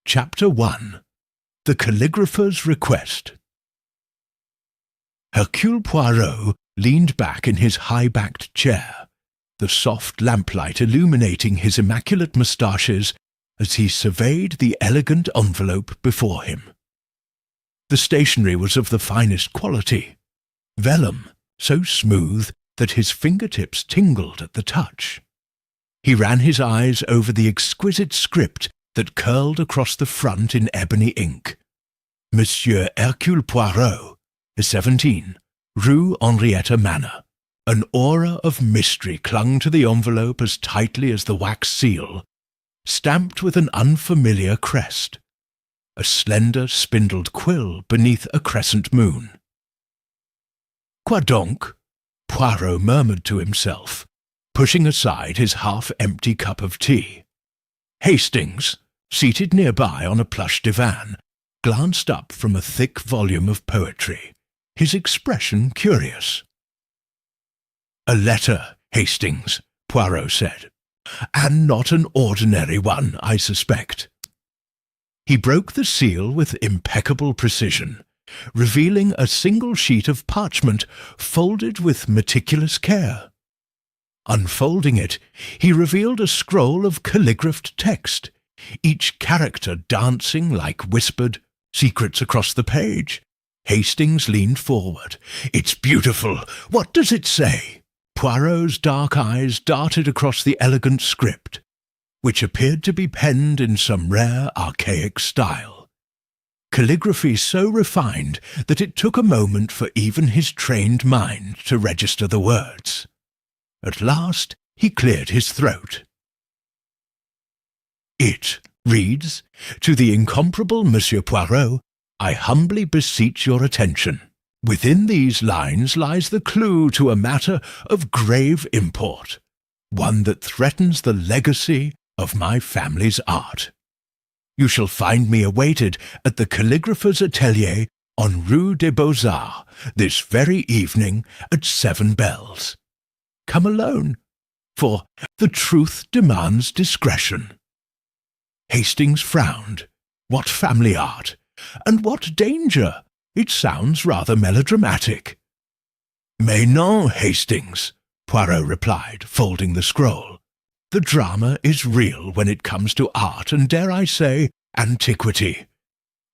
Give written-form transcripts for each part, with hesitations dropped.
Chapter 1. The Calligrapher's Request. Hercule Poirot leaned back in his high-backed chair, the soft lamplight illuminating his immaculate moustaches as he surveyed the elegant envelope before him. The stationery was of the finest quality, vellum, so smooth that his fingertips tingled at the touch. He ran his eyes over the exquisite script that curled across the front in ebony ink. Monsieur Hercule Poirot, 17, Rue Henrietta Manor. An aura of mystery clung to the envelope as tightly as the wax seal, stamped with an unfamiliar crest, a slender spindled quill beneath a crescent moon. Quoi donc? Poirot murmured to himself, pushing aside his half-empty cup of tea. Hastings, seated nearby on a plush divan, glanced up from a thick volume of poetry, his expression curious. "A letter, Hastings," Poirot said, "and not an ordinary one, I suspect." He broke the seal with impeccable precision, revealing a single sheet of parchment folded with meticulous care. Unfolding it, he revealed a scroll of calligraphed text, each character dancing like whispered secrets across the page. Hastings leaned forward. "It's beautiful. What does it say?" Poirot's dark eyes darted across the elegant script, which appeared to be penned in some rare archaic style. Calligraphy so refined that it took a moment for even his trained mind to register the words. At last he cleared his throat. It reads, "To the incomparable Monsieur Poirot, I humbly beseech your attention. Within these lines lies the clue to a matter of grave import, one that threatens the legacy of my family's art. You shall find me awaited at the calligrapher's atelier on Rue des Beaux-Arts this very evening at 7 bells. Come alone, for the truth demands discretion." Hastings frowned. What family art? And what danger? It sounds rather melodramatic. "Mais non, Hastings," Poirot replied, folding the scroll. "The drama is real when it comes to art and, dare I say, antiquity.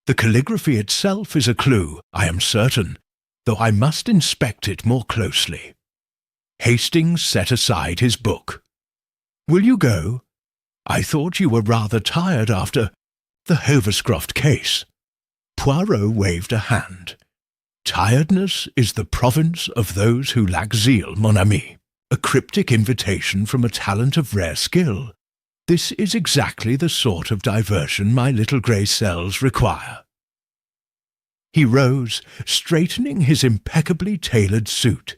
The calligraphy itself is a clue, I am certain, though I must inspect it more closely." Hastings set aside his book. "Will you go? I thought you were rather tired after the Hoverscroft case." Poirot waved a hand. "Tiredness is the province of those who lack zeal, mon ami. A cryptic invitation from a talent of rare skill. This is exactly the sort of diversion my little grey cells require." He rose, straightening his impeccably tailored suit.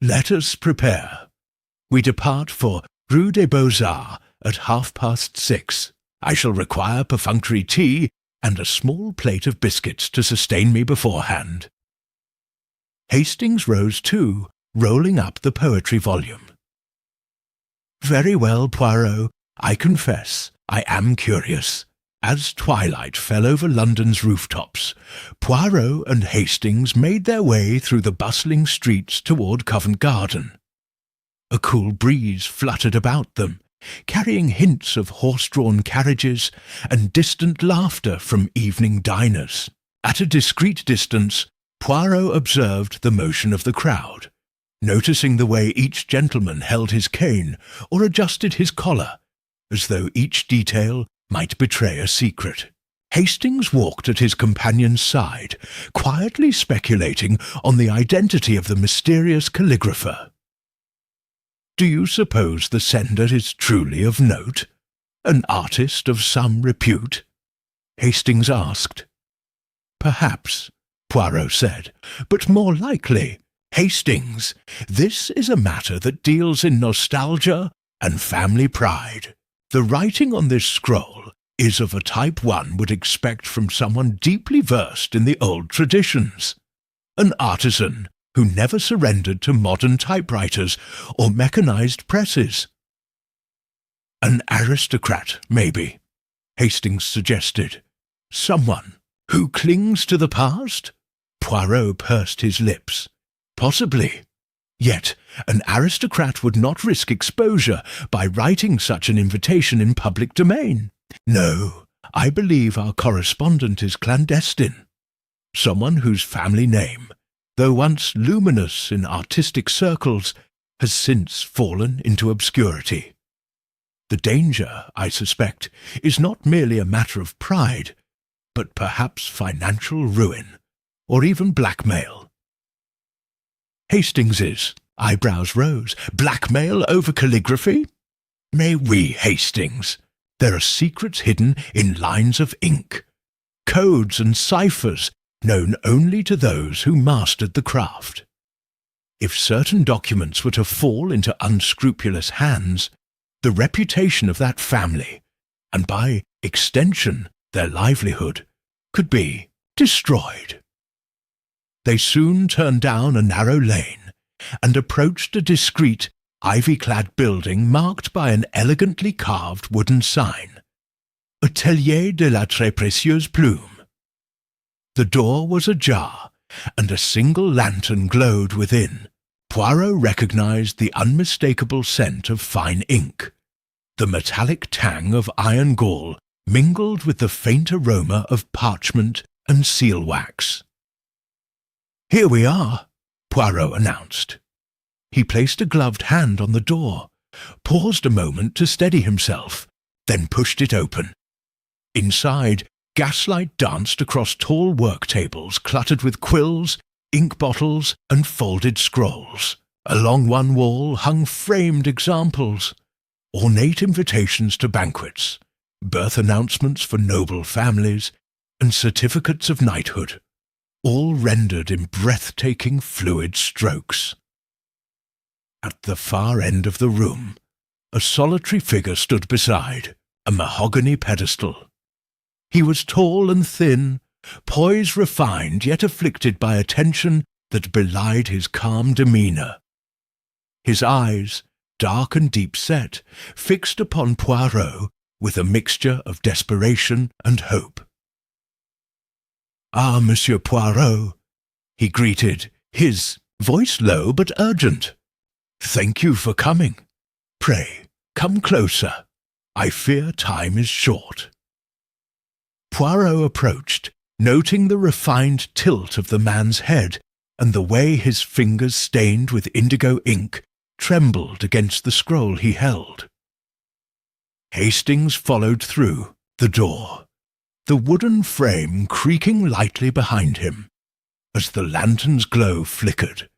"Let us prepare. We depart for Rue des Beaux-Arts at 6:30. I shall require perfunctory tea and a small plate of biscuits to sustain me beforehand." Hastings rose too, rolling up the poetry volume. "Very well, Poirot, I confess I am curious." As twilight fell over London's rooftops, Poirot and Hastings made their way through the bustling streets toward Covent Garden. A cool breeze fluttered about them, carrying hints of horse-drawn carriages and distant laughter from evening diners. At a discreet distance, Poirot observed the motion of the crowd, noticing the way each gentleman held his cane or adjusted his collar, as though each detail might betray a secret. Hastings walked at his companion's side, quietly speculating on the identity of the mysterious calligrapher. "Do you suppose the sender is truly of note? An artist of some repute?" Hastings asked. "Perhaps," Poirot said, "but more likely, Hastings, this is a matter that deals in nostalgia and family pride. The writing on this scroll is of a type one would expect from someone deeply versed in the old traditions. An artisan who never surrendered to modern typewriters or mechanized presses." "An aristocrat, maybe," Hastings suggested. Someone who clings to the past? Poirot pursed his lips. Possibly. Yet an aristocrat would not risk exposure by writing such an invitation in public domain. No, I believe our correspondent is clandestine. Someone whose family name, though once luminous in artistic circles, has since fallen into obscurity. The danger, I suspect, is not merely a matter of pride, but perhaps financial ruin, or even blackmail. Hastings's eyebrows rose. Blackmail over calligraphy? Mais oui, Hastings. There are secrets hidden in lines of ink, codes and ciphers known only to those who mastered the craft. If certain documents were to fall into unscrupulous hands, the reputation of that family, and by extension their livelihood, could be destroyed. They soon turned down a narrow lane and approached a discreet, ivy-clad building marked by an elegantly carved wooden sign, Atelier de la Très Précieuse Plume. The door was ajar, and a single lantern glowed within. Poirot recognized the unmistakable scent of fine ink, the metallic tang of iron gall mingled with the faint aroma of parchment and seal wax. "Here we are," Poirot announced. He placed a gloved hand on the door, paused a moment to steady himself, then pushed it open. Inside, gaslight danced across tall work tables cluttered with quills, ink bottles, and folded scrolls. Along one wall hung framed examples, ornate invitations to banquets, birth announcements for noble families, and certificates of knighthood, all rendered in breathtaking fluid strokes. At the far end of the room, a solitary figure stood beside a mahogany pedestal. He was tall and thin, poise refined yet afflicted by a tension that belied his calm demeanour. His eyes, dark and deep-set, fixed upon Poirot with a mixture of desperation and hope. "Ah, Monsieur Poirot," he greeted, his voice low but urgent. "Thank you for coming. Pray, come closer. I fear time is short." Poirot approached, noting the refined tilt of the man's head and the way his fingers stained with indigo ink trembled against the scroll he held. Hastings followed through the door, the wooden frame creaking lightly behind him as the lantern's glow flickered,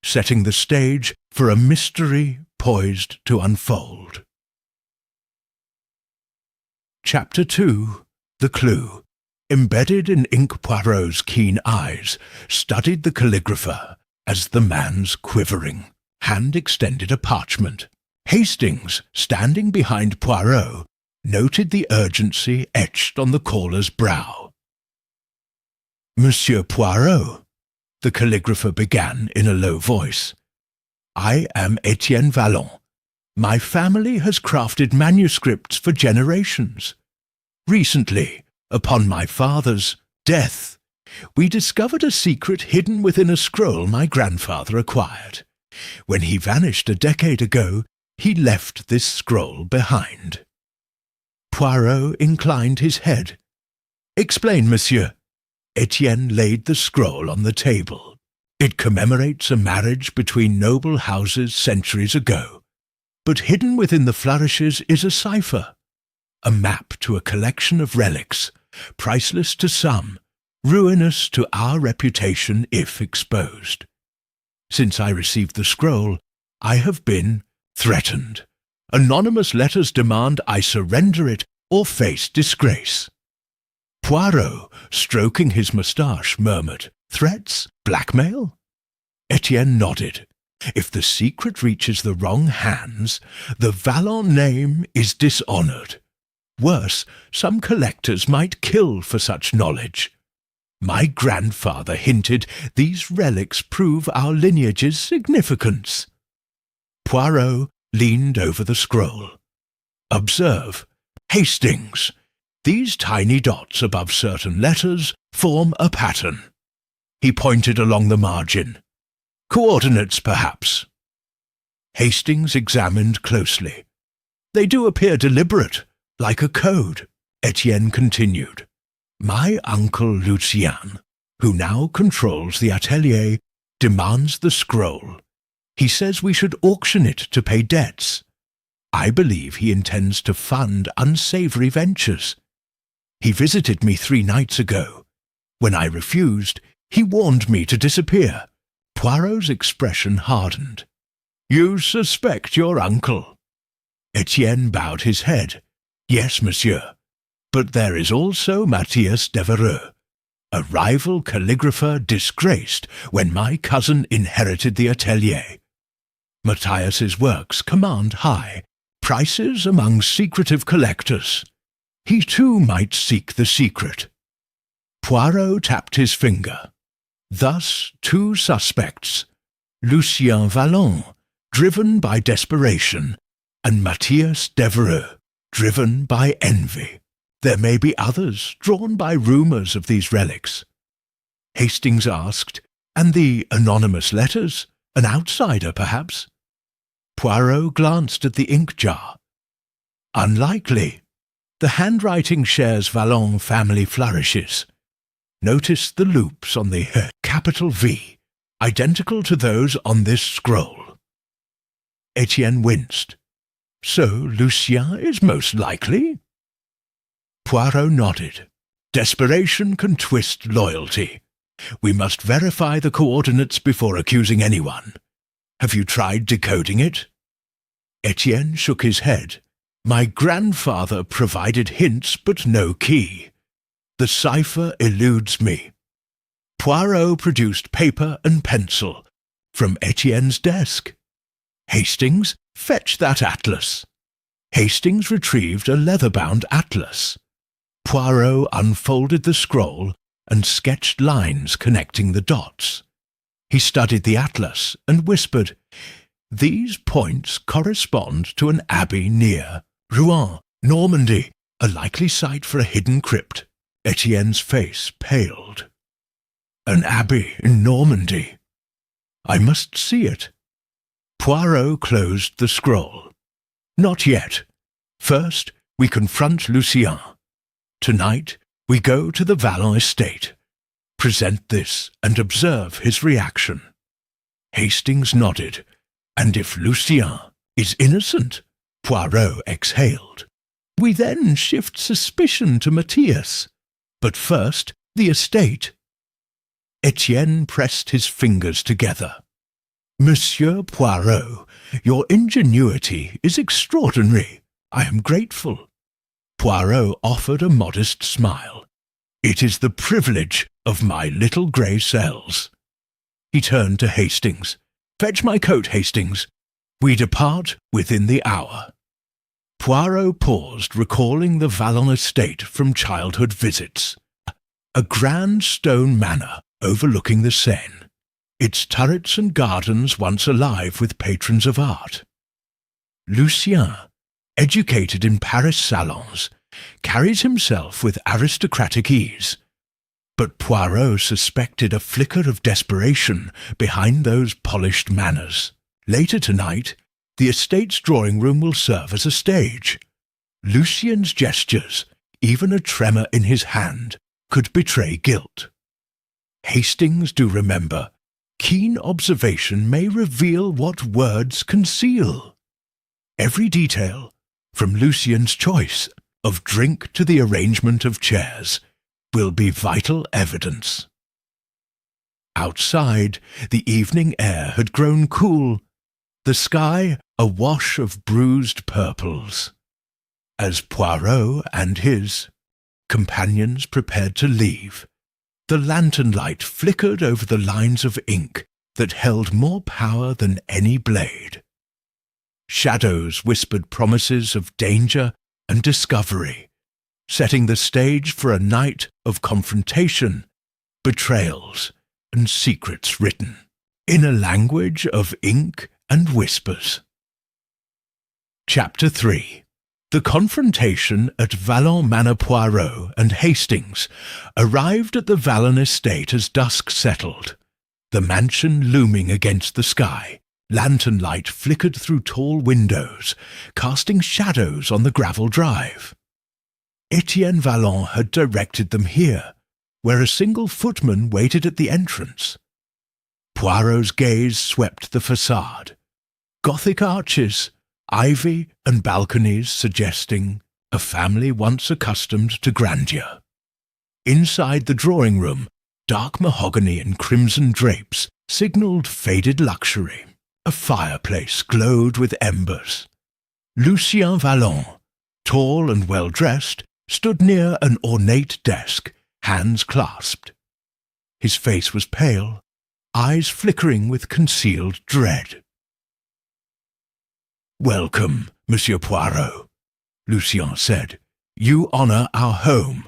setting the stage for a mystery poised to unfold. Chapter 2. The Clue. Embedded in ink, Poirot's keen eyes studied the calligrapher as the man's quivering hand extended a parchment. Hastings, standing behind Poirot, noted the urgency etched on the caller's brow. "Monsieur Poirot," the calligrapher began in a low voice, "I am Etienne Vallon. My family has crafted manuscripts for generations. Recently, upon my father's death, we discovered a secret hidden within a scroll my grandfather acquired. When he vanished a decade ago, he left this scroll behind." Poirot inclined his head. "Explain, monsieur." Etienne laid the scroll on the table. "It commemorates a marriage between noble houses centuries ago. But hidden within the flourishes is a cipher, a map to a collection of relics, priceless to some, ruinous to our reputation if exposed. Since I received the scroll, I have been threatened. Anonymous letters demand I surrender it or face disgrace." Poirot, stroking his moustache, murmured, "Threats? Blackmail?" Etienne nodded. "If the secret reaches the wrong hands, the Vallon name is dishonoured. Worse, some collectors might kill for such knowledge. My grandfather hinted these relics prove our lineage's significance." Poirot leaned over the scroll. "Observe, Hastings, These tiny dots above certain letters form a pattern. He pointed along the margin. Coordinates, perhaps. Hastings examined closely. They do appear deliberate, like a code. Etienne continued. My uncle Lucien, who now controls the atelier, demands the scroll. He says we should auction it to pay debts. I believe he intends to fund unsavory ventures. He visited me 3 nights ago. When I refused, he warned me to disappear. Poirot's expression hardened. You suspect your uncle? Etienne bowed his head. Yes, monsieur. But there is also Matthias Devereux, a rival calligrapher disgraced when my cousin inherited the atelier. Matthias's works command high prices among secretive collectors. He too might seek the secret. Poirot tapped his finger. Thus 2 suspects, Lucien Vallon, driven by desperation, and Matthias Devereux, driven by envy. There may be others drawn by rumours of these relics. Hastings asked, and the anonymous letters? An outsider, perhaps? Poirot glanced at the ink jar. Unlikely. The handwriting shares Vallon family flourishes. Notice the loops on the capital V, identical to those on this scroll. Etienne winced. So Lucien is most likely? Poirot nodded. Desperation can twist loyalty. We must verify the coordinates before accusing anyone. Have you tried decoding it? Etienne shook his head. My grandfather provided hints but no key. The cipher eludes me. Poirot produced paper and pencil from Etienne's desk. Hastings, fetch that atlas. Hastings retrieved a leather-bound atlas. Poirot unfolded the scroll and sketched lines connecting the dots. He studied the atlas and whispered, These points correspond to an abbey near Rouen, Normandy, a likely site for a hidden crypt. Etienne's face paled. An abbey in Normandy. I must see it. Poirot closed the scroll. Not yet. First, we confront Lucien. Tonight, we go to the Vallon estate. Present this and observe his reaction. Hastings nodded. And if Lucien is innocent? Poirot exhaled. We then shift suspicion to Matthias. But first, the estate. Etienne pressed his fingers together. Monsieur Poirot, your ingenuity is extraordinary. I am grateful. Poirot offered a modest smile. It is the privilege of my little grey cells. He turned to Hastings. Fetch my coat, Hastings. We depart within the hour. Poirot paused, recalling the Vallon estate from childhood visits. A grand stone manor overlooking the Seine, its turrets and gardens once alive with patrons of art. Lucien, educated in Paris salons, carries himself with aristocratic ease. But Poirot suspected a flicker of desperation behind those polished manners. Later tonight, the estate's drawing-room will serve as a stage. Lucien's gestures, even a tremor in his hand, could betray guilt. Hastings, do remember, keen observation may reveal what words conceal. Every detail, from Lucien's choice of drink to the arrangement of chairs, will be vital evidence. Outside, the evening air had grown cool, the sky a wash of bruised purples. As Poirot and his companions prepared to leave, the lantern light flickered over the lines of ink that held more power than any blade. Shadows whispered promises of danger and discovery, setting the stage for a night of confrontation, betrayals, and secrets written in a language of ink and whispers. Chapter 3. The confrontation at Vallon Manor Poirot and Hastings arrived at the Vallon estate as dusk settled, the mansion looming against the sky. Lantern light flickered through tall windows, casting shadows on the gravel drive. Etienne Vallon had directed them here, where a single footman waited at the entrance. Poirot's gaze swept the facade. Gothic arches, ivy and balconies suggesting a family once accustomed to grandeur. Inside the drawing room, dark mahogany and crimson drapes signalled faded luxury. A fireplace glowed with embers. Lucien Vallon, tall and well-dressed, stood near an ornate desk, hands clasped. His face was pale, eyes flickering with concealed dread. "Welcome, Monsieur Poirot," Lucien said. "You honour our home.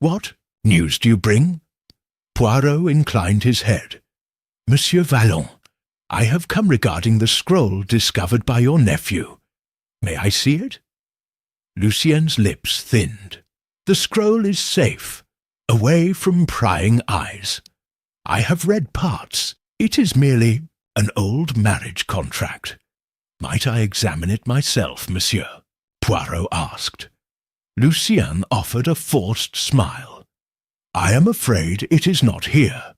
What news do you bring?" Poirot inclined his head. "Monsieur Vallon, I have come regarding the scroll discovered by your nephew. May I see it?" Lucien's lips thinned. "The scroll is safe, away from prying eyes. I have read parts. It is merely an old marriage contract. Might I examine it myself, monsieur?" Poirot asked. Lucien offered a forced smile. "I am afraid it is not here.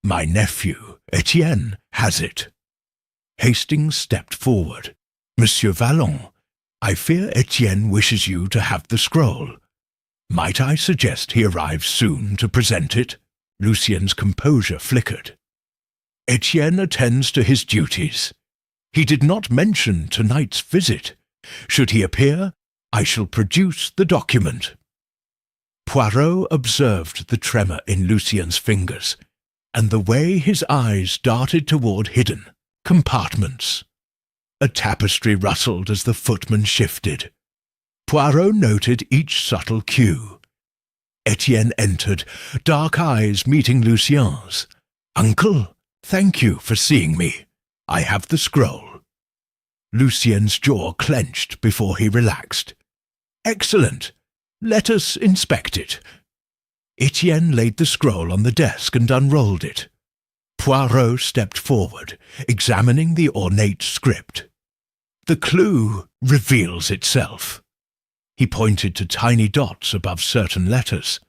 My nephew, Etienne, has it." Hastings stepped forward. "Monsieur Vallon, I fear Etienne wishes you to have the scroll. Might I suggest he arrive soon to present it?" Lucien's composure flickered. "Etienne attends to his duties. He did not mention tonight's visit. Should he appear, I shall produce the document." Poirot observed the tremor in Lucien's fingers, and the way his eyes darted toward hidden compartments. A tapestry rustled as the footman shifted. Poirot noted each subtle cue. Etienne entered, dark eyes meeting Lucien's. "Uncle, thank you for seeing me. I have the scroll." Lucien's jaw clenched before he relaxed. "Excellent. Let us inspect it." Etienne laid the scroll on the desk and unrolled it. Poirot stepped forward, examining the ornate script. "The clue reveals itself." He pointed to tiny dots above certain letters.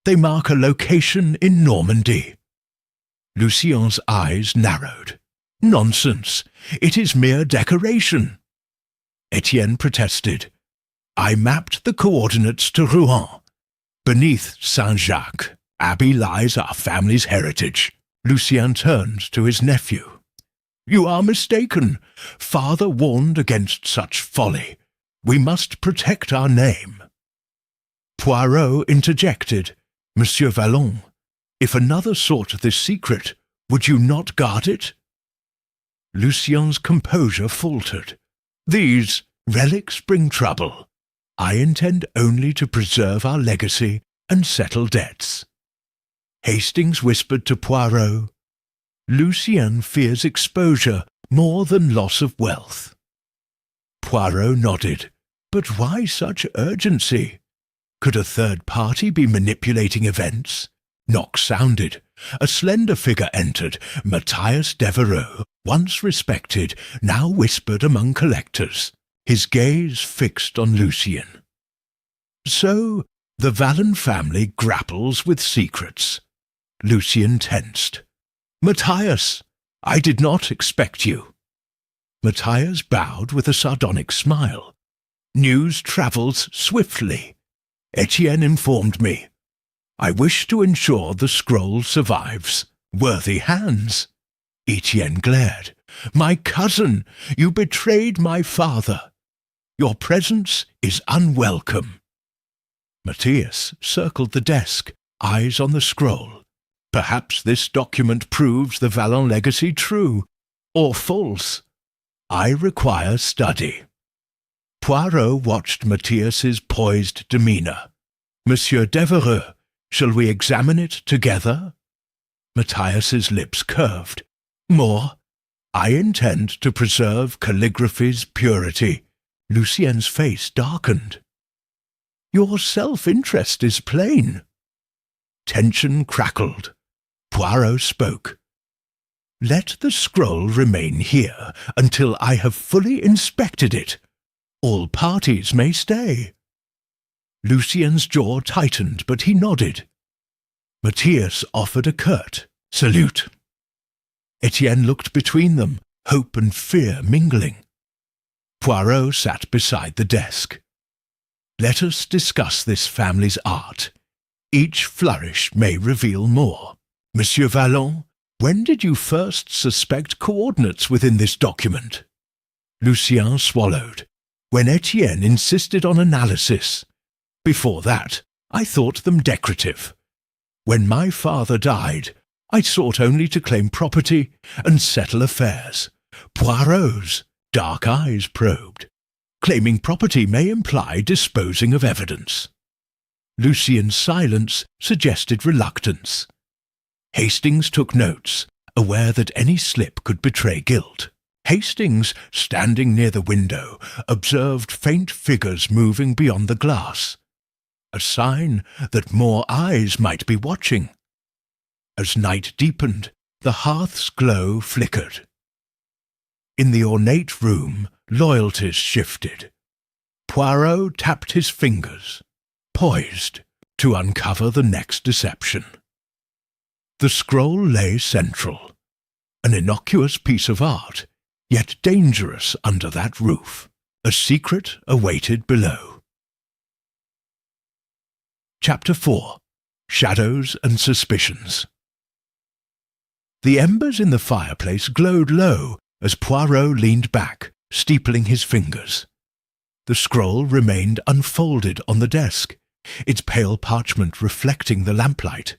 "They mark a location in Normandy." Lucien's eyes narrowed. "Nonsense! It is mere decoration." Etienne protested. "I mapped the coordinates to Rouen. Beneath Saint-Jacques Abbey lies our family's heritage." Lucien turned to his nephew. "You are mistaken. Father warned against such folly. We must protect our name." Poirot interjected. "Monsieur Vallon, if another sought this secret, would you not guard it?" Lucien's composure faltered. "These relics bring trouble. I intend only to preserve our legacy and settle debts." Hastings whispered to Poirot, "Lucien fears exposure more than loss of wealth." Poirot nodded. But why such urgency? Could a third party be manipulating events? Knock sounded. A slender figure entered. Matthias Devereux, once respected, now whispered among collectors, his gaze fixed on Lucien. "So, the Vallon family grapples with secrets." Lucien tensed. "Matthias, I did not expect you." Matthias bowed with a sardonic smile. "News travels swiftly. Etienne informed me. I wish to ensure the scroll survives. Worthy hands." Etienne glared. "My cousin, you betrayed my father. Your presence is unwelcome." Matthias circled the desk, eyes on the scroll. "Perhaps this document proves the Vallon legacy true, or false. I require study." Poirot watched Matthias's poised demeanour. "Monsieur Devereux, shall we examine it together?" Matthias's lips curved. "More, I intend to preserve calligraphy's purity. Lucien's face darkened. "Your self-interest is plain." Tension crackled. Poirot spoke. "Let the scroll remain here until I have fully inspected it. All parties may stay." Lucien's jaw tightened, but he nodded. Matthias offered a curt salute. Etienne looked between them, hope and fear mingling. Poirot sat beside the desk. "Let us discuss this family's art. Each flourish may reveal more. Monsieur Vallon, when did you first suspect coordinates within this document?" Lucien swallowed. "When Etienne insisted on analysis. Before that, I thought them decorative. When my father died, I sought only to claim property and settle affairs. Poirot's dark eyes probed. Claiming property may imply disposing of evidence." Lucien's silence suggested reluctance. Hastings took notes, aware that any slip could betray guilt. Hastings, standing near the window, observed faint figures moving beyond the glass, a sign that more eyes might be watching. As night deepened, the hearth's glow flickered. In the ornate room, loyalties shifted. Poirot tapped his fingers, poised to uncover the next deception. The scroll lay central, an innocuous piece of art, yet dangerous under that roof. A secret awaited below. Chapter 4. Shadows and Suspicions. The embers in the fireplace glowed low as Poirot leaned back, steepling his fingers. The scroll remained unfolded on the desk, its pale parchment reflecting the lamplight.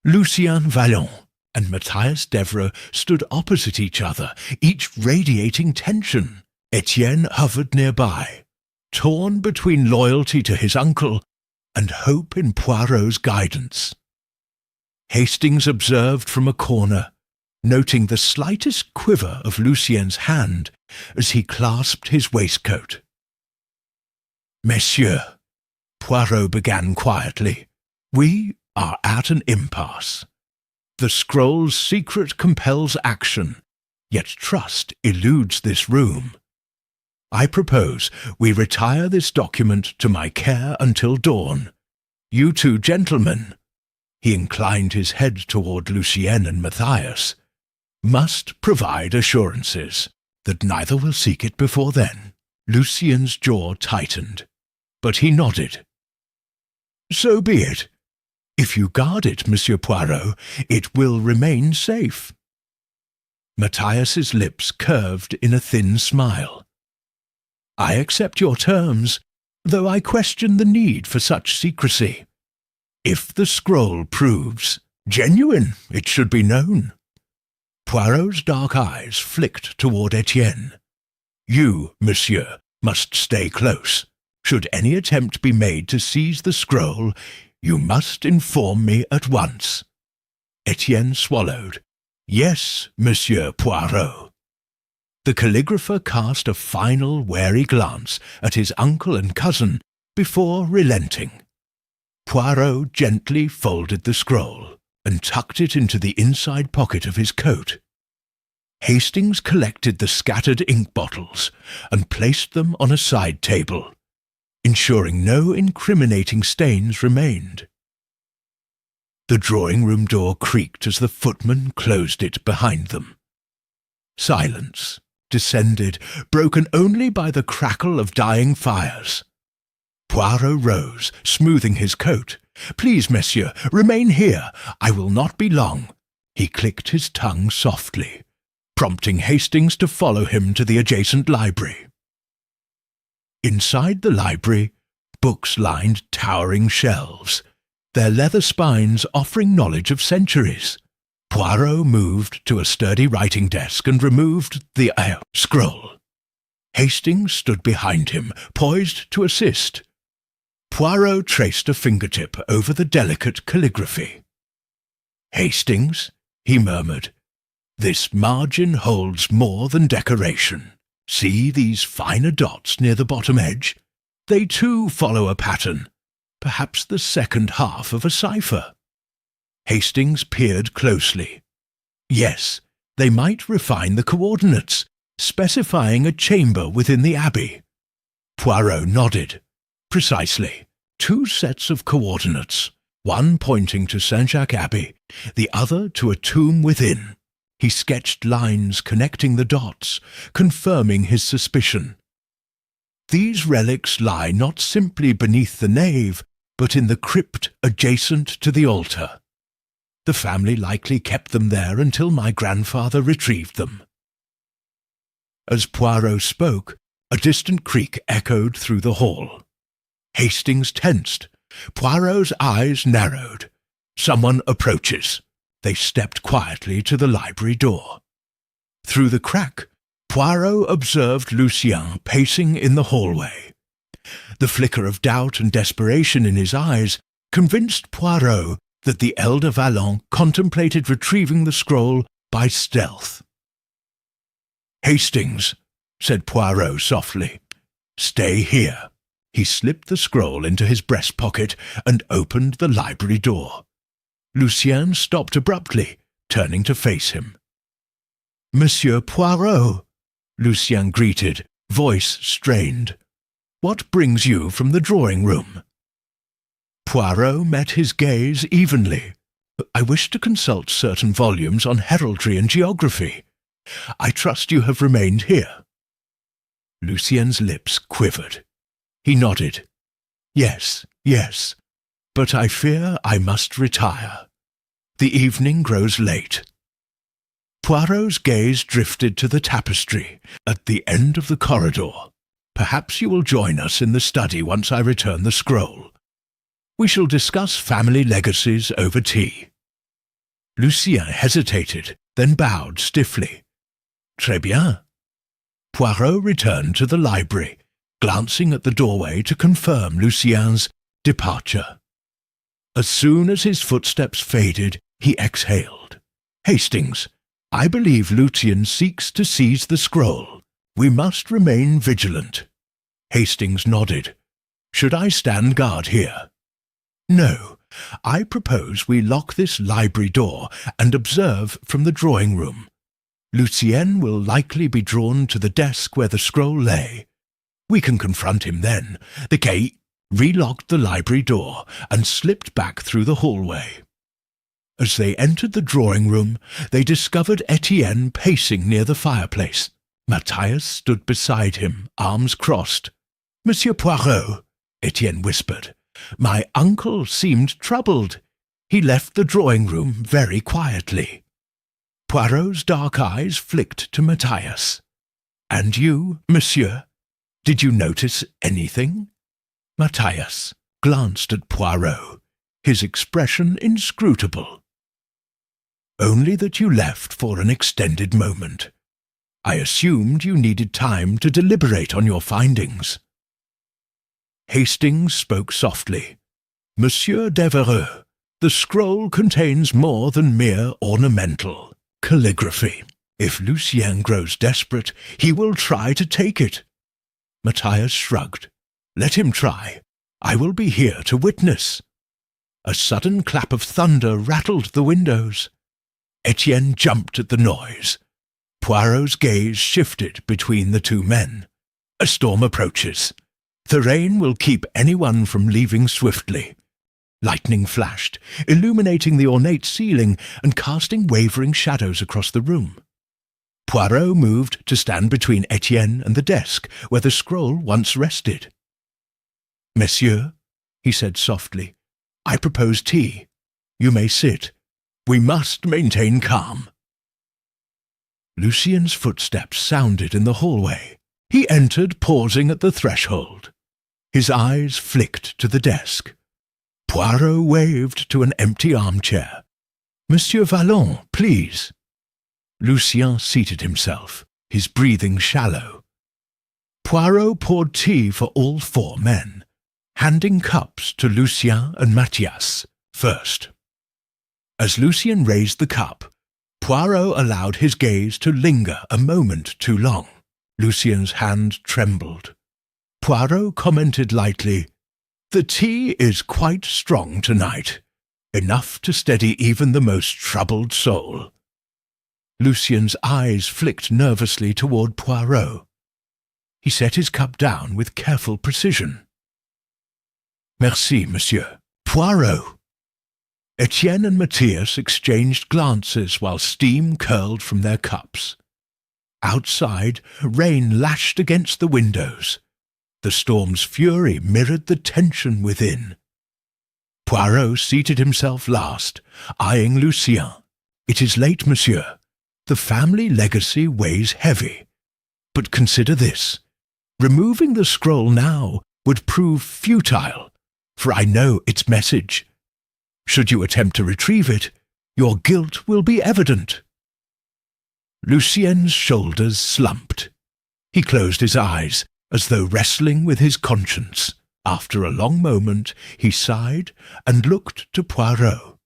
Lucien Vallon and Matthias Devereux stood opposite each other, each radiating tension. Etienne hovered nearby, torn between loyalty to his uncle and hope in Poirot's guidance. Hastings observed from a corner, noting the slightest quiver of Lucien's hand as he clasped his waistcoat. "Messieurs," Poirot began quietly, "we are at an impasse. The scroll's secret compels action, yet trust eludes this room. I propose we retire this document to my care until dawn. You two gentlemen," he inclined his head toward Lucien and Matthias, "must provide assurances that neither will seek it before then." Lucien's jaw tightened, but he nodded. "So be it. If you guard it, Monsieur Poirot, it will remain safe." Matthias's lips curved in a thin smile. "I accept your terms, though I question the need for such secrecy. If the scroll proves genuine, it should be known." Poirot's dark eyes flicked toward Etienne. "You, monsieur, must stay close. Should any attempt be made to seize the scroll, you must inform me at once." Etienne swallowed. "Yes, Monsieur Poirot." The calligrapher cast a final wary glance at his uncle and cousin before relenting. Poirot gently folded the scroll and tucked it into the inside pocket of his coat. Hastings collected the scattered ink bottles and placed them on a side table, ensuring no incriminating stains remained. The drawing-room door creaked as the footman closed it behind them. Silence descended, broken only by the crackle of dying fires. Poirot rose, smoothing his coat. "Please, monsieur, remain here. I will not be long." He clicked his tongue softly, prompting Hastings to follow him to the adjacent library. Inside the library, books lined towering shelves, their leather spines offering knowledge of centuries. Poirot moved to a sturdy writing desk and removed the scroll. Hastings stood behind him, poised to assist. Poirot traced a fingertip over the delicate calligraphy. "Hastings," he murmured, "this margin holds more than decoration. See these finer dots near the bottom edge? They too follow a pattern, perhaps the second half of a cipher. Hastings peered closely. Yes, they might refine the coordinates, specifying a chamber within the abbey. Poirot nodded. Precisely. 2 sets of coordinates, one pointing to Saint-Jacques Abbey, the other to a tomb within. He sketched lines connecting the dots, confirming his suspicion. These relics lie not simply beneath the nave, but in the crypt adjacent to the altar. The family likely kept them there until my grandfather retrieved them. As Poirot spoke, a distant creak echoed through the hall. Hastings tensed. Poirot's eyes narrowed. Someone approaches. They stepped quietly to the library door. Through the crack, Poirot observed Lucien pacing in the hallway. The flicker of doubt and desperation in his eyes convinced Poirot that the elder Vallon contemplated retrieving the scroll by stealth. "Hastings," said Poirot softly, "stay here." He slipped the scroll into his breast pocket and opened the library door. Lucien stopped abruptly, turning to face him. "Monsieur Poirot," Lucien greeted, voice strained. "What brings you from the drawing-room?" Poirot met his gaze evenly. "I wish to consult certain volumes on heraldry and geography. I trust you have remained here." Lucien's lips quivered. He nodded. "Yes, yes, but I fear I must retire. The evening grows late." Poirot's gaze drifted to the tapestry at the end of the corridor. "Perhaps you will join us in the study once I return the scroll. We shall discuss family legacies over tea." Lucien hesitated, then bowed stiffly. "Très bien." Poirot returned to the library, glancing at the doorway to confirm Lucien's departure. As soon as his footsteps faded, he exhaled. "Hastings, I believe Lucien seeks to seize the scroll. We must remain vigilant." Hastings nodded. "Should I stand guard here?" "No. I propose we lock this library door and observe from the drawing-room. Lucien will likely be drawn to the desk where the scroll lay. We can confront him then." The Quai relocked the library door and slipped back through the hallway. As they entered the drawing-room, they discovered Etienne pacing near the fireplace. Matthias stood beside him, arms crossed. "Monsieur Poirot," Etienne whispered, "my uncle seemed troubled. He left the drawing-room very quietly." Poirot's dark eyes flicked to Matthias. "And you, monsieur? Did you notice anything?" Matthias glanced at Poirot, his expression inscrutable. "Only that you left for an extended moment. I assumed you needed time to deliberate on your findings." Hastings spoke softly. "Monsieur Devereux, the scroll contains more than mere ornamental calligraphy. If Lucien grows desperate, he will try to take it." Matthias shrugged. "Let him try. I will be here to witness." A sudden clap of thunder rattled the windows. Etienne jumped at the noise. Poirot's gaze shifted between the two men. "A storm approaches. The rain will keep anyone from leaving swiftly." Lightning flashed, illuminating the ornate ceiling and casting wavering shadows across the room. Poirot moved to stand between Etienne and the desk where the scroll once rested. "Messieurs," he said softly, "I propose tea. You may sit. We must maintain calm." Lucien's footsteps sounded in the hallway. He entered, pausing at the threshold. His eyes flicked to the desk. Poirot waved to an empty armchair. "Monsieur Vallon, please." Lucien seated himself, his breathing shallow. Poirot poured tea for all 4 men, handing cups to Lucien and Mathias first. As Lucien raised the cup, Poirot allowed his gaze to linger a moment too long. Lucien's hand trembled. Poirot commented lightly, "The tea is quite strong tonight, enough to steady even the most troubled soul." Lucien's eyes flicked nervously toward Poirot. He set his cup down with careful precision. "Merci, monsieur. Poirot." Etienne and Matthias exchanged glances while steam curled from their cups. Outside, rain lashed against the windows. The storm's fury mirrored the tension within. Poirot seated himself last, eyeing Lucien. "It is late, monsieur. The family legacy weighs heavy. But consider this. Removing the scroll now would prove futile, for I know its message. Should you attempt to retrieve it, your guilt will be evident." Lucien's shoulders slumped. He closed his eyes, as though wrestling with his conscience. After a long moment, he sighed and looked to Poirot.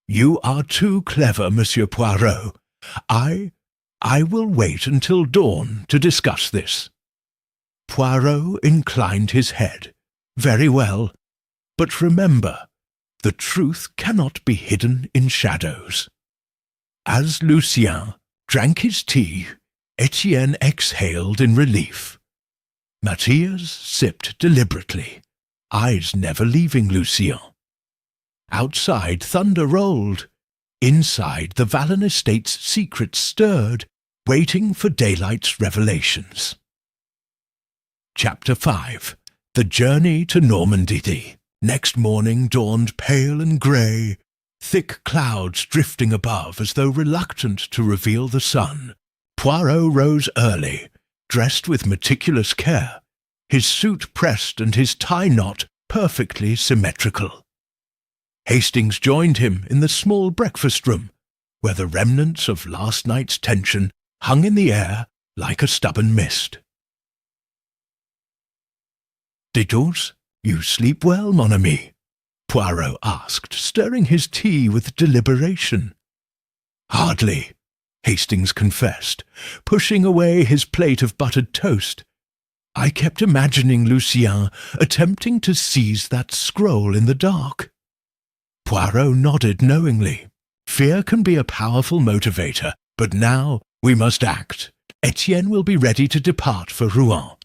"You are too clever, Monsieur Poirot. I will wait until dawn to discuss this." Poirot inclined his head. "Very well. But remember, the truth cannot be hidden in shadows." As Lucien drank his tea, Etienne exhaled in relief. Matthias sipped deliberately, eyes never leaving Lucien. Outside thunder rolled. Inside the Vallon estate's secrets stirred, waiting for daylight's revelations. Chapter 5. The Journey to Normandy. Next morning dawned pale and grey, thick clouds drifting above as though reluctant to reveal the sun. Poirot rose early, dressed with meticulous care, his suit pressed and his tie knot perfectly symmetrical. Hastings joined him in the small breakfast room, where the remnants of last night's tension hung in the air like a stubborn mist. "Didons, you sleep well, mon ami?" Poirot asked, stirring his tea with deliberation. "Hardly," Hastings confessed, pushing away his plate of buttered toast. "I kept imagining Lucien attempting to seize that scroll in the dark." Poirot nodded knowingly. "Fear can be a powerful motivator, but now we must act. Etienne will be ready to depart for Rouen.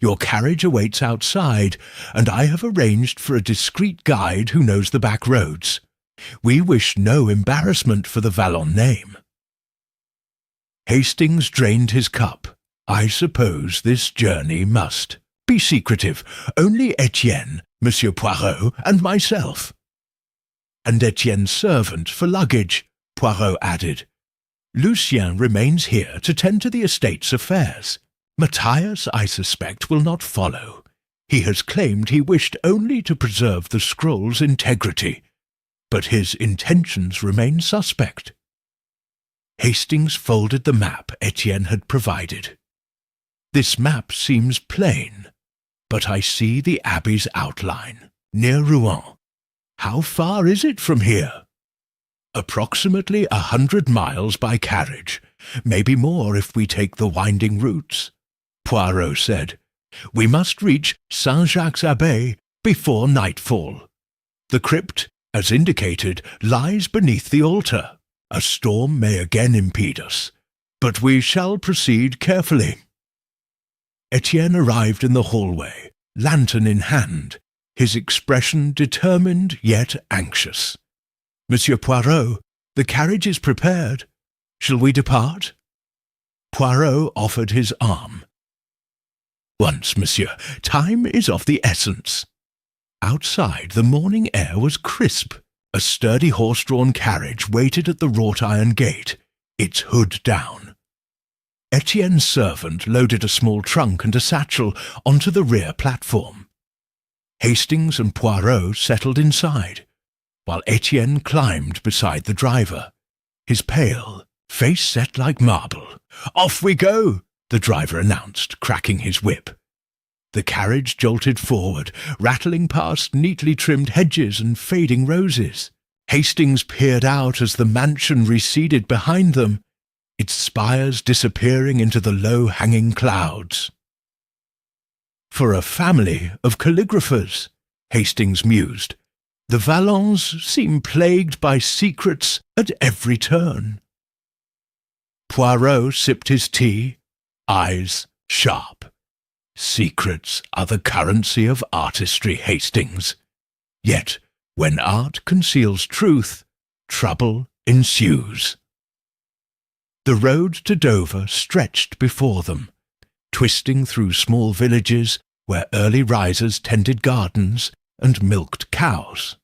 Your carriage awaits outside, and I have arranged for a discreet guide who knows the back roads. We wish no embarrassment for the Vallon name." Hastings drained his cup. "I suppose this journey must be secretive. Only Etienne, Monsieur Poirot, and myself." "And Etienne's servant for luggage," Poirot added. "Lucien remains here to tend to the estate's affairs. Matthias, I suspect, will not follow. He has claimed he wished only to preserve the scroll's integrity, but his intentions remain suspect." Hastings folded the map Etienne had provided. "This map seems plain, but I see the abbey's outline, near Rouen. How far is it from here?" "Approximately 100 miles by carriage, maybe more if we take the winding routes," Poirot said. "We must reach Saint-Jacques-Abbé before nightfall. The crypt, as indicated, lies beneath the altar. A storm may again impede us, but we shall proceed carefully." Etienne arrived in the hallway, lantern in hand, his expression determined yet anxious. "Monsieur Poirot, the carriage is prepared. Shall we depart?" Poirot offered his arm. "Once, monsieur, time is of the essence." Outside, the morning air was crisp. A sturdy horse-drawn carriage waited at the wrought-iron gate, its hood down. Etienne's servant loaded a small trunk and a satchel onto the rear platform. Hastings and Poirot settled inside, while Etienne climbed beside the driver, his pale face set like marble. "Off we go!" the driver announced, cracking his whip. The carriage jolted forward, rattling past neatly trimmed hedges and fading roses. Hastings peered out as the mansion receded behind them. its spires disappearing into the low-hanging clouds. For a family of calligraphers, Hastings mused, the Vallons seem plagued by secrets at every turn. Poirot sipped his tea, eyes sharp. Secrets are the currency of artistry, Hastings. Yet, when art conceals truth, trouble ensues. The road to Dover stretched before them, twisting through small villages where early risers tended gardens and milked cows.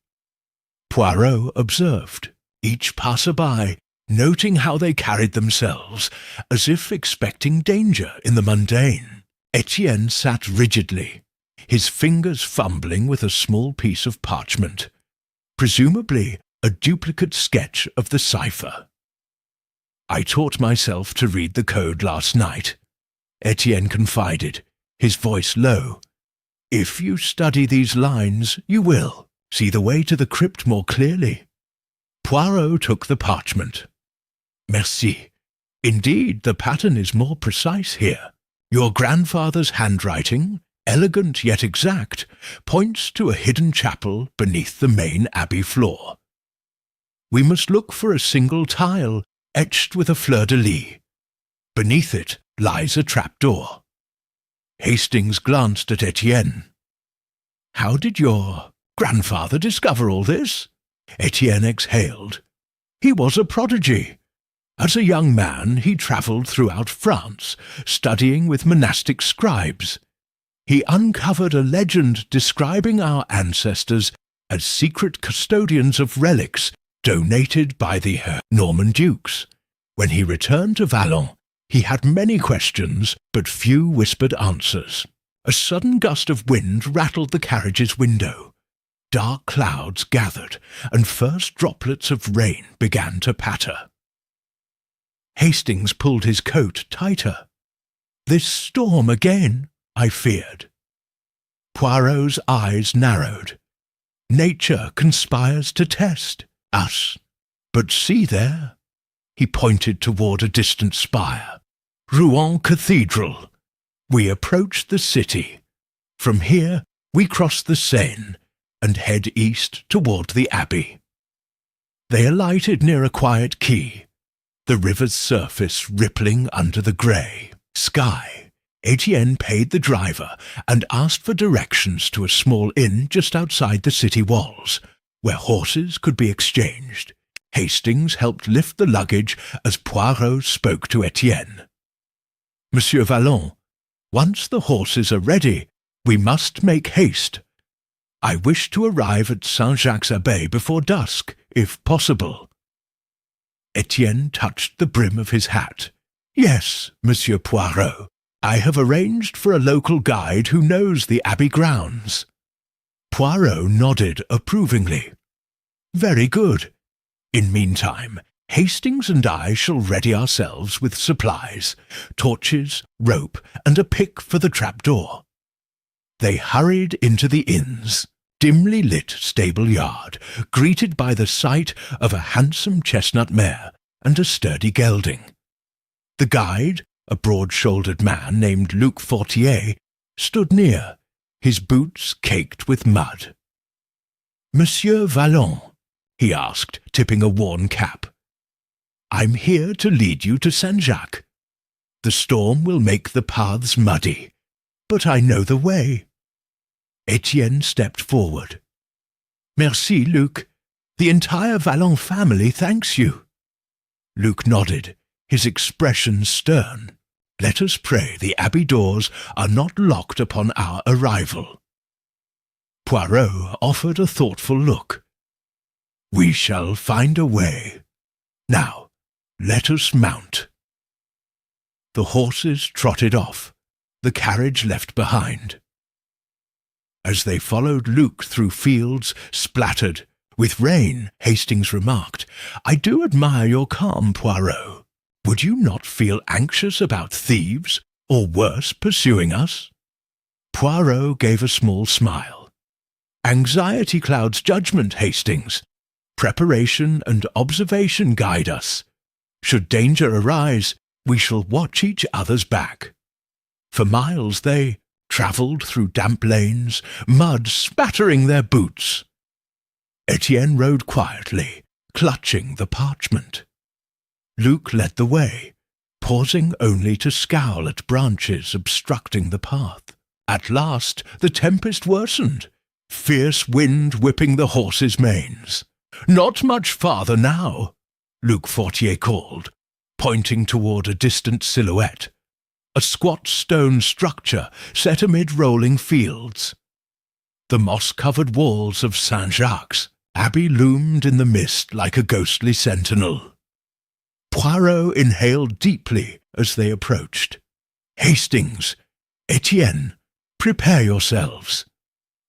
Poirot observed each passer-by, noting how they carried themselves, as if expecting danger in the mundane. Etienne sat rigidly, his fingers fumbling with a small piece of parchment, presumably a duplicate sketch of the cipher. I taught myself to read the code last night, Etienne confided, his voice low. If you study these lines, you will see the way to the crypt more clearly. Poirot took the parchment. Merci. Indeed, the pattern is more precise here. Your grandfather's handwriting, elegant yet exact, points to a hidden chapel beneath the main abbey floor. We must look for a single tile etched with a fleur-de-lis. Beneath it lies a trapdoor. Hastings glanced at Etienne. How did your grandfather discover all this? Etienne exhaled. He was a prodigy. As a young man, he travelled throughout France, studying with monastic scribes. He uncovered a legend describing our ancestors as secret custodians of relics donated by the Norman dukes. When he returned to Vallon, he had many questions, but few whispered answers. A sudden gust of wind rattled the carriage's window. Dark clouds gathered, and first droplets of rain began to patter. Hastings pulled his coat tighter. This storm again, I feared. Poirot's eyes narrowed. Nature conspires to test us. But see there. He pointed toward a distant spire. Rouen Cathedral. We approach the city. From here, we cross the Seine and head east toward the abbey. They alighted near a quiet quay, the river's surface rippling under the grey sky. Etienne paid the driver and asked for directions to a small inn just outside the city walls, where horses could be exchanged. Hastings helped lift the luggage as Poirot spoke to Etienne. Monsieur Vallon, once the horses are ready, we must make haste. I wish to arrive at Saint-Jacques-Abbé before dusk, if possible. Etienne touched the brim of his hat. Yes, Monsieur Poirot. I have arranged for a local guide who knows the abbey grounds. Poirot nodded approvingly. Very good. In meantime, Hastings and I shall ready ourselves with supplies, torches, rope, and a pick for the trapdoor. They hurried into the inn's dimly lit stable yard, greeted by the sight of a handsome chestnut mare and a sturdy gelding. The guide, a broad-shouldered man named Luc Fortier, stood near, his boots caked with mud. Monsieur Vallon, he asked, tipping a worn cap. I'm here to lead you to Saint-Jacques. The storm will make the paths muddy, but I know the way. Etienne stepped forward. Merci, Luc. The entire Vallon family thanks you. Luc nodded, his expression stern. Let us pray the abbey doors are not locked upon our arrival. Poirot offered a thoughtful look. We shall find a way. Now, let us mount. The horses trotted off, the carriage left behind. As they followed Luc through fields splattered with rain, Hastings remarked, I do admire your calm, Poirot. Would you not feel anxious about thieves, or worse, pursuing us? Poirot gave a small smile. Anxiety clouds judgment, Hastings. Preparation and observation guide us. Should danger arise, we shall watch each other's back. For miles they travelled through damp lanes, mud spattering their boots. Etienne rode quietly, clutching the parchment. Luc led the way, pausing only to scowl at branches obstructing the path. At last the tempest worsened, fierce wind whipping the horses' manes. "Not much farther now," Luc Fortier called, pointing toward a distant silhouette, a squat stone structure set amid rolling fields. The moss-covered walls of Saint-Jacques Abbey loomed in the mist like a ghostly sentinel. Poirot inhaled deeply as they approached. "Hastings, Etienne, prepare yourselves.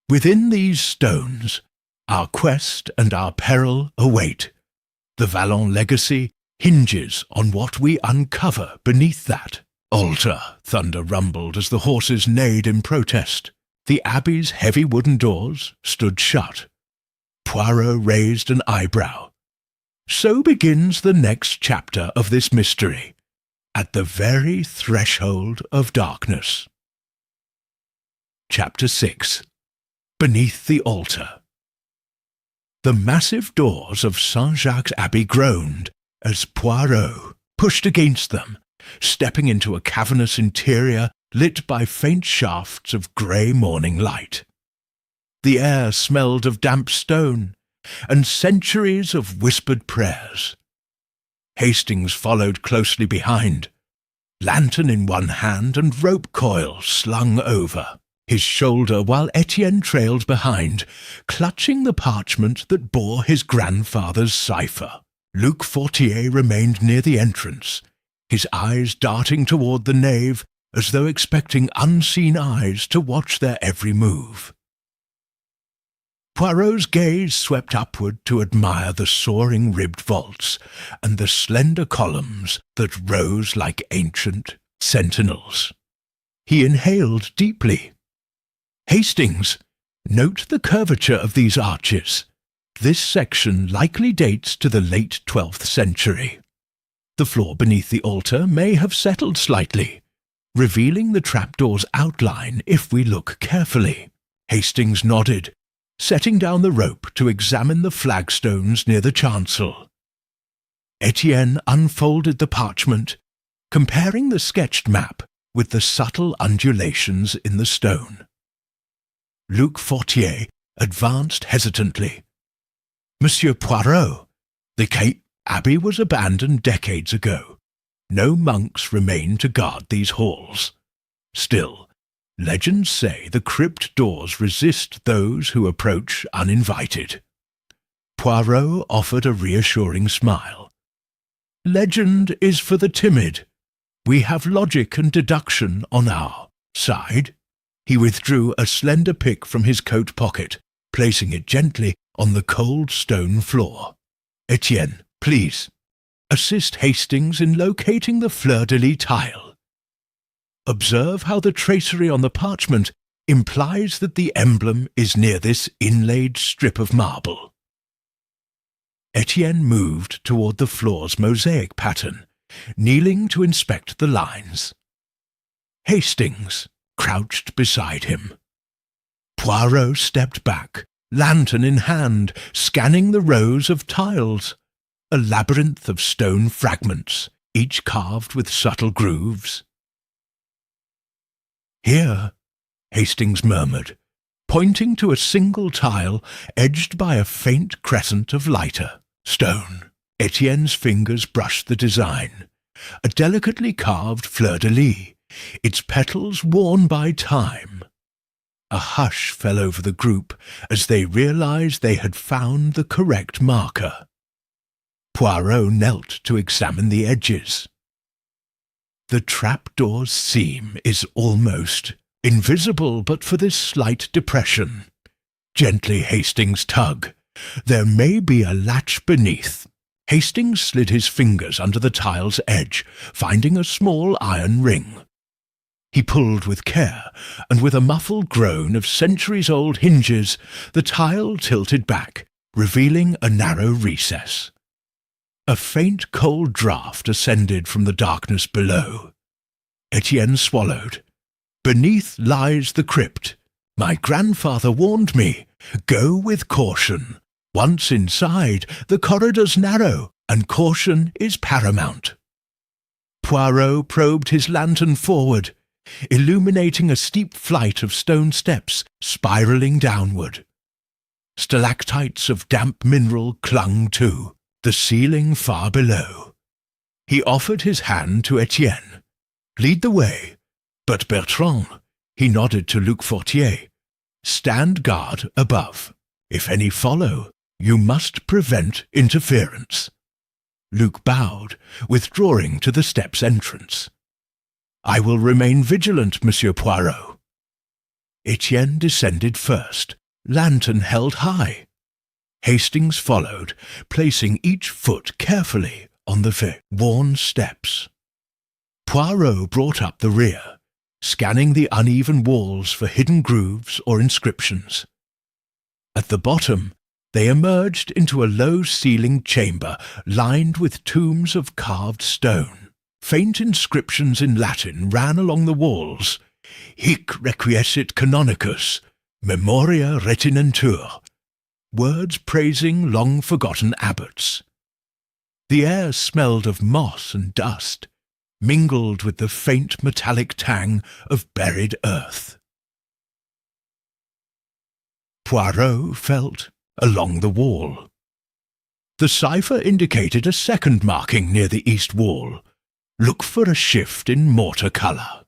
Within these stones, our quest and our peril await. The Vallon legacy hinges on what we uncover beneath that altar," thunder rumbled as the horses neighed in protest. The Abbey's heavy wooden doors stood shut. Poirot raised an eyebrow. So begins the next chapter of this mystery, at the very threshold of darkness. Chapter 6. Beneath the Altar. The massive doors of Saint-Jacques Abbey groaned as Poirot pushed against them, stepping into a cavernous interior lit by faint shafts of grey morning light. The air smelled of damp stone and centuries of whispered prayers. Hastings followed closely behind, lantern in one hand and rope coil slung over his shoulder, while Etienne trailed behind, clutching the parchment that bore his grandfather's cipher. Luc Fortier remained near the entrance, his eyes darting toward the nave as though expecting unseen eyes to watch their every move. Poirot's gaze swept upward to admire the soaring ribbed vaults and the slender columns that rose like ancient sentinels. He inhaled deeply. "Hastings, note the curvature of these arches. This section likely dates to the late 12th century. The floor beneath the altar may have settled slightly, revealing the trapdoor's outline if we look carefully." Hastings nodded, setting down the rope to examine the flagstones near the chancel. Etienne unfolded the parchment, comparing the sketched map with the subtle undulations in the stone. Luc Fortier advanced hesitantly. "Monsieur Poirot, the Abbey was abandoned decades ago. No monks remain to guard these halls. Still, legends say the crypt doors resist those who approach uninvited." Poirot offered a reassuring smile. "Legend is for the timid. We have logic and deduction on our side." He withdrew a slender pick from his coat pocket, placing it gently on the cold stone floor. "Etienne, please, assist Hastings in locating the fleur-de-lis tile. Observe how the tracery on the parchment implies that the emblem is near this inlaid strip of marble." Etienne moved toward the floor's mosaic pattern, kneeling to inspect the lines. Hastings crouched beside him. Poirot stepped back, lantern in hand, scanning the rows of tiles, a labyrinth of stone fragments, each carved with subtle grooves. "Here," Hastings murmured, pointing to a single tile edged by a faint crescent of lighter stone. Etienne's fingers brushed the design, a delicately carved fleur-de-lis, its petals worn by time. A hush fell over the group as they realized they had found the correct marker. Poirot knelt to examine the edges. "The trapdoor's seam is almost invisible but for this slight depression. Gently, Hastings, tug. There may be a latch beneath." Hastings slid his fingers under the tile's edge, finding a small iron ring. He pulled with care, and with a muffled groan of centuries-old hinges, the tile tilted back, revealing a narrow recess. A faint cold draught ascended from the darkness below. Etienne swallowed. Beneath lies the crypt. My grandfather warned me. Go with caution. Once inside, the corridor's narrow, and caution is paramount. Poirot probed his lantern forward, illuminating a steep flight of stone steps spiralling downward. Stalactites of damp mineral clung to the ceiling far below. He offered his hand to Etienne. Lead the way, but Bertrand, he nodded to Luc Fortier, stand guard above. If any follow, you must prevent interference. Luc bowed, withdrawing to the steps' entrance. I will remain vigilant, Monsieur Poirot. Etienne descended first, lantern held high. Hastings followed, placing each foot carefully on the worn steps. Poirot brought up the rear, scanning the uneven walls for hidden grooves or inscriptions. At the bottom, they emerged into a low-ceilinged chamber lined with tombs of carved stone. Faint inscriptions in Latin ran along the walls. Hic requiescit canonicus, memoria retinentur, words praising long-forgotten abbots. The air smelled of moss and dust, mingled with the faint metallic tang of buried earth. Poirot felt along the wall. The cipher indicated a second marking near the east wall. Look for a shift in mortar colour.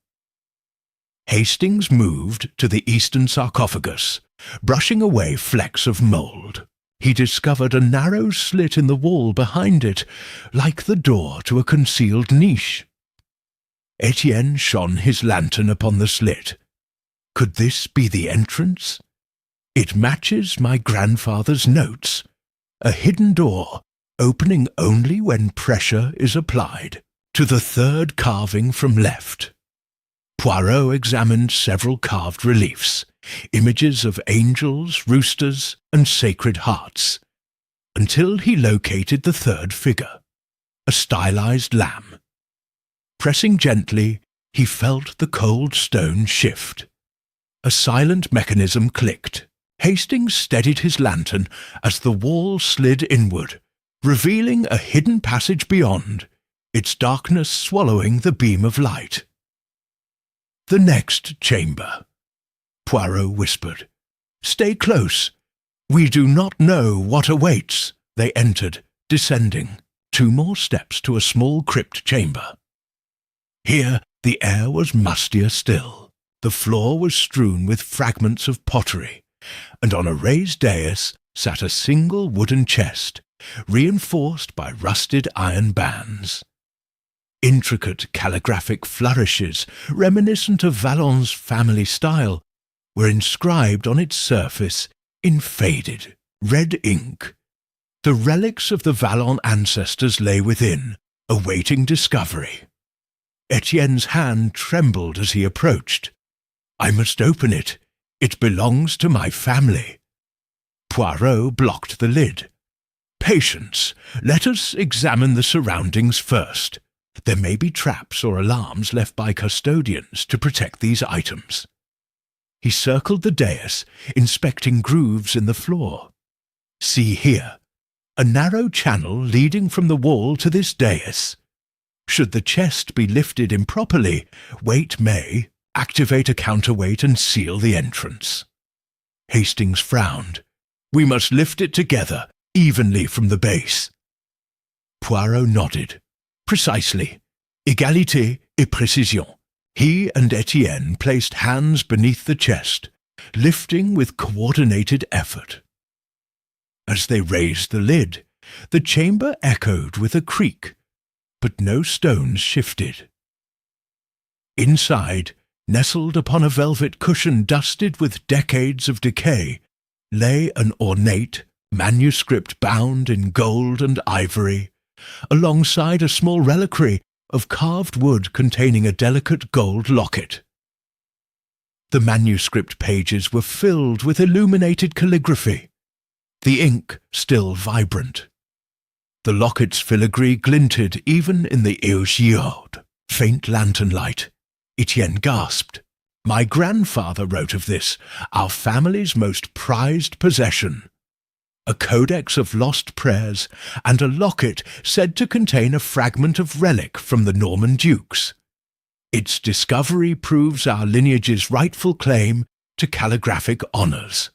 Hastings moved to the eastern sarcophagus, brushing away flecks of mould. He discovered a narrow slit in the wall behind it, like the door to a concealed niche. Etienne shone his lantern upon the slit. Could this be the entrance? It matches my grandfather's notes. A hidden door, opening only when pressure is applied. To the third carving from left. Poirot examined several carved reliefs, images of angels, roosters, and sacred hearts, until he located the third figure, a stylized lamb. Pressing gently, he felt the cold stone shift. A silent mechanism clicked. Hastings steadied his lantern as the wall slid inward, revealing a hidden passage beyond, its darkness swallowing the beam of light. The next chamber, Poirot whispered. Stay close. We do not know what awaits. They entered, descending, 2 more steps to a small crypt chamber. Here the air was mustier still. The floor was strewn with fragments of pottery, and on a raised dais sat a single wooden chest, reinforced by rusted iron bands. Intricate calligraphic flourishes, reminiscent of Vallon's family style, were inscribed on its surface in faded, red ink. The relics of the Vallon ancestors lay within, awaiting discovery. Etienne's hand trembled as he approached. I must open it. It belongs to my family. Poirot blocked the lid. Patience. Let us examine the surroundings first. There may be traps or alarms left by custodians to protect these items. He circled the dais, inspecting grooves in the floor. See here, a narrow channel leading from the wall to this dais. Should the chest be lifted improperly, weight may activate a counterweight and seal the entrance. Hastings frowned. We must lift it together, evenly from the base. Poirot nodded. Precisely. Égalité et précision. He and Etienne placed hands beneath the chest, lifting with coordinated effort. As they raised the lid, the chamber echoed with a creak, but no stones shifted. Inside, nestled upon a velvet cushion dusted with decades of decay, lay an ornate manuscript bound in gold and ivory, alongside a small reliquary of carved wood containing a delicate gold locket. The manuscript pages were filled with illuminated calligraphy, the ink still vibrant. The locket's filigree glinted even in the Eugéode, faint lantern light. Etienne gasped. My grandfather wrote of this, our family's most prized possession. A codex of lost prayers, and a locket said to contain a fragment of relic from the Norman dukes. Its discovery proves our lineage's rightful claim to calligraphic honours.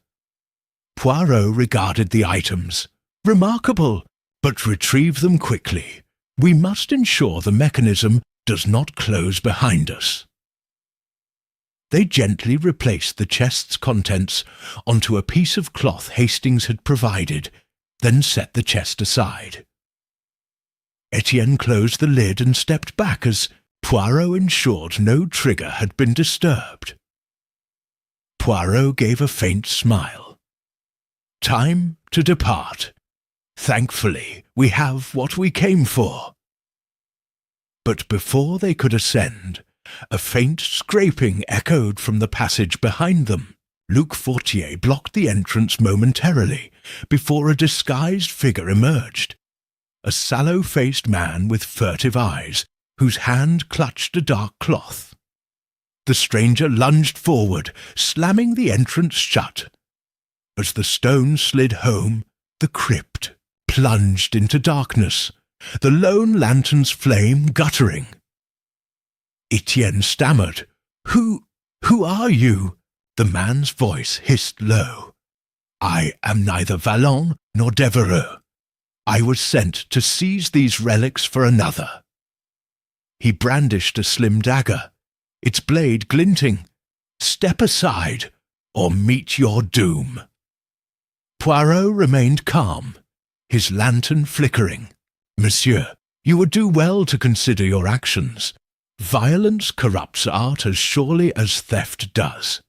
Poirot regarded the items. Remarkable, but retrieve them quickly. We must ensure the mechanism does not close behind us. They gently replaced the chest's contents onto a piece of cloth Hastings had provided, then set the chest aside. Etienne closed the lid and stepped back as Poirot ensured no trigger had been disturbed. Poirot gave a faint smile. Time to depart. Thankfully, we have what we came for. But before they could ascend, a faint scraping echoed from the passage behind them. Luc Fortier blocked the entrance momentarily before a disguised figure emerged. A sallow-faced man with furtive eyes, whose hand clutched a dark cloth. The stranger lunged forward, slamming the entrance shut. As the stone slid home, the crypt plunged into darkness, the lone lantern's flame guttering. Etienne stammered. Who are you? The man's voice hissed low. I am neither Vallon nor Devereux. I was sent to seize these relics for another. He brandished a slim dagger, its blade glinting. Step aside, or meet your doom. Poirot remained calm, his lantern flickering. Monsieur, you would do well to consider your actions. Violence corrupts art as surely as theft does.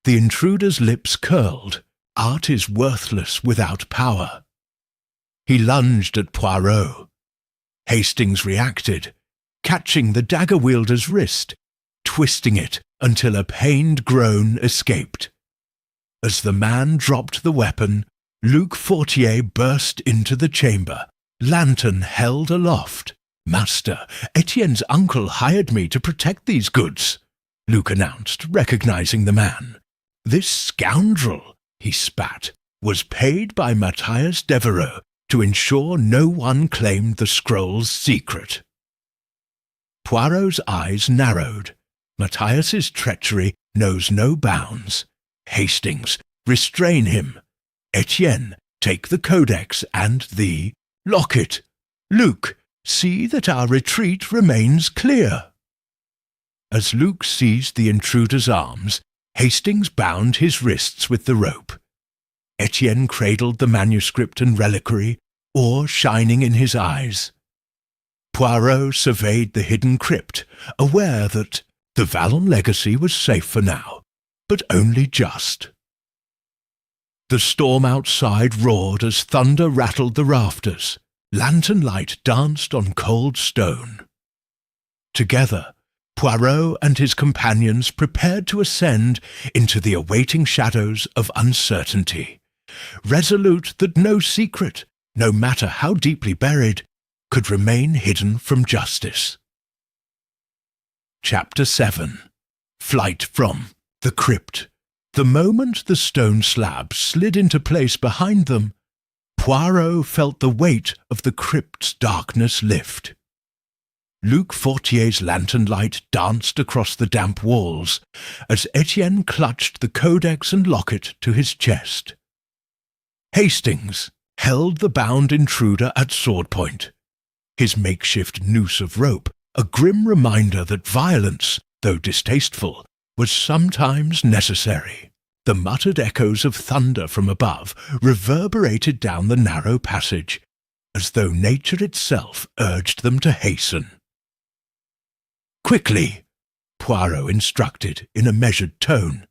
The intruder's lips curled. Art is worthless without power. He lunged at Poirot. Hastings reacted, catching the dagger-wielder's wrist, twisting it until a pained groan escaped. As the man dropped the weapon, Luc Fortier burst into the chamber, lantern held aloft. Master, Etienne's uncle hired me to protect these goods, Luc announced, recognizing the man. This scoundrel, he spat, was paid by Matthias Devereux to ensure no one claimed the scroll's secret. Poirot's eyes narrowed. Matthias's treachery knows no bounds. Hastings, restrain him. Etienne, take the codex and the locket. Luc, see that our retreat remains clear. As Luc seized the intruder's arms, Hastings bound his wrists with the rope. Etienne cradled the manuscript and reliquary, awe shining in his eyes. Poirot surveyed the hidden crypt, aware that the Vallon legacy was safe for now, but only just. The storm outside roared as thunder rattled the rafters. Lantern light danced on cold stone. Together, Poirot and his companions prepared to ascend into the awaiting shadows of uncertainty, resolute that no secret, no matter how deeply buried, could remain hidden from justice. Chapter 7. Flight from the crypt. The moment the stone slab slid into place behind them, Poirot felt the weight of the crypt's darkness lift. Luc Fortier's lantern light danced across the damp walls as Etienne clutched the codex and locket to his chest. Hastings held the bound intruder at sword point, his makeshift noose of rope a grim reminder that violence, though distasteful, was sometimes necessary. The muttered echoes of thunder from above reverberated down the narrow passage, as though nature itself urged them to hasten. "Quickly," Poirot instructed in a measured tone.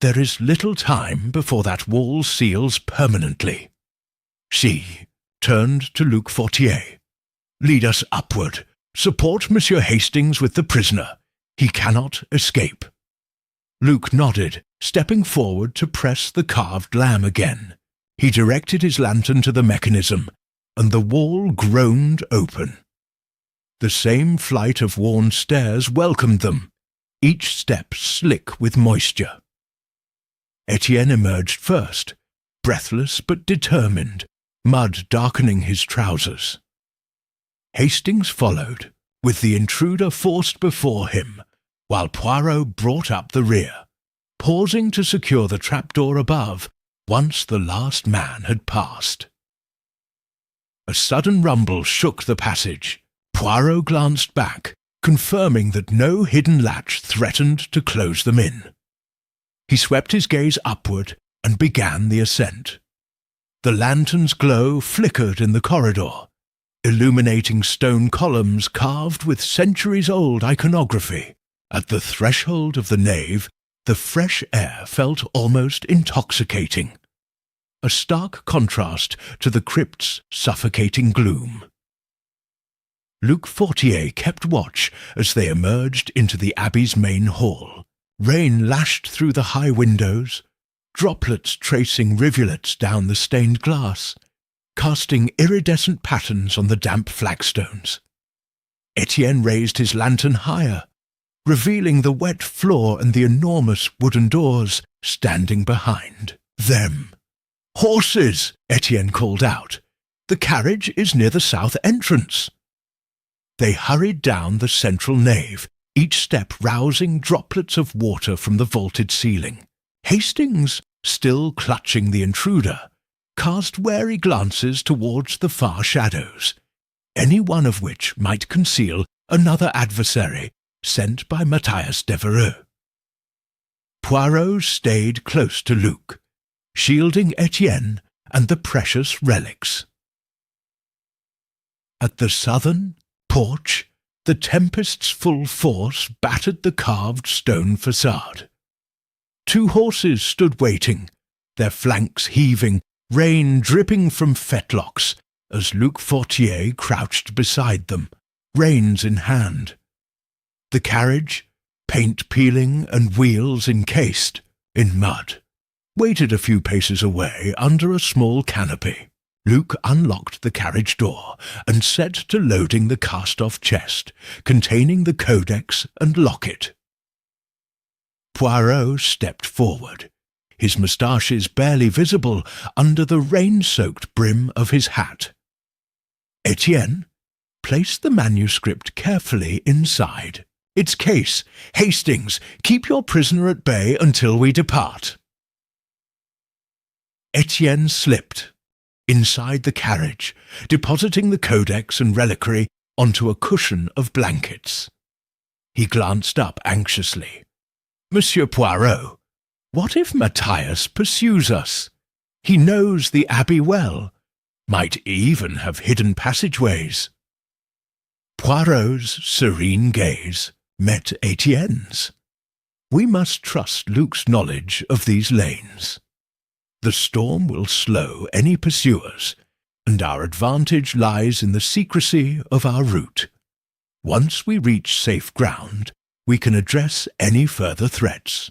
"There is little time before that wall seals permanently." She turned to Luc Fortier. "Lead us upward. Support Monsieur Hastings with the prisoner. He cannot escape." Luc nodded, stepping forward to press the carved lamb again. He directed his lantern to the mechanism, and the wall groaned open. The same flight of worn stairs welcomed them, each step slick with moisture. Etienne emerged first, breathless but determined, mud darkening his trousers. Hastings followed, with the intruder forced before him, while Poirot brought up the rear, pausing to secure the trapdoor above once the last man had passed. A sudden rumble shook the passage. Poirot glanced back, confirming that no hidden latch threatened to close them in. He swept his gaze upward and began the ascent. The lantern's glow flickered in the corridor, illuminating stone columns carved with centuries-old iconography. At the threshold of the nave, the fresh air felt almost intoxicating, a stark contrast to the crypt's suffocating gloom. Luc Fortier kept watch as they emerged into the abbey's main hall. Rain lashed through the high windows, droplets tracing rivulets down the stained glass, casting iridescent patterns on the damp flagstones. Etienne raised his lantern higher, revealing the wet floor and the enormous wooden doors standing behind them. "Horses!" Etienne called out. "The carriage is near the south entrance." They hurried down the central nave, each step rousing droplets of water from the vaulted ceiling. Hastings, still clutching the intruder, cast wary glances towards the far shadows, any one of which might conceal another adversary sent by Matthias Devereux. Poirot stayed close to Luc, shielding Etienne and the precious relics. At the southern porch, the tempest's full force battered the carved stone facade. Two horses stood waiting, their flanks heaving, rain dripping from fetlocks, as Luc Fortier crouched beside them, reins in hand. The carriage, paint peeling and wheels encased in mud, waited a few paces away under a small canopy. Luc unlocked the carriage door and set to loading the cast-off chest, containing the codex and locket. Poirot stepped forward, his moustaches barely visible under the rain-soaked brim of his hat. Etienne placed the manuscript carefully inside. "Its case. Hastings, keep your prisoner at bay until we depart." Etienne slipped inside the carriage, depositing the codex and reliquary onto a cushion of blankets. He glanced up anxiously. "Monsieur Poirot, what if Matthias pursues us? He knows the abbey well, might even have hidden passageways." Poirot's serene gaze met Etienne's. "We must trust Luc's knowledge of these lanes. The storm will slow any pursuers, and our advantage lies in the secrecy of our route. Once we reach safe ground, we can address any further threats."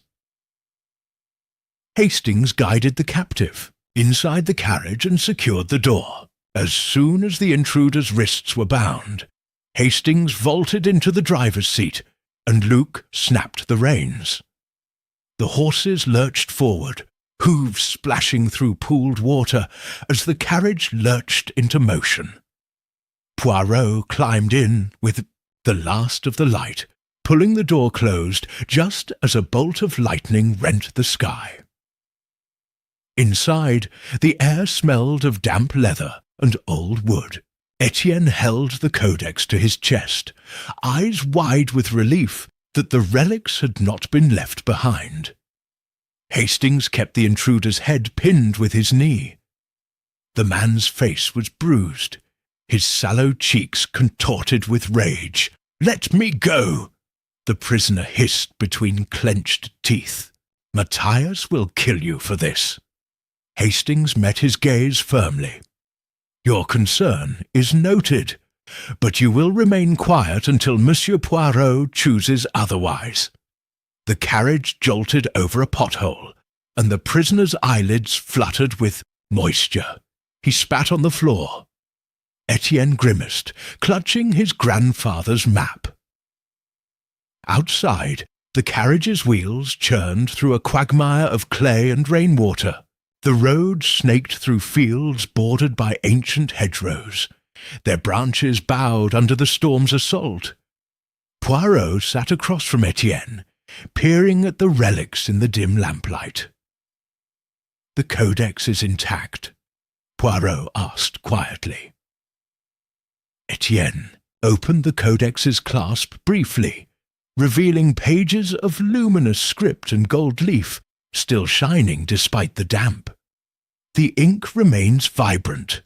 Hastings guided the captive inside the carriage and secured the door. As soon as the intruder's wrists were bound, Hastings vaulted into the driver's seat, and Luc snapped the reins. The horses lurched forward, hooves splashing through pooled water as the carriage lurched into motion. Poirot climbed in with the last of the light, pulling the door closed just as a bolt of lightning rent the sky. Inside, the air smelled of damp leather and old wood. Etienne held the codex to his chest, eyes wide with relief that the relics had not been left behind. Hastings kept the intruder's head pinned with his knee. The man's face was bruised, his sallow cheeks contorted with rage. "Let me go!" the prisoner hissed between clenched teeth. "Matthias will kill you for this." Hastings met his gaze firmly. "Your concern is noted, but you will remain quiet until Monsieur Poirot chooses otherwise." The carriage jolted over a pothole, and the prisoner's eyelids fluttered with moisture. He spat on the floor. Etienne grimaced, clutching his grandfather's map. Outside, the carriage's wheels churned through a quagmire of clay and rainwater. The road snaked through fields bordered by ancient hedgerows. Their branches bowed under the storm's assault. Poirot sat across from Etienne, peering at the relics in the dim lamplight. "The codex is intact?" Poirot asked quietly. Etienne opened the codex's clasp briefly, revealing pages of luminous script and gold leaf, still shining despite the damp. The ink remains vibrant.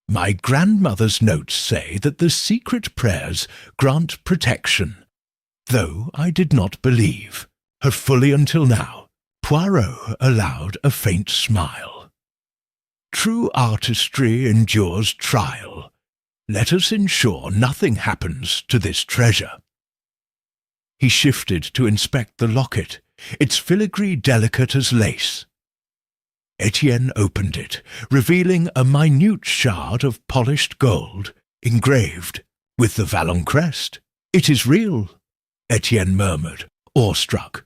My grandmother's notes say that the secret prayers grant protection, though I did not believe her fully until now. Poirot allowed a faint smile. True artistry endures trial. Let us ensure nothing happens to this treasure. He shifted to inspect the locket, its filigree delicate as lace. Etienne opened it, revealing a minute shard of polished gold, engraved with the Vallon crest. "It is real," Etienne murmured, awestruck.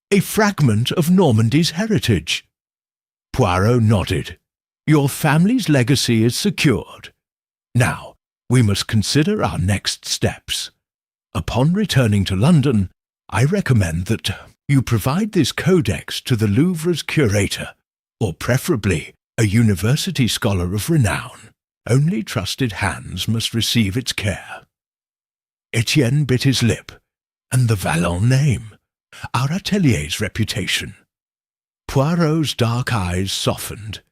"A fragment of Normandy's heritage." Poirot nodded. "Your family's legacy is secured. Now, we must consider our next steps. Upon returning to London, I recommend that you provide this codex to the Louvre's curator, or preferably a university scholar of renown. Only trusted hands must receive its care." Etienne bit his lip. "And the Vallon name, our atelier's reputation." Poirot's dark eyes softened.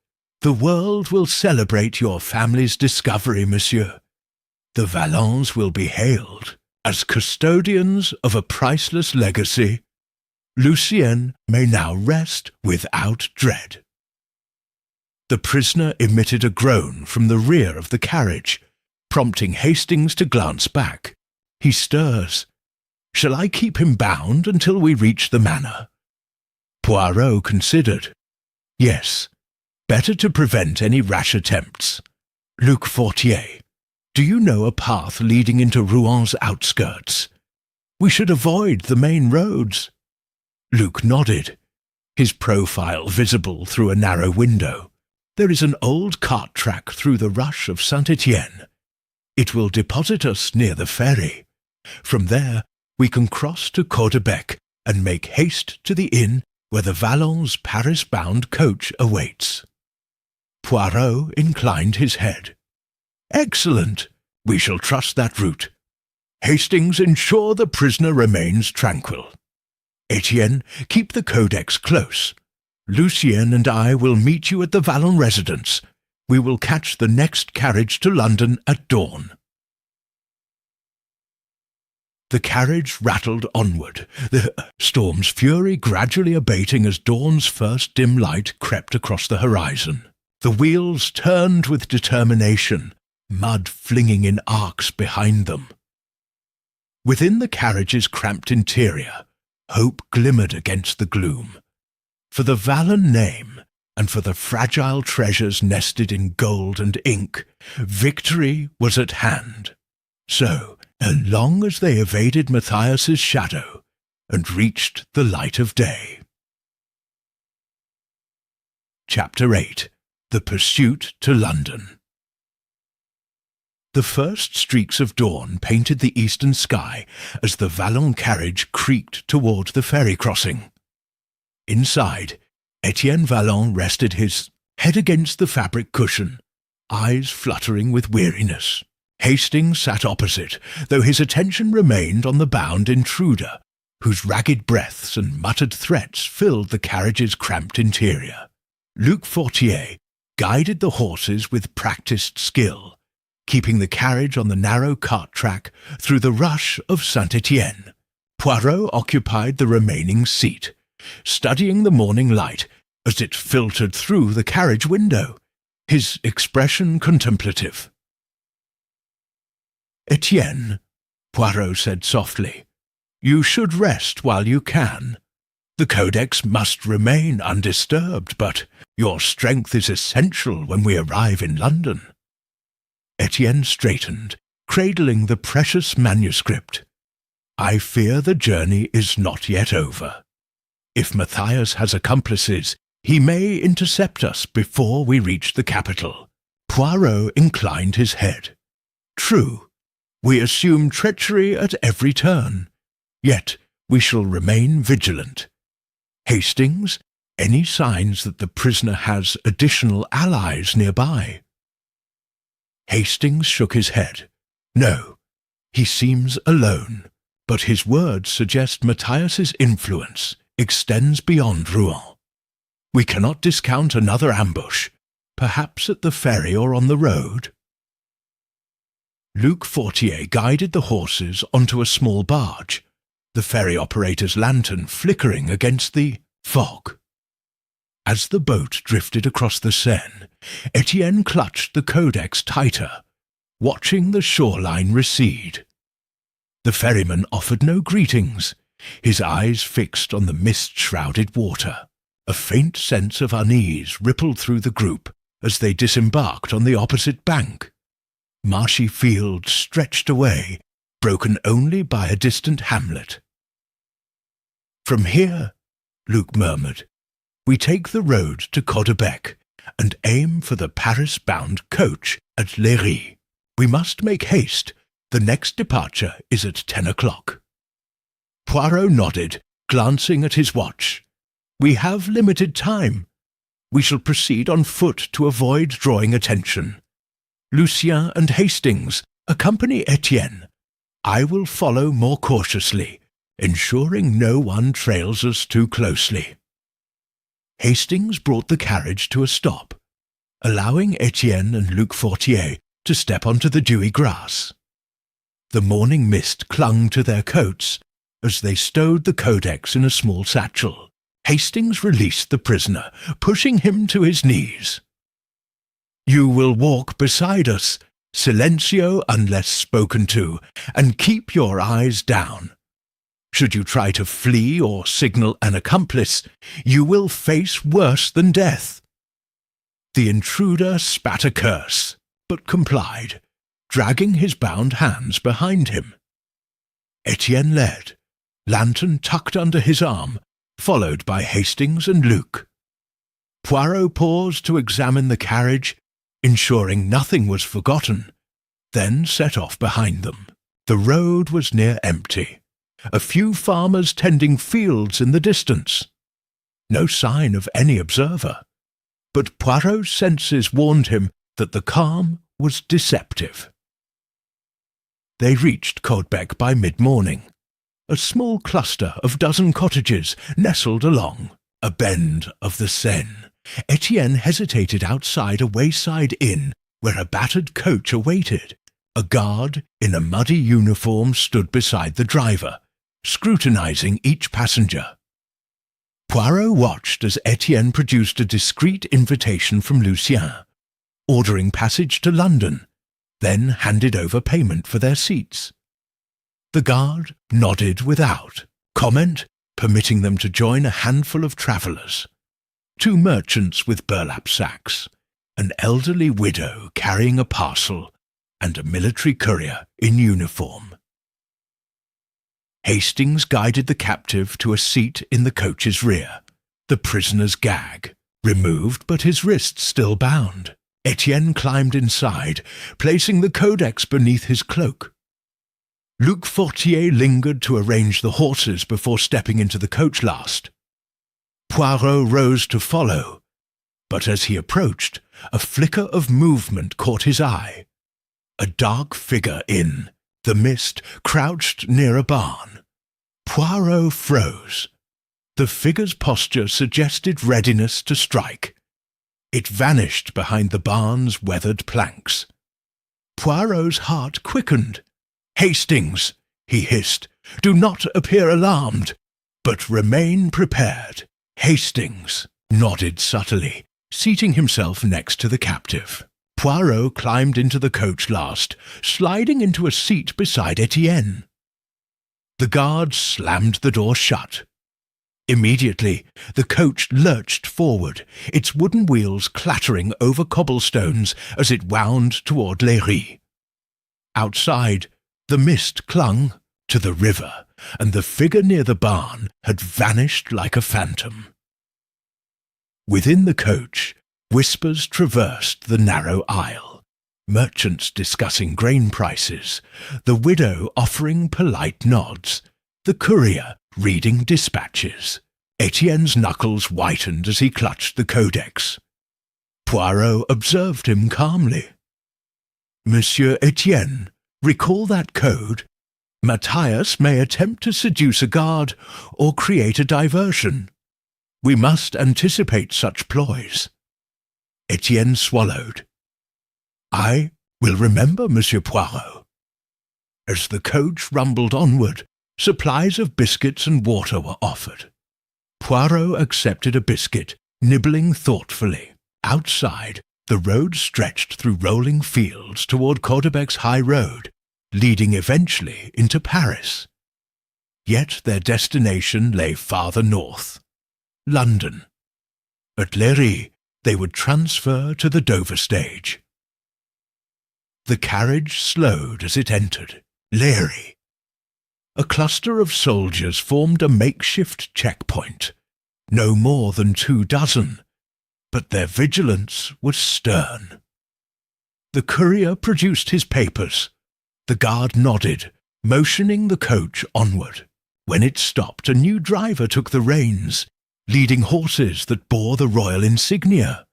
"The world will celebrate your family's discovery, monsieur. The Vallons will be hailed as custodians of a priceless legacy. Lucien may now rest without dread." The prisoner emitted a groan from the rear of the carriage, prompting Hastings to glance back. "He stirs. Shall I keep him bound until we reach the manor?" Poirot considered. "Yes, better to prevent any rash attempts. Luc Fortier, do you know a path leading into Rouen outskirts? We should avoid the main roads." Luc nodded, his profile visible through a narrow window. "There is an old cart track through the rush of Saint-Étienne. It will deposit us near the ferry. From there, we can cross to Caudebec and make haste to the inn where the Vallon's Paris-bound coach awaits." Poirot inclined his head. "Excellent. We shall trust that route. Hastings, ensure the prisoner remains tranquil. Etienne, keep the codex close. Lucien and I will meet you at the Vallon residence. We will catch the next carriage to London at dawn." The carriage rattled onward, the storm's fury gradually abating as dawn's first dim light crept across the horizon. The wheels turned with determination, mud flinging in arcs behind them. Within the carriage's cramped interior, hope glimmered against the gloom. For the Vallon name, and for the fragile treasures nested in gold and ink, victory was at hand. So, as long as they evaded Matthias's shadow and reached the light of day. Chapter 8. The Pursuit to London. The first streaks of dawn painted the eastern sky as the Vallon carriage creaked toward the ferry crossing. Inside, Etienne Vallon rested his head against the fabric cushion, eyes fluttering with weariness. Hastings sat opposite, though his attention remained on the bound intruder, whose ragged breaths and muttered threats filled the carriage's cramped interior. Luc Fortier guided the horses with practised skill, keeping the carriage on the narrow cart track through the rush of Saint-Étienne. Poirot occupied the remaining seat, studying the morning light as it filtered through the carriage window, his expression contemplative. "Etienne," Poirot said softly, "you should rest while you can. The codex must remain undisturbed, but your strength is essential when we arrive in London." Etienne straightened, cradling the precious manuscript. "I fear the journey is not yet over. If Matthias has accomplices, he may intercept us before we reach the capital." Poirot inclined his head. "True, we assume treachery at every turn, yet we shall remain vigilant. Hastings, any signs that the prisoner has additional allies nearby?" Hastings shook his head. "No, he seems alone, but his words suggest Matthias's influence extends beyond Rouen. We cannot discount another ambush, perhaps at the ferry or on the road." Luc Fortier guided the horses onto a small barge, the ferry operator's lantern flickering against the fog. As the boat drifted across the Seine, Etienne clutched the codex tighter, watching the shoreline recede. The ferryman offered no greetings, his eyes fixed on the mist-shrouded water. A faint sense of unease rippled through the group as they disembarked on the opposite bank. Marshy fields stretched away, broken only by a distant hamlet. "From here," Luc murmured, "we take the road to Caudebec and aim for the Paris-bound coach at Léry. We must make haste. The next departure is at 10 o'clock." Poirot nodded, glancing at his watch. "We have limited time. We shall proceed on foot to avoid drawing attention. Lucien and Hastings accompany Etienne. I will follow more cautiously, ensuring no one trails us too closely." Hastings brought the carriage to a stop, allowing Etienne and Luc Fortier to step onto the dewy grass. The morning mist clung to their coats as they stowed the codex in a small satchel. Hastings released the prisoner, pushing him to his knees. "You will walk beside us, silencio unless spoken to, and keep your eyes down. Should you try to flee or signal an accomplice, you will face worse than death." The intruder spat a curse, but complied, dragging his bound hands behind him. Etienne led, lantern tucked under his arm, followed by Hastings and Luc. Poirot paused to examine the carriage, ensuring nothing was forgotten, then set off behind them. The road was near empty, a few farmers tending fields in the distance. No sign of any observer, but Poirot's senses warned him that the calm was deceptive. They reached Caudebec by mid-morning, a small cluster of dozen cottages nestled along a bend of the Seine. Etienne hesitated outside a wayside inn where a battered coach awaited. A guard in a muddy uniform stood beside the driver, scrutinizing each passenger. Poirot watched as Etienne produced a discreet invitation from Lucien, ordering passage to London, then handed over payment for their seats. The guard nodded without comment, permitting them to join a handful of travellers. 2 merchants with burlap sacks, an elderly widow carrying a parcel, and a military courier in uniform. Hastings guided the captive to a seat in the coach's rear, the prisoner's gag removed but his wrists still bound. Etienne climbed inside, placing the codex beneath his cloak. Luc Fortier lingered to arrange the horses before stepping into the coach last. Poirot rose to follow, but as he approached, a flicker of movement caught his eye. A dark figure in the mist crouched near a barn. Poirot froze. The figure's posture suggested readiness to strike. It vanished behind the barn's weathered planks. Poirot's heart quickened. "Hastings," he hissed, "do not appear alarmed, but remain prepared." Hastings nodded subtly, seating himself next to the captive. Poirot climbed into the coach last, sliding into a seat beside Etienne. The guard slammed the door shut. Immediately, the coach lurched forward, its wooden wheels clattering over cobblestones as it wound toward Léry. Outside, the mist clung to the river, and the figure near the barn had vanished like a phantom. Within the coach, whispers traversed the narrow aisle, merchants discussing grain prices, the widow offering polite nods, the courier reading dispatches. Etienne's knuckles whitened as he clutched the codex. Poirot observed him calmly. "Monsieur Etienne, recall that code. Matthias may attempt to seduce a guard or create a diversion. We must anticipate such ploys." Etienne swallowed. "I will remember, Monsieur Poirot." As the coach rumbled onward, supplies of biscuits and water were offered. Poirot accepted a biscuit, nibbling thoughtfully. Outside, the road stretched through rolling fields toward Caudebec high road, leading eventually into Paris. Yet their destination lay farther north, London. At Léry, they would transfer to the Dover stage. The carriage slowed as it entered Léry. A cluster of soldiers formed a makeshift checkpoint, no more than 24, but their vigilance was stern. The courier produced his papers. The guard nodded, motioning the coach onward. When it stopped, a new driver took the reins, leading horses that bore the royal insignia,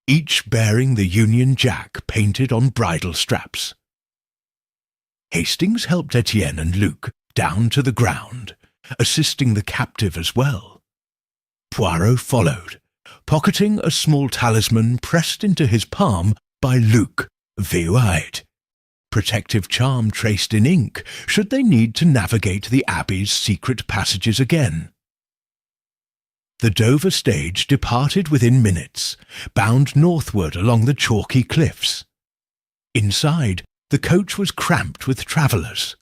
each bearing the Union Jack painted on bridle straps. Hastings helped Etienne and Luc down to the ground, assisting the captive as well. Poirot followed, pocketing a small talisman pressed into his palm by Luc, Veuaid. Protective charm traced in ink, should they need to navigate the Abbey's secret passages again. The Dover stage departed within minutes, bound northward along the chalky cliffs. Inside, the coach was cramped with travellers.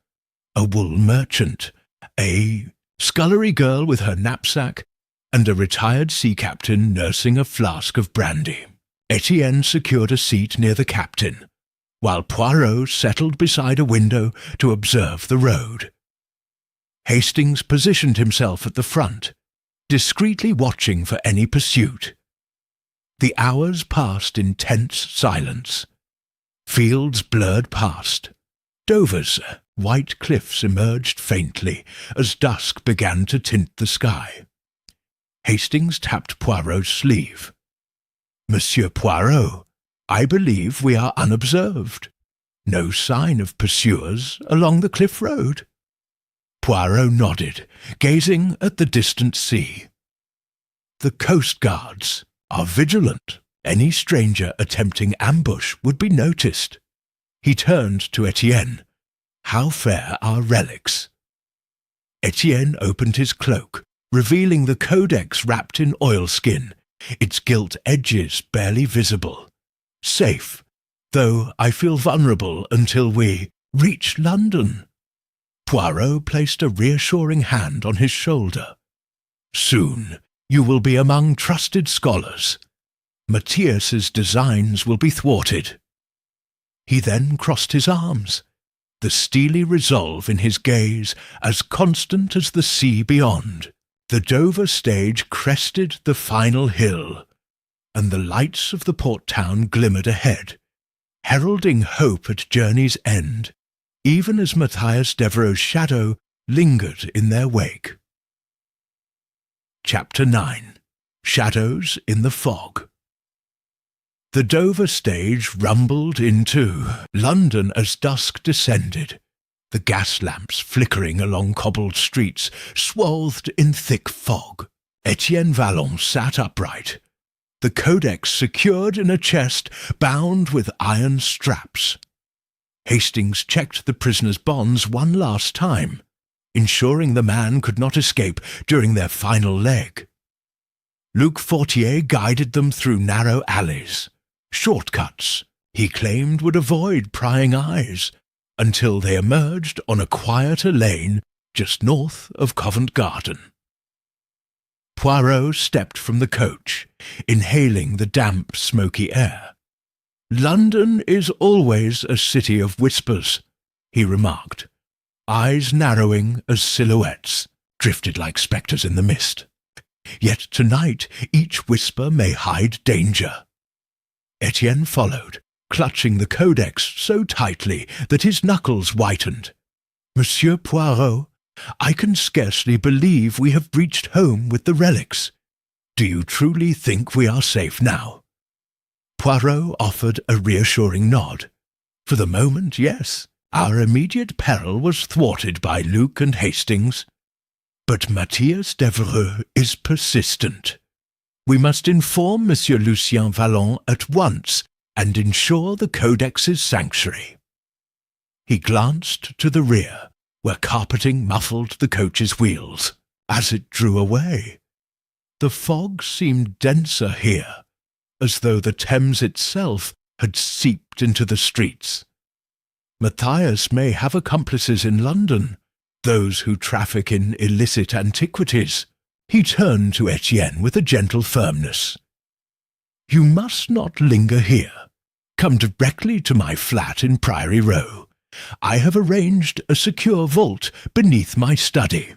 A wool merchant, a scullery girl with her knapsack, and a retired sea captain nursing a flask of brandy. Etienne secured a seat near the captain, while Poirot settled beside a window to observe the road. Hastings positioned himself at the front, discreetly watching for any pursuit. The hours passed in tense silence. Fields blurred past. Dover's white cliffs emerged faintly as dusk began to tint the sky. Hastings tapped Poirot's sleeve. "Monsieur Poirot, I believe we are unobserved. No sign of pursuers along the cliff road." Poirot nodded, gazing at the distant sea. "The coast guards are vigilant. Any stranger attempting ambush would be noticed." He turned to Etienne. "How fare our relics?" Etienne opened his cloak, revealing the codex wrapped in oilskin, its gilt edges barely visible. "Safe, though I feel vulnerable until we reach London." Poirot placed a reassuring hand on his shoulder. "Soon you will be among trusted scholars. Matthias's designs will be thwarted." He then crossed his arms, the steely resolve in his gaze as constant as the sea beyond. The Dover stage crested the final hill, and the lights of the port town glimmered ahead, heralding hope at journey's end, even as Matthias Devereux's shadow lingered in their wake. Chapter 9. Shadows in the Fog. The Dover stage rumbled into London as dusk descended, the gas lamps flickering along cobbled streets, swathed in thick fog. Etienne Vallon sat upright, the codex secured in a chest bound with iron straps. Hastings checked the prisoner's bonds one last time, ensuring the man could not escape during their final leg. Luc Fortier guided them through narrow alleys, shortcuts he claimed would avoid prying eyes, until they emerged on a quieter lane just north of Covent Garden. Poirot stepped from the coach, inhaling the damp, smoky air. London is always a city of whispers, he remarked, eyes narrowing as silhouettes, drifted like spectres in the mist. Yet tonight each whisper may hide danger. Etienne followed, clutching the codex so tightly that his knuckles whitened. Monsieur Poirot, I can scarcely believe we have reached home with the relics. Do you truly think we are safe now? Poirot offered a reassuring nod. For the moment, yes. Our immediate peril was thwarted by Luc and Hastings. But Matthias Devereux is persistent. We must inform Monsieur Lucien Vallon at once and ensure the Codex's sanctuary. He glanced to the rear, where carpeting muffled the coach's wheels, as it drew away. The fog seemed denser here, as though the Thames itself had seeped into the streets. Matthias may have accomplices in London, those who traffic in illicit antiquities. He turned to Etienne with a gentle firmness. You must not linger here. Come directly to my flat in Priory Row. I have arranged a secure vault beneath my study.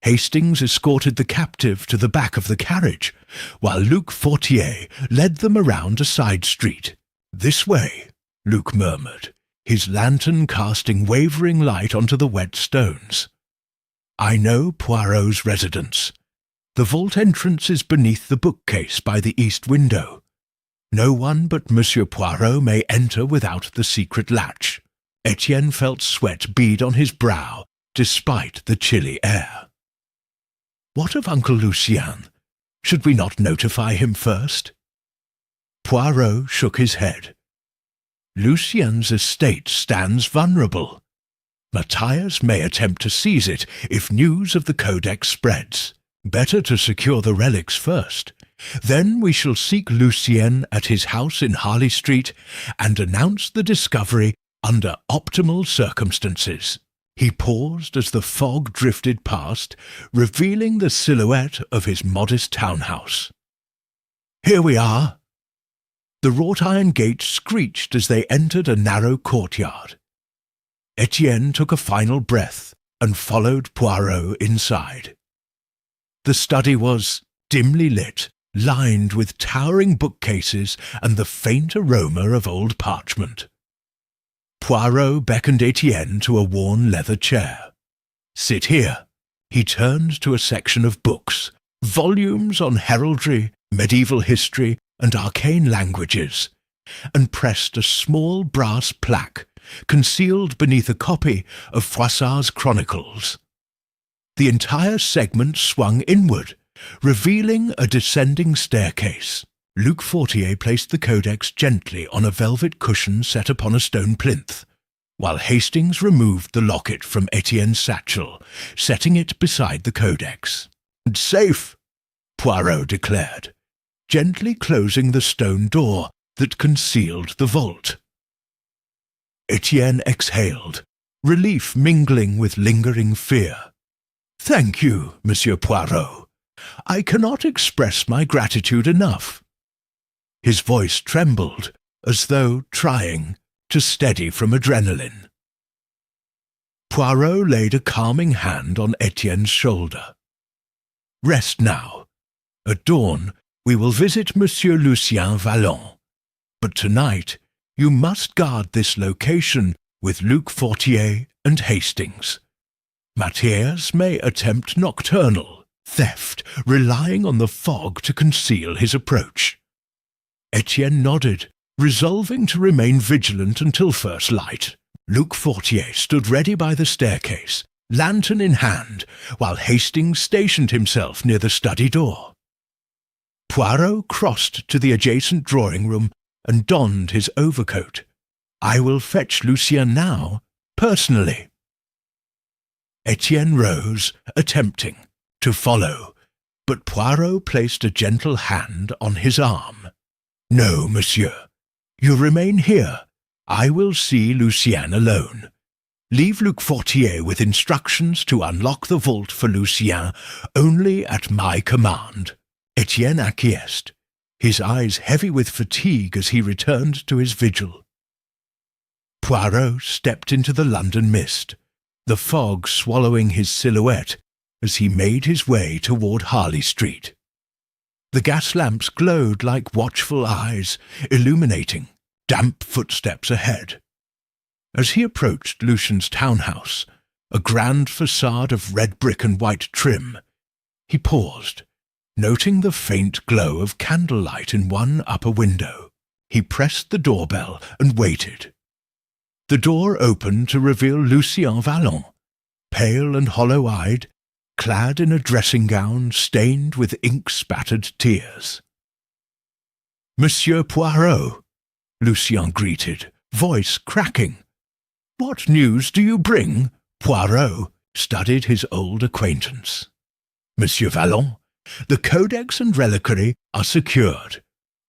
Hastings escorted the captive to the back of the carriage, while Luc Fortier led them around a side street. This way, Luc murmured, his lantern casting wavering light onto the wet stones. I know Poirot's residence. The vault entrance is beneath the bookcase by the east window. No one but Monsieur Poirot may enter without the secret latch. Etienne felt sweat bead on his brow, despite the chilly air. What of Uncle Lucien? Should we not notify him first? Poirot shook his head. Lucien's estate stands vulnerable. Matthias may attempt to seize it if news of the Codex spreads. Better to secure the relics first. Then we shall seek Lucien at his house in Harley Street and announce the discovery under optimal circumstances. He paused as the fog drifted past, revealing the silhouette of his modest townhouse. Here we are. The wrought-iron gate screeched as they entered a narrow courtyard. Etienne took a final breath and followed Poirot inside. The study was dimly lit, lined with towering bookcases and the faint aroma of old parchment. Poirot beckoned Etienne to a worn leather chair. Sit here. He turned to a section of books, volumes on heraldry, medieval history, and arcane languages, and pressed a small brass plaque concealed beneath a copy of Froissart's Chronicles. The entire segment swung inward, revealing a descending staircase. Luc Fortier placed the codex gently on a velvet cushion set upon a stone plinth, while Hastings removed the locket from Etienne's satchel, setting it beside the codex. "Safe," Poirot declared, gently closing the stone door that concealed the vault. Etienne exhaled, relief mingling with lingering fear. "Thank you, Monsieur Poirot. I cannot express my gratitude enough." His voice trembled, as though trying to steady from adrenaline. Poirot laid a calming hand on Etienne's shoulder. "Rest now. At dawn, we will visit Monsieur Lucien Vallon. But tonight, you must guard this location with Luc Fortier and Hastings. Matthias may attempt nocturnal theft, relying on the fog to conceal his approach." Etienne nodded, resolving to remain vigilant until first light. Luc Fortier stood ready by the staircase, lantern in hand, while Hastings stationed himself near the study door. Poirot crossed to the adjacent drawing-room and donned his overcoat. "I will fetch Lucien now, personally." Etienne rose, attempting to follow, but Poirot placed a gentle hand on his arm. "No, monsieur. You remain here. I will see Lucien alone. Leave Luc Fortier with instructions to unlock the vault for Lucien only at my command." Etienne acquiesced, his eyes heavy with fatigue as he returned to his vigil. Poirot stepped into the London mist, the fog swallowing his silhouette as he made his way toward Harley Street. The gas lamps glowed like watchful eyes, illuminating damp footsteps ahead. As he approached Lucien's townhouse, a grand facade of red brick and white trim, he paused, noting the faint glow of candlelight in one upper window. He pressed the doorbell and waited. The door opened to reveal Lucien Vallon, pale and hollow-eyed, clad in a dressing gown stained with ink-spattered tears. "Monsieur Poirot," Lucien greeted, voice cracking. "What news do you bring?" Poirot studied his old acquaintance. "Monsieur Vallon, the codex and reliquary are secured.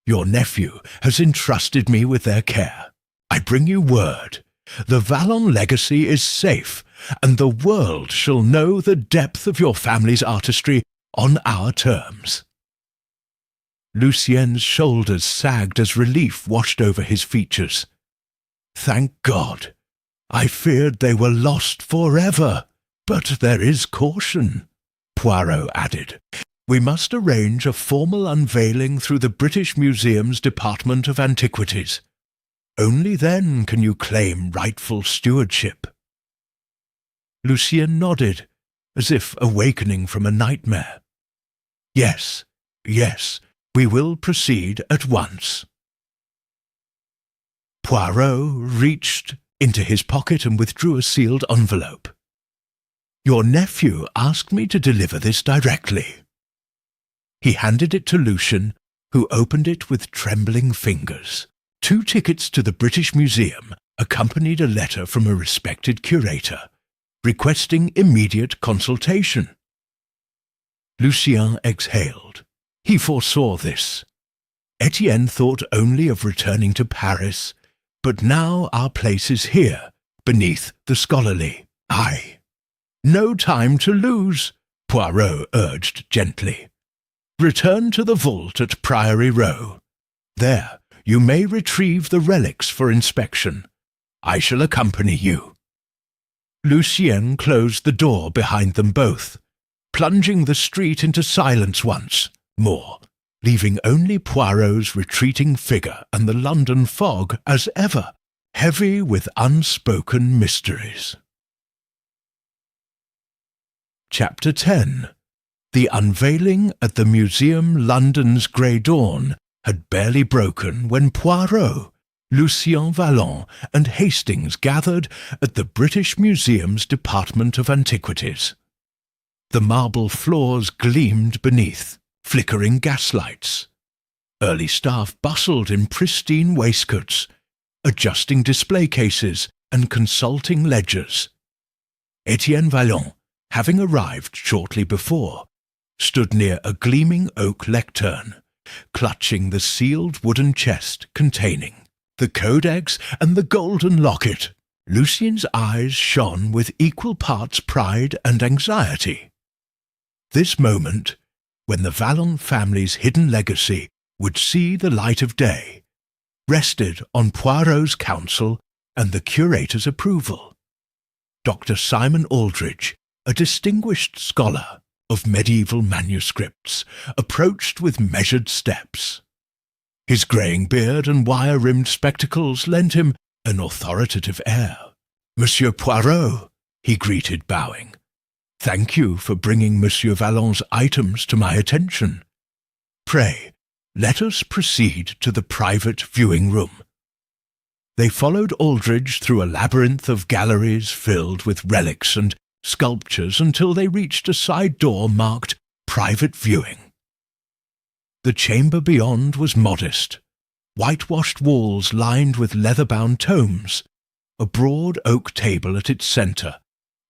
Your nephew has entrusted me with their care. I bring you word. The Vallon legacy is safe, and the world shall know the depth of your family's artistry on our terms." Lucien's shoulders sagged as relief washed over his features. "Thank God! I feared they were lost forever. But there is caution," Poirot added. "We must arrange a formal unveiling through the British Museum's Department of Antiquities. Only then can you claim rightful stewardship." Lucien nodded, as if awakening from a nightmare. Yes, we will proceed at once." Poirot reached into his pocket and withdrew a sealed envelope. "Your nephew asked me to deliver this directly." He handed it to Lucien, who opened it with trembling fingers. 2 tickets to the British Museum accompanied a letter from a respected curator, requesting immediate consultation. Lucien exhaled. He foresaw this. Etienne thought only of returning to Paris, but now our place is here, beneath the scholarly. Aye. "No time to lose," Poirot urged gently. "Return to the vault at Priory Row. There you may retrieve the relics for inspection. I shall accompany you." Lucien closed the door behind them both, plunging the street into silence once more, leaving only Poirot's retreating figure and the London fog as ever, heavy with unspoken mysteries. Chapter 10. The unveiling at the Museum London's grey dawn had barely broken when Poirot, Lucien Vallon and Hastings gathered at the British Museum's Department of Antiquities. The marble floors gleamed beneath, flickering gaslights. Early staff bustled in pristine waistcoats, adjusting display cases and consulting ledgers. Etienne Vallon, having arrived shortly before, stood near a gleaming oak lectern, clutching the sealed wooden chest containing the codex and the golden locket. Lucien's eyes shone with equal parts pride and anxiety. This moment, when the Vallon family's hidden legacy would see the light of day, rested on Poirot's counsel and the curator's approval. Dr. Simon Aldridge, a distinguished scholar of medieval manuscripts, approached with measured steps. His greying beard and wire-rimmed spectacles lent him an authoritative air. "Monsieur Poirot," he greeted, bowing. "Thank you for bringing Monsieur Vallon's items to my attention. Pray, let us proceed to the private viewing room." They followed Aldridge through a labyrinth of galleries filled with relics and sculptures until they reached a side door marked Private Viewing. The chamber beyond was modest, whitewashed walls lined with leather-bound tomes, a broad oak table at its centre,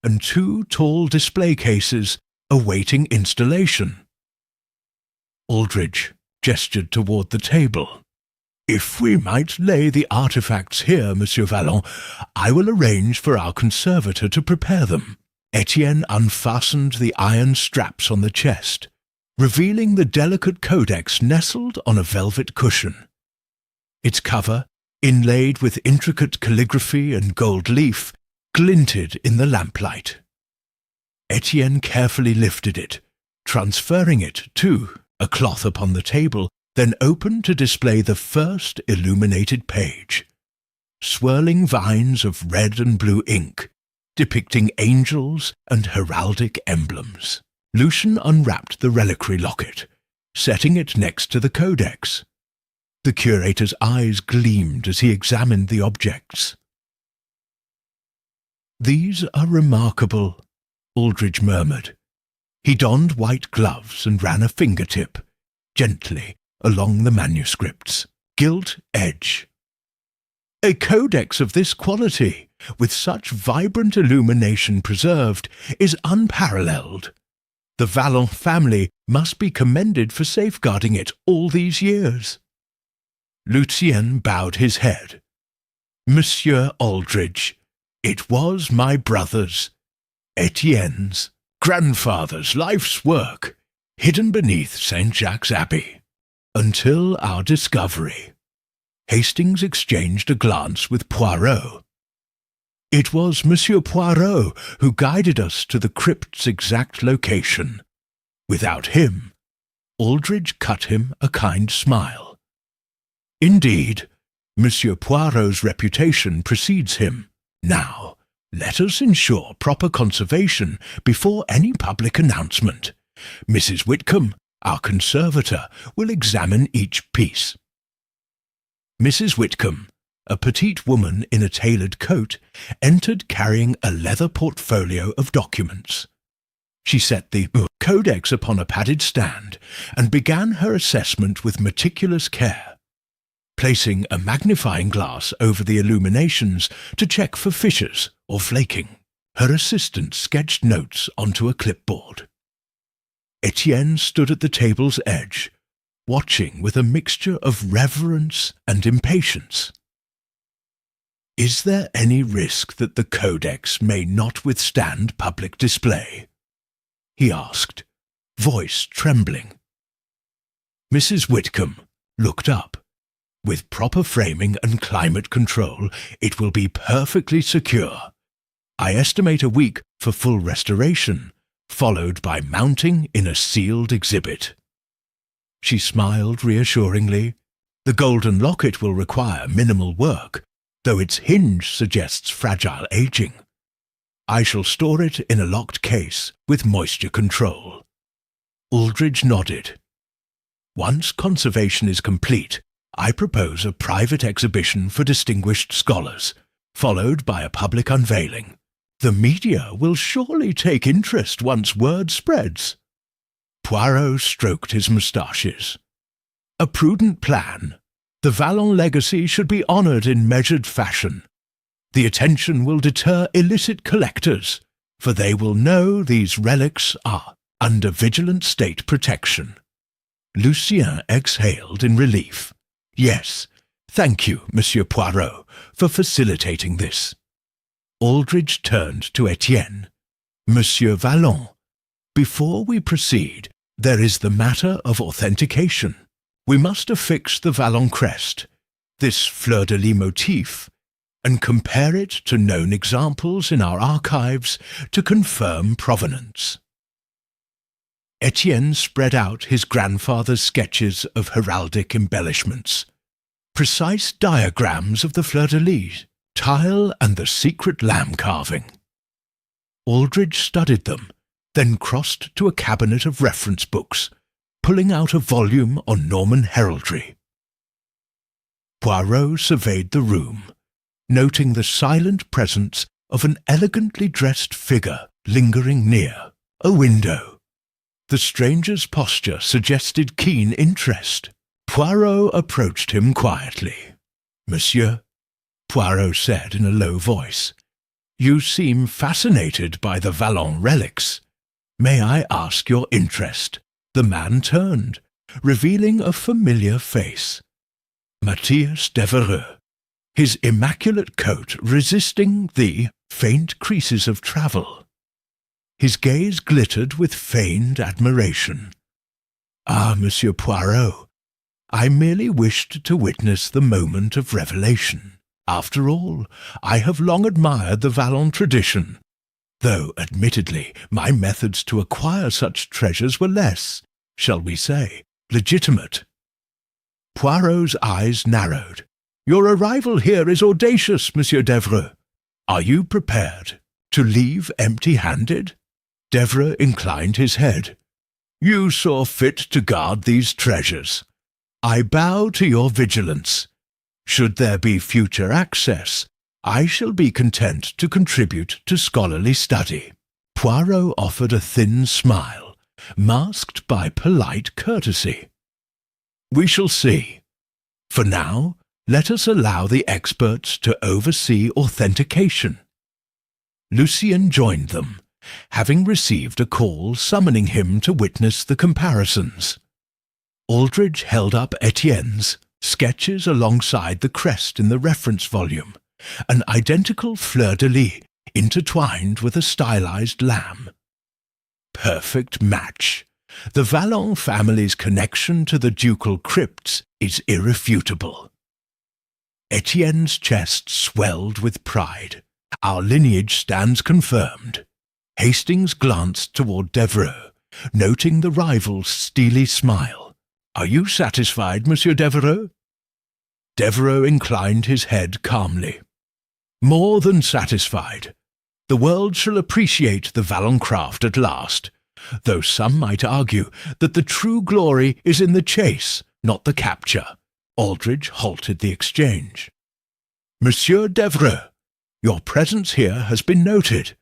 and 2 tall display cases awaiting installation. Aldridge gestured toward the table. "If we might lay the artefacts here, Monsieur Vallon, I will arrange for our conservator to prepare them." Etienne unfastened the iron straps on the chest, revealing the delicate codex nestled on a velvet cushion. Its cover, inlaid with intricate calligraphy and gold leaf, glinted in the lamplight. Etienne carefully lifted it, transferring it to a cloth upon the table, then opened to display the first illuminated page. Swirling vines of red and blue ink, depicting angels and heraldic emblems. Lucien unwrapped the reliquary locket, setting it next to the codex. The curator's eyes gleamed as he examined the objects. "These are remarkable," Aldridge murmured. He donned white gloves and ran a fingertip, gently, along the manuscript's gilt edge. "A codex of this quality, with such vibrant illumination preserved, is unparalleled. The Vallon family must be commended for safeguarding it all these years." Lucien bowed his head. "Monsieur Aldridge, it was my brother's, Etienne's, grandfather's life's work, hidden beneath St. Jacques Abbey, until our discovery." Hastings exchanged a glance with Poirot. "It was Monsieur Poirot who guided us to the crypt's exact location. Without him," Aldridge cut him a kind smile. "Indeed, Monsieur Poirot's reputation precedes him. Now, let us ensure proper conservation before any public announcement. Mrs. Whitcomb, our conservator, will examine each piece." Mrs. Whitcomb, a petite woman in a tailored coat, entered carrying a leather portfolio of documents. She set the codex upon a padded stand and began her assessment with meticulous care, placing a magnifying glass over the illuminations to check for fissures or flaking. Her assistant sketched notes onto a clipboard. Etienne stood at the table's edge, watching with a mixture of reverence and impatience. "Is there any risk that the codex may not withstand public display?" he asked, voice trembling. Mrs. Whitcomb looked up. "With proper framing and climate control, it will be perfectly secure. I estimate a week for full restoration, followed by mounting in a sealed exhibit." She smiled reassuringly. "The golden locket will require minimal work, though its hinge suggests fragile aging. I shall store it in a locked case with moisture control." Aldridge nodded. "Once conservation is complete, I propose a private exhibition for distinguished scholars, followed by a public unveiling. The media will surely take interest once word spreads." Poirot stroked his moustaches. "A prudent plan. The Vallon legacy should be honoured in measured fashion. The attention will deter illicit collectors, for they will know these relics are under vigilant state protection." Lucien exhaled in relief. "Yes, thank you, Monsieur Poirot, for facilitating this." Aldridge turned to Etienne. "Monsieur Vallon, before we proceed, there is the matter of authentication. We must affix the Vallon crest, this fleur-de-lis motif, and compare it to known examples in our archives to confirm provenance." Etienne spread out his grandfather's sketches of heraldic embellishments, precise diagrams of the fleur-de-lis, tile and the secret lamb carving. Aldridge studied them, then crossed to a cabinet of reference books, pulling out a volume on Norman heraldry. Poirot surveyed the room, noting the silent presence of an elegantly dressed figure lingering near a window. The stranger's posture suggested keen interest. Poirot approached him quietly. "Monsieur," Poirot said in a low voice, "you seem fascinated by the Vallon relics. May I ask your interest?" The man turned, revealing a familiar face. Matthias Devereux, his immaculate coat resisting the faint creases of travel. His gaze glittered with feigned admiration. "Ah, Monsieur Poirot, I merely wished to witness the moment of revelation. After all, I have long admired the Vallon tradition, though, admittedly, my methods to acquire such treasures were less, shall we say, legitimate. Poirot's eyes narrowed. Your arrival here is audacious, Monsieur Devereux. Are you prepared to leave empty-handed? Devereux inclined his head. You saw fit to guard these treasures. I bow to your vigilance. Should there be future access, I shall be content to contribute to scholarly study. Poirot offered a thin smile, masked by polite courtesy. We shall see. For now, let us allow the experts to oversee authentication. Lucien joined them, having received a call summoning him to witness the comparisons. Aldridge held up Etienne's sketches alongside the crest in the reference volume, an identical fleur-de-lis intertwined with a stylized lamb. Perfect match. The Vallon family's connection to the ducal crypts is irrefutable. Etienne's chest swelled with pride. Our lineage stands confirmed. Hastings glanced toward Devereux, noting the rival's steely smile. Are you satisfied, Monsieur Devereux? Devereux inclined his head calmly. More than satisfied. The world shall appreciate the Vallon craft at last, though some might argue that the true glory is in the chase, not the capture. Aldridge halted the exchange. Monsieur Devereux, your presence here has been noted.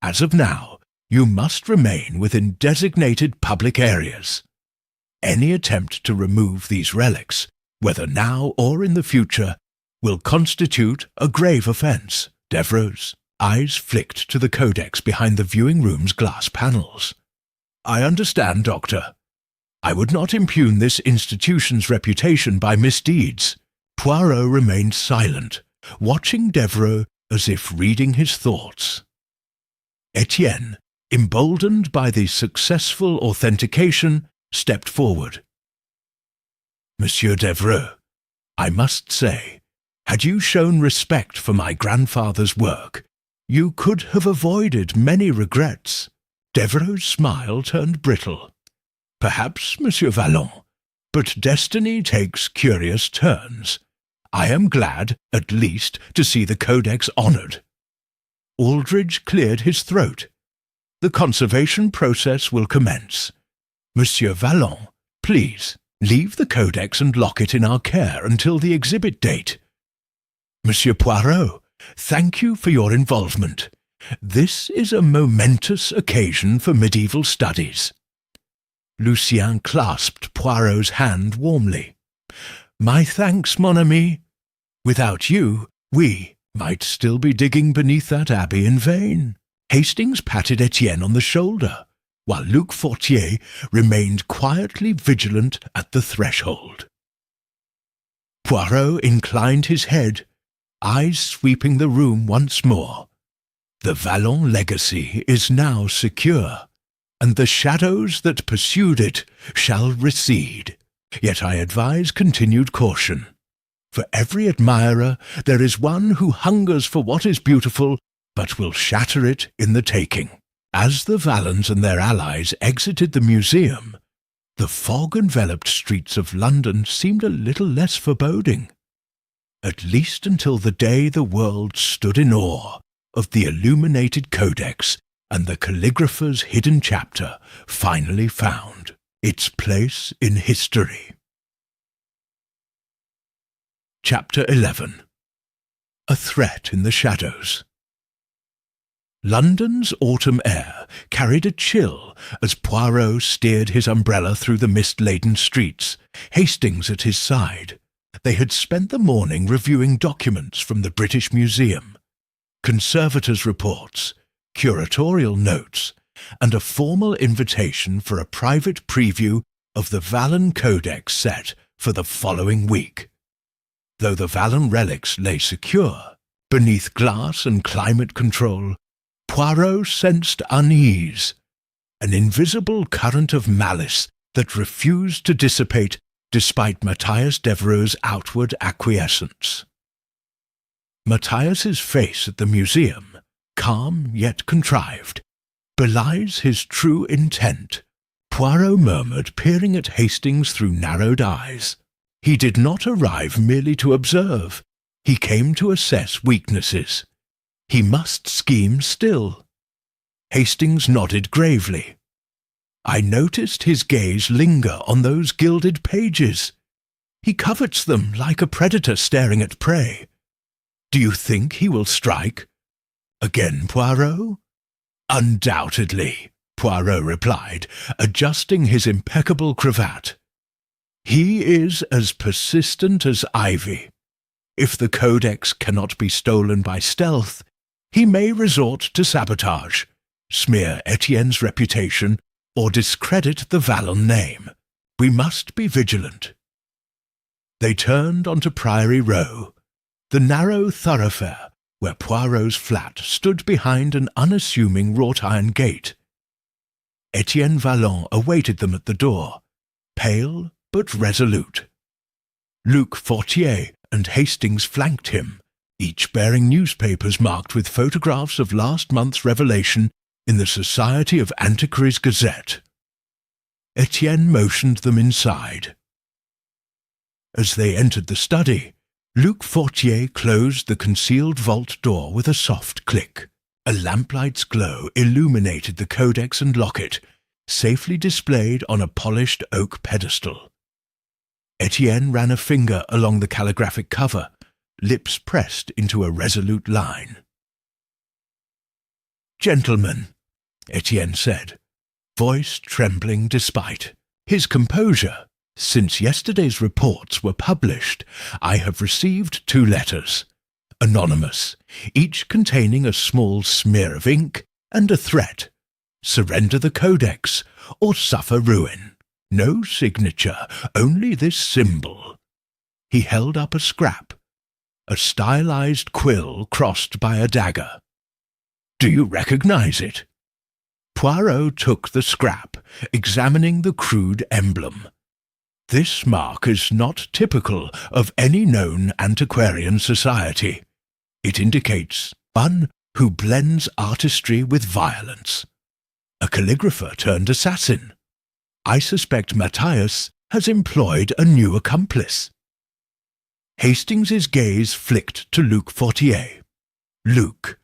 As of now, you must remain within designated public areas. Any attempt to remove these relics, whether now or in the future, will constitute a grave offence. Devereux's eyes flicked to the codex behind the viewing room's glass panels. I understand, Doctor. I would not impugn this institution's reputation by misdeeds. Poirot remained silent, watching Devereux as if reading his thoughts. Etienne, emboldened by the successful authentication, stepped forward. Monsieur Devereux, I must say, had you shown respect for my grandfather's work, you could have avoided many regrets. Devereux's smile turned brittle. Perhaps, Monsieur Vallon, but destiny takes curious turns. I am glad, at least, to see the codex honoured. Aldridge cleared his throat. The conservation process will commence. Monsieur Vallon, please, leave the codex and lock it in our care until the exhibit date. Monsieur Poirot, thank you for your involvement. This is a momentous occasion for medieval studies. Lucien clasped Poirot's hand warmly. My thanks, mon ami. Without you, we might still be digging beneath that abbey in vain. Hastings patted Etienne on the shoulder, while Luc Fortier remained quietly vigilant at the threshold. Poirot inclined his head, eyes sweeping the room once more. The Vallon legacy is now secure, and the shadows that pursued it shall recede. Yet I advise continued caution. For every admirer there is one who hungers for what is beautiful, but will shatter it in the taking. As the Vallons and their allies exited the museum, the fog-enveloped streets of London seemed a little less foreboding, at least until the day the world stood in awe of the illuminated codex and the calligrapher's hidden chapter finally found its place in history. Chapter 11. A Threat in the Shadows. London's autumn air carried a chill as Poirot steered his umbrella through the mist-laden streets, Hastings at his side. They had spent the morning reviewing documents from the British Museum, conservators' reports, curatorial notes, and a formal invitation for a private preview of the Vallon Codex set for the following week. Though the Vallon relics lay secure, beneath glass and climate control, Poirot sensed unease, an invisible current of malice that refused to dissipate despite Matthias Devereux's outward acquiescence. Matthias's face at the museum, calm yet contrived, belies his true intent, Poirot murmured, peering at Hastings through narrowed eyes. He did not arrive merely to observe. He came to assess weaknesses. He must scheme still. Hastings nodded gravely. I noticed his gaze linger on those gilded pages. He covets them like a predator staring at prey. Do you think he will strike? Again, Poirot? Undoubtedly, Poirot replied, adjusting his impeccable cravat. He is as persistent as ivy. If the codex cannot be stolen by stealth, he may resort to sabotage, smear Etienne's reputation, or discredit the Vallon name. We must be vigilant. They turned onto Priory Row, the narrow thoroughfare where Poirot's flat stood behind an unassuming wrought-iron gate. Etienne Vallon awaited them at the door, pale but resolute. Luc Fortier and Hastings flanked him, each bearing newspapers marked with photographs of last month's revelation in the Society of Antiquaries Gazette. Etienne motioned them inside. As they entered the study, Luc Fortier closed the concealed vault door with a soft click. A lamplight's glow illuminated the codex and locket, safely displayed on a polished oak pedestal. Etienne ran a finger along the calligraphic cover, lips pressed into a resolute line. Gentlemen, Etienne said, voice trembling despite his composure. Since yesterday's reports were published, I have received 2 letters, anonymous, each containing a small smear of ink and a threat. Surrender the codex, or suffer ruin. No signature, only this symbol. He held up a scrap, a stylized quill crossed by a dagger. Do you recognize it? Poirot took the scrap, examining the crude emblem. This mark is not typical of any known antiquarian society. It indicates one who blends artistry with violence. A calligrapher turned assassin. I suspect Matthias has employed a new accomplice. Hastings's gaze flicked to Luc Fortier. Luc,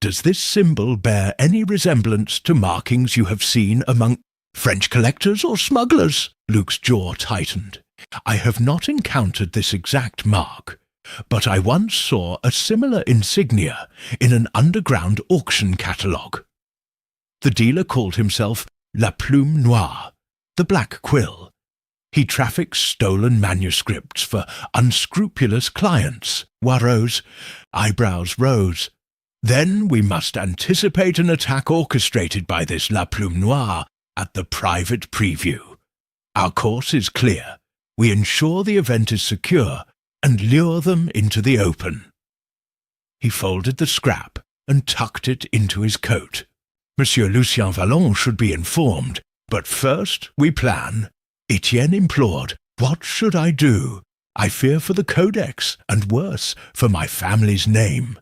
does this symbol bear any resemblance to markings you have seen among French collectors or smugglers? Luc's jaw tightened. I have not encountered this exact mark, but I once saw a similar insignia in an underground auction catalogue. The dealer called himself La Plume Noire, the Black Quill. He traffics stolen manuscripts for unscrupulous clients. Poirot's eyebrows rose. Then we must anticipate an attack orchestrated by this La Plume Noire at the private preview. Our course is clear. We ensure the event is secure and lure them into the open. He folded the scrap and tucked it into his coat. Monsieur Lucien Vallon should be informed, but first we plan. Etienne implored, what should I do? I fear for the codex, and worse, for my family's name.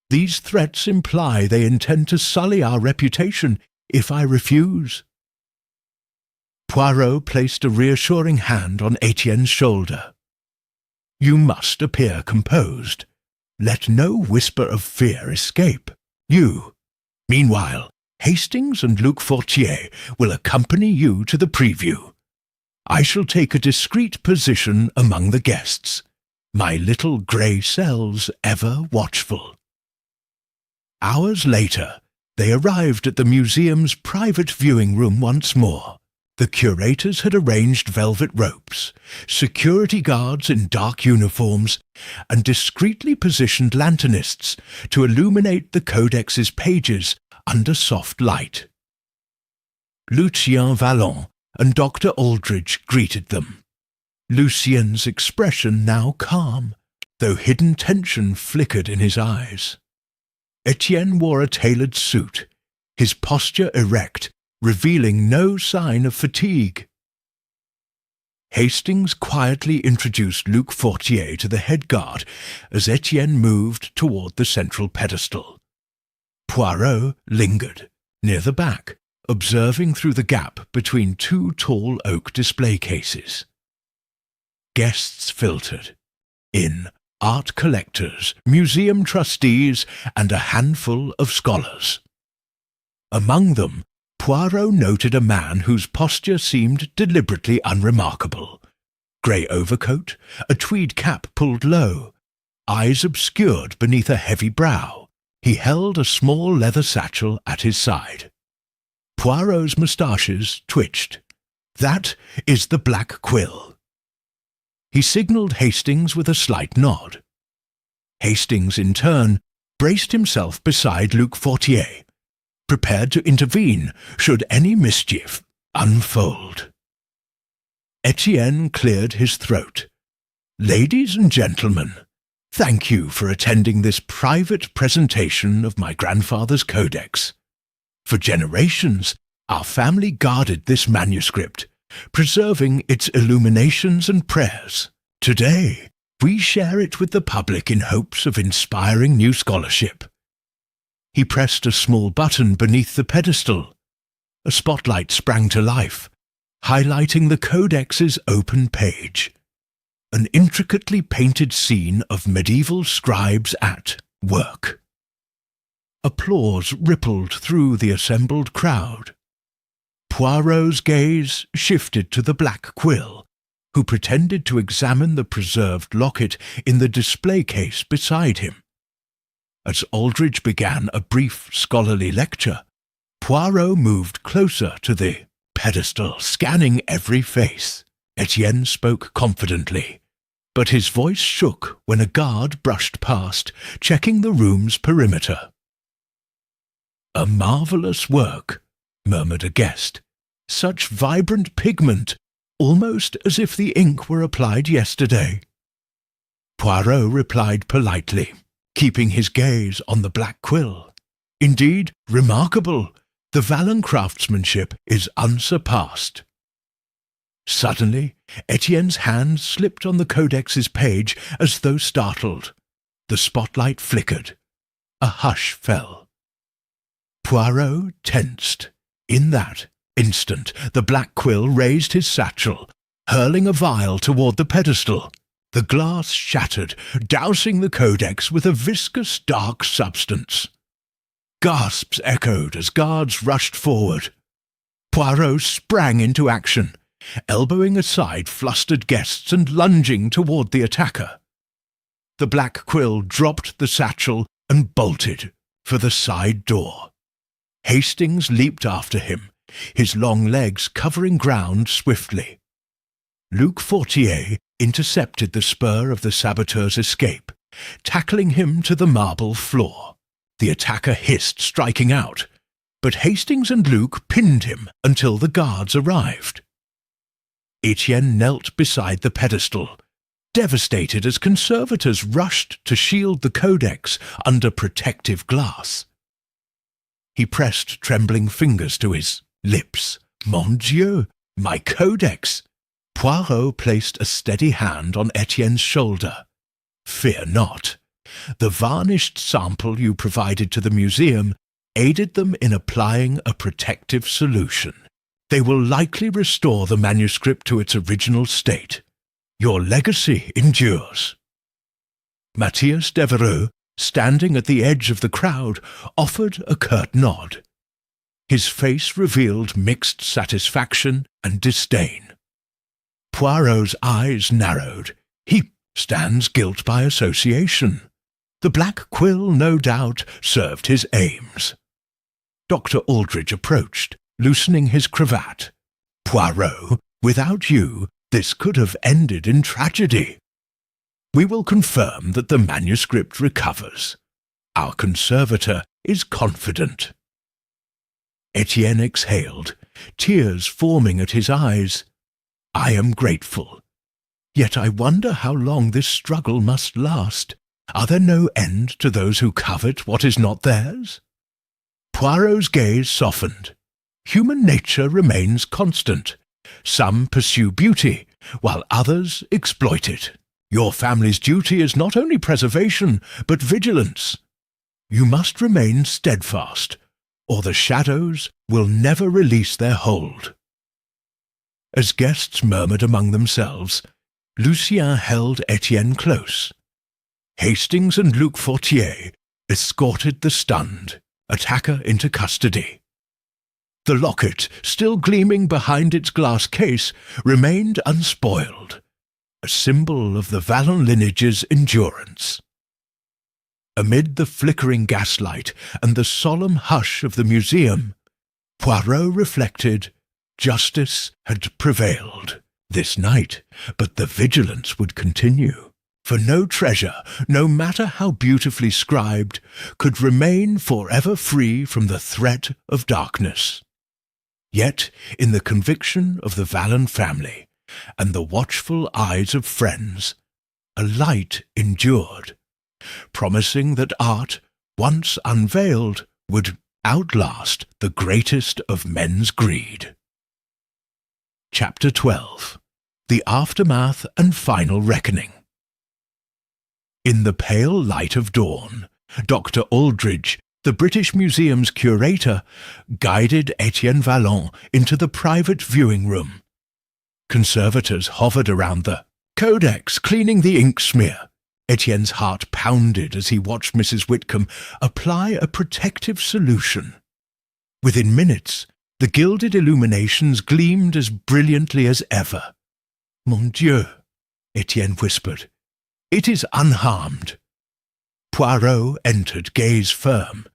These threats imply they intend to sully our reputation if I refuse. Poirot placed a reassuring hand on Etienne's shoulder. You must appear composed. Let no whisper of fear escape. Meanwhile, Hastings and Luc Fortier will accompany you to the preview. I shall take a discreet position among the guests, my little grey cells ever watchful. Hours later, they arrived at the museum's private viewing room once more. The curators had arranged velvet ropes, security guards in dark uniforms, and discreetly positioned lanternists to illuminate the codex's pages under soft light. Lucien Vallon and Dr. Aldridge greeted them. Lucien's expression now calm, though hidden tension flickered in his eyes. Etienne wore a tailored suit, his posture erect, revealing no sign of fatigue. Hastings quietly introduced Luc Fortier to the head guard as Etienne moved toward the central pedestal. Poirot lingered, near the back, observing through the gap between two tall oak display cases. Guests filtered in: art collectors, museum trustees, and a handful of scholars. Among them, Poirot noted a man whose posture seemed deliberately unremarkable. Grey overcoat, a tweed cap pulled low, eyes obscured beneath a heavy brow. He held a small leather satchel at his side. Poirot's moustaches twitched. "That is the Black Quill." He signalled Hastings with a slight nod. Hastings, in turn, braced himself beside Luc Fortier, prepared to intervene should any mischief unfold. Etienne cleared his throat. "Ladies and gentlemen, thank you for attending this private presentation of my grandfather's codex. For generations, our family guarded this manuscript, preserving its illuminations and prayers. Today, we share it with the public in hopes of inspiring new scholarship." He pressed a small button beneath the pedestal. A spotlight sprang to life, highlighting the codex's open page. An intricately painted scene of medieval scribes at work. Applause rippled through the assembled crowd. Poirot's gaze shifted to the Black Quill, who pretended to examine the preserved locket in the display case beside him. As Aldridge began a brief scholarly lecture, Poirot moved closer to the pedestal, scanning every face. Etienne spoke confidently, but his voice shook when a guard brushed past, checking the room's perimeter. "A marvellous work," murmured a guest. "Such vibrant pigment, almost as if the ink were applied yesterday." Poirot replied politely, keeping his gaze on the Black Quill. "Indeed, remarkable. The Vallon craftsmanship is unsurpassed." Suddenly, Etienne's hand slipped on the codex's page as though startled. The spotlight flickered. A hush fell. Poirot tensed. In that instant, the Black Quill raised his satchel, hurling a vial toward the pedestal. The glass shattered, dousing the codex with a viscous dark substance. Gasps echoed as guards rushed forward. Poirot sprang into action, elbowing aside flustered guests and lunging toward the attacker. The Black Quill dropped the satchel and bolted for the side door. Hastings leaped after him, his long legs covering ground swiftly. Luc Fortier intercepted the spur of the saboteur's escape, tackling him to the marble floor. The attacker hissed, striking out, but Hastings and Luc pinned him until the guards arrived. Etienne knelt beside the pedestal, devastated as conservators rushed to shield the codex under protective glass. He pressed trembling fingers to his lips. "Mon Dieu, my codex!" Poirot placed a steady hand on Etienne's shoulder. "Fear not. The varnished sample you provided to the museum aided them in applying a protective solution. They will likely restore the manuscript to its original state. Your legacy endures." Matthias Devereux, standing at the edge of the crowd, offered a curt nod. His face revealed mixed satisfaction and disdain. Poirot's eyes narrowed. He stands guilt by association. The Black Quill, no doubt, served his aims. Dr. Aldridge approached, loosening his cravat. "Poirot, without you, this could have ended in tragedy. We will confirm that the manuscript recovers. Our conservator is confident." Etienne exhaled, tears forming at his eyes. "I am grateful. Yet I wonder how long this struggle must last. Are there no end to those who covet what is not theirs?" Poirot's gaze softened. Human nature remains constant. Some pursue beauty, while others exploit it. Your family's duty is not only preservation, but vigilance. You must remain steadfast, or the shadows will never release their hold." As guests murmured among themselves, Lucien held Etienne close. Hastings and Luc Fortier escorted the stunned attacker into custody. The locket, still gleaming behind its glass case, remained unspoiled, a symbol of the Vallon lineage's endurance. Amid the flickering gaslight and the solemn hush of the museum, Poirot reflected justice had prevailed this night, but the vigilance would continue, for no treasure, no matter how beautifully scribed, could remain forever free from the threat of darkness. Yet, in the conviction of the Vallon family and the watchful eyes of friends, a light endured, promising that art, once unveiled, would outlast the greatest of men's greed. Chapter 12. The Aftermath and Final Reckoning. In the pale light of dawn, Dr. Aldridge, the British Museum's curator, guided Etienne Vallon into the private viewing room. Conservators hovered around the codex, cleaning the ink smear. Etienne's heart pounded as he watched Mrs. Whitcomb apply a protective solution. Within minutes, the gilded illuminations gleamed as brilliantly as ever. "Mon Dieu," Etienne whispered, "it is unharmed." Poirot entered, gaze firm.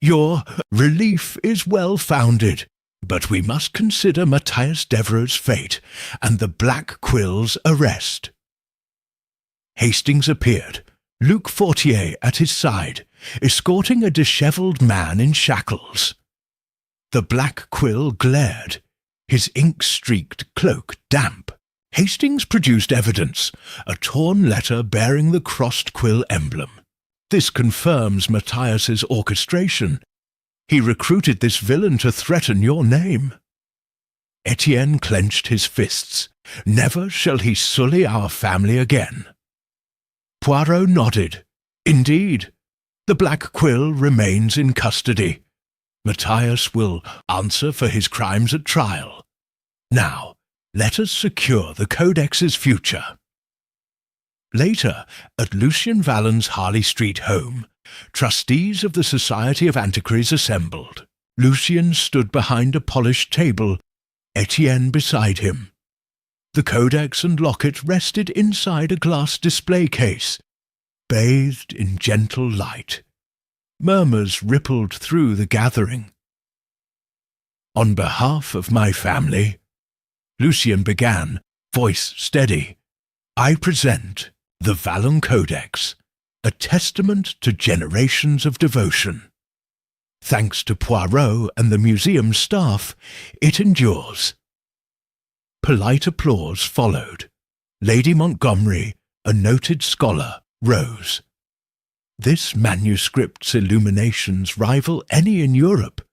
"Your relief is well-founded, but we must consider Matthias Devereux's fate and the Black Quill's arrest." Hastings appeared, Luc Fortier at his side, escorting a dishevelled man in shackles. The Black Quill glared, his ink-streaked cloak damp. Hastings produced evidence, a torn letter bearing the crossed quill emblem. This confirms Matthias's orchestration. He recruited this villain to threaten your name. Etienne clenched his fists. Never shall he sully our family again. Poirot nodded. Indeed, the Black Quill remains in custody. Matthias will answer for his crimes at trial. Now, let us secure the Codex's future. Later, at Lucien Vallon's Harley Street home, trustees of the Society of Antiquaries assembled. Lucien stood behind a polished table, Etienne beside him. The codex and locket rested inside a glass display case, bathed in gentle light. Murmurs rippled through the gathering. "On behalf of my family," Lucien began, voice steady, "I present the Vallon Codex, a testament to generations of devotion. Thanks to Poirot and the museum staff, it endures." Polite applause followed. Lady Montgomery, a noted scholar, rose. "This manuscript's illuminations rival any in Europe.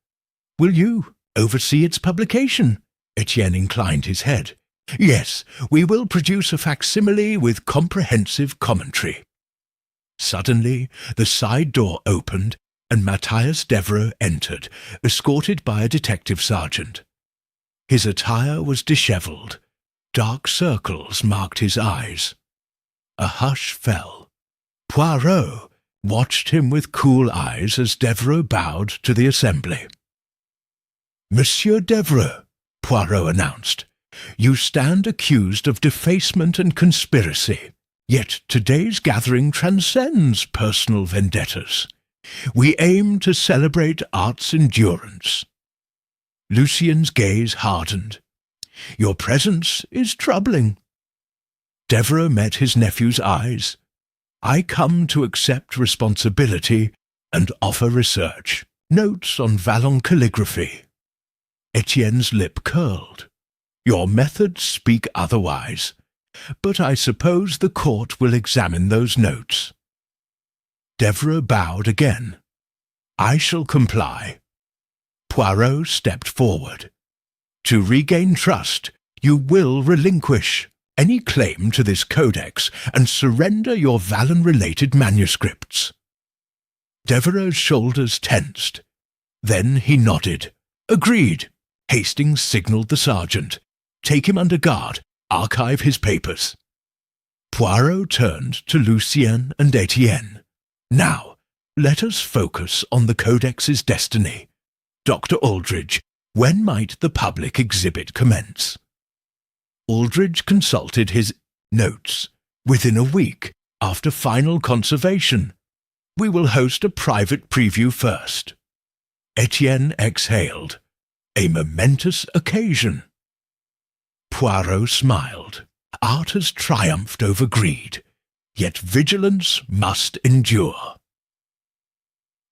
Will you oversee its publication?" Etienne inclined his head. "Yes, we will produce a facsimile with comprehensive commentary." Suddenly, the side door opened, and Matthias Devereux entered, escorted by a detective sergeant. His attire was dishevelled. Dark circles marked his eyes. A hush fell. Poirot watched him with cool eyes as Devereux bowed to the assembly. "Monsieur Devereux," Poirot announced, "you stand accused of defacement and conspiracy. Yet today's gathering transcends personal vendettas. We aim to celebrate art's endurance." Lucien's gaze hardened. "Your presence is troubling." Devereux met his nephew's eyes. "I come to accept responsibility and offer research. Notes on Vallon calligraphy." Etienne's lip curled. "Your methods speak otherwise, but I suppose the court will examine those notes." Devereux bowed again. "I shall comply." Poirot stepped forward. "To regain trust, you will relinquish any claim to this codex and surrender your Vallon-related manuscripts." Devereux's shoulders tensed. Then he nodded. "Agreed." Hastings signalled the sergeant. "Take him under guard. Archive his papers." Poirot turned to Lucien and Etienne. "Now, let us focus on the Codex's destiny. Dr. Aldridge, when might the public exhibit commence?" Aldridge consulted his notes. "Within a week, after final conservation. We will host a private preview first." Etienne exhaled. "A momentous occasion." Poirot smiled. Art has triumphed over greed, yet vigilance must endure.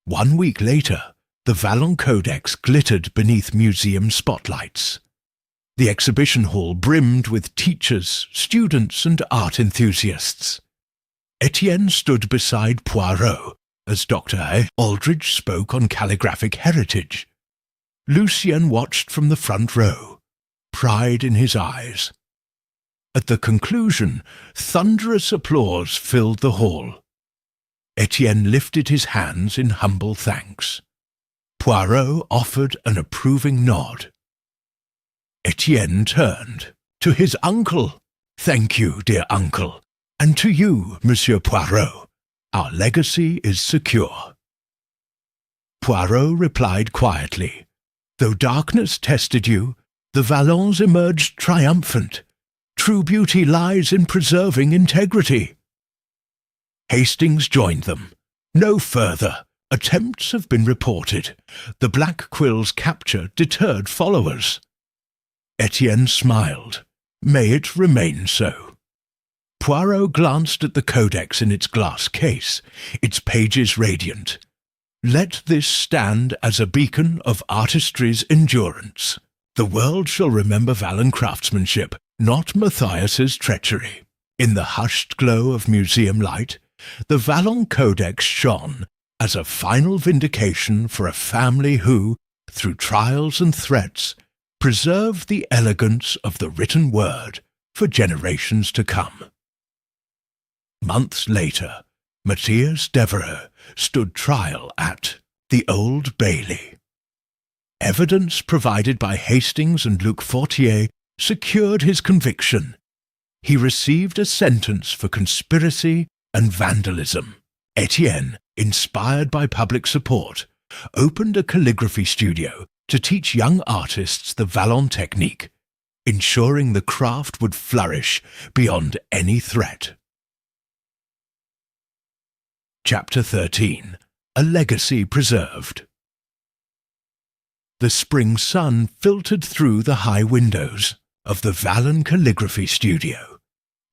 1 week later, the Vallon Codex glittered beneath museum spotlights. The exhibition hall brimmed with teachers, students, and art enthusiasts. Etienne stood beside Poirot as Dr. Aldridge spoke on calligraphic heritage. Lucien watched from the front row, pride in his eyes. At the conclusion, thunderous applause filled the hall. Etienne lifted his hands in humble thanks. Poirot offered an approving nod. Etienne turned to his uncle. "Thank you, dear uncle, and to you, Monsieur Poirot. Our legacy is secure." Poirot replied quietly, "Though darkness tested you, the Vallons emerged triumphant. True beauty lies in preserving integrity." Hastings joined them. "No further. Attempts have been reported. The Black Quill's capture deterred followers." Etienne smiled. "May it remain so." Poirot glanced at the codex in its glass case, its pages radiant. "Let this stand as a beacon of artistry's endurance. The world shall remember Vallon craftsmanship, not Matthias's treachery." In the hushed glow of museum light, the Vallon Codex shone as a final vindication for a family who, through trials and threats, preserved the elegance of the written word for generations to come. Months later, Matthias Devereux stood trial at the Old Bailey. Evidence provided by Hastings and Luc Fortier secured his conviction. He received a sentence for conspiracy and vandalism. Etienne, inspired by public support, opened a calligraphy studio to teach young artists the Vallon technique, ensuring the craft would flourish beyond any threat. Chapter 13. A Legacy Preserved. The spring sun filtered through the high windows of the Vallon calligraphy studio,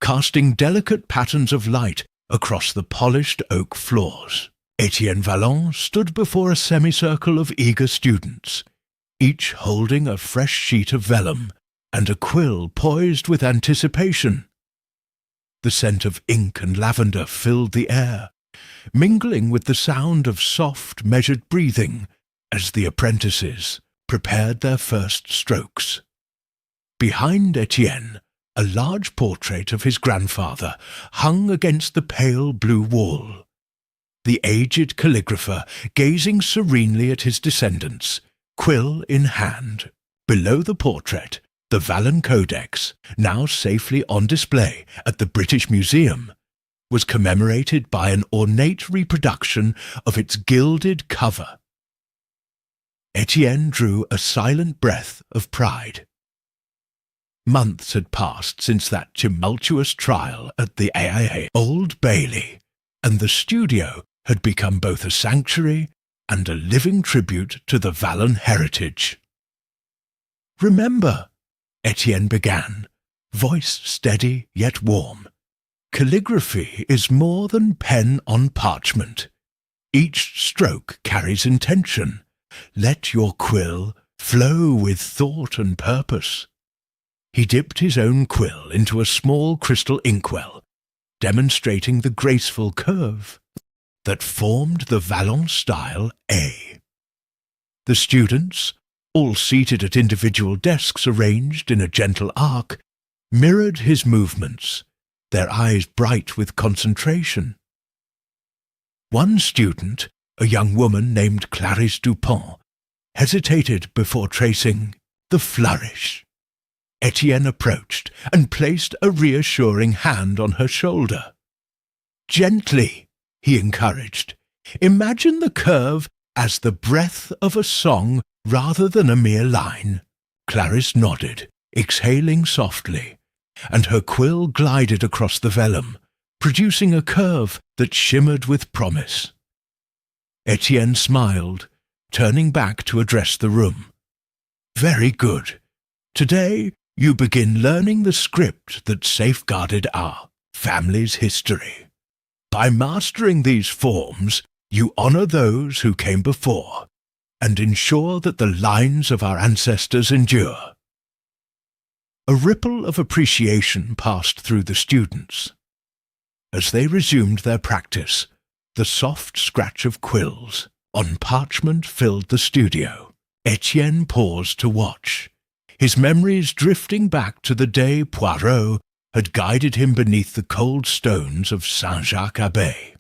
casting delicate patterns of light across the polished oak floors. Etienne Vallon stood before a semicircle of eager students, each holding a fresh sheet of vellum and a quill poised with anticipation. The scent of ink and lavender filled the air, mingling with the sound of soft, measured breathing as the apprentices prepared their first strokes. Behind Etienne, a large portrait of his grandfather hung against the pale blue wall. The aged calligrapher gazing serenely at his descendants, quill in hand. Below the portrait, the Vallon Codex, now safely on display at the British Museum, was commemorated by an ornate reproduction of its gilded cover. Etienne drew a silent breath of pride. Months had passed since that tumultuous trial at the Old Bailey, and the studio had become both a sanctuary and a living tribute to the Vallon heritage. "Remember," Etienne began, voice steady yet warm, "calligraphy is more than pen on parchment. Each stroke carries intention. Let your quill flow with thought and purpose." He dipped his own quill into a small crystal inkwell, demonstrating the graceful curve that formed the Vallon style A. The students, all seated at individual desks arranged in a gentle arc, mirrored his movements, their eyes bright with concentration. One student, a young woman named Clarisse Dupont, hesitated before tracing the flourish. Etienne approached and placed a reassuring hand on her shoulder. "Gently," he encouraged. "Imagine the curve as the breath of a song rather than a mere line." Clarisse nodded, exhaling softly, and her quill glided across the vellum, producing a curve that shimmered with promise. Etienne smiled, turning back to address the room. "Very good. Today you begin learning the script that safeguarded our family's history. By mastering these forms, you honor those who came before and ensure that the lines of our ancestors endure." A ripple of appreciation passed through the students. As they resumed their practice, the soft scratch of quills on parchment filled the studio. Etienne paused to watch, his memories drifting back to the day Poirot had guided him beneath the cold stones of Saint-Jacques-Abbé.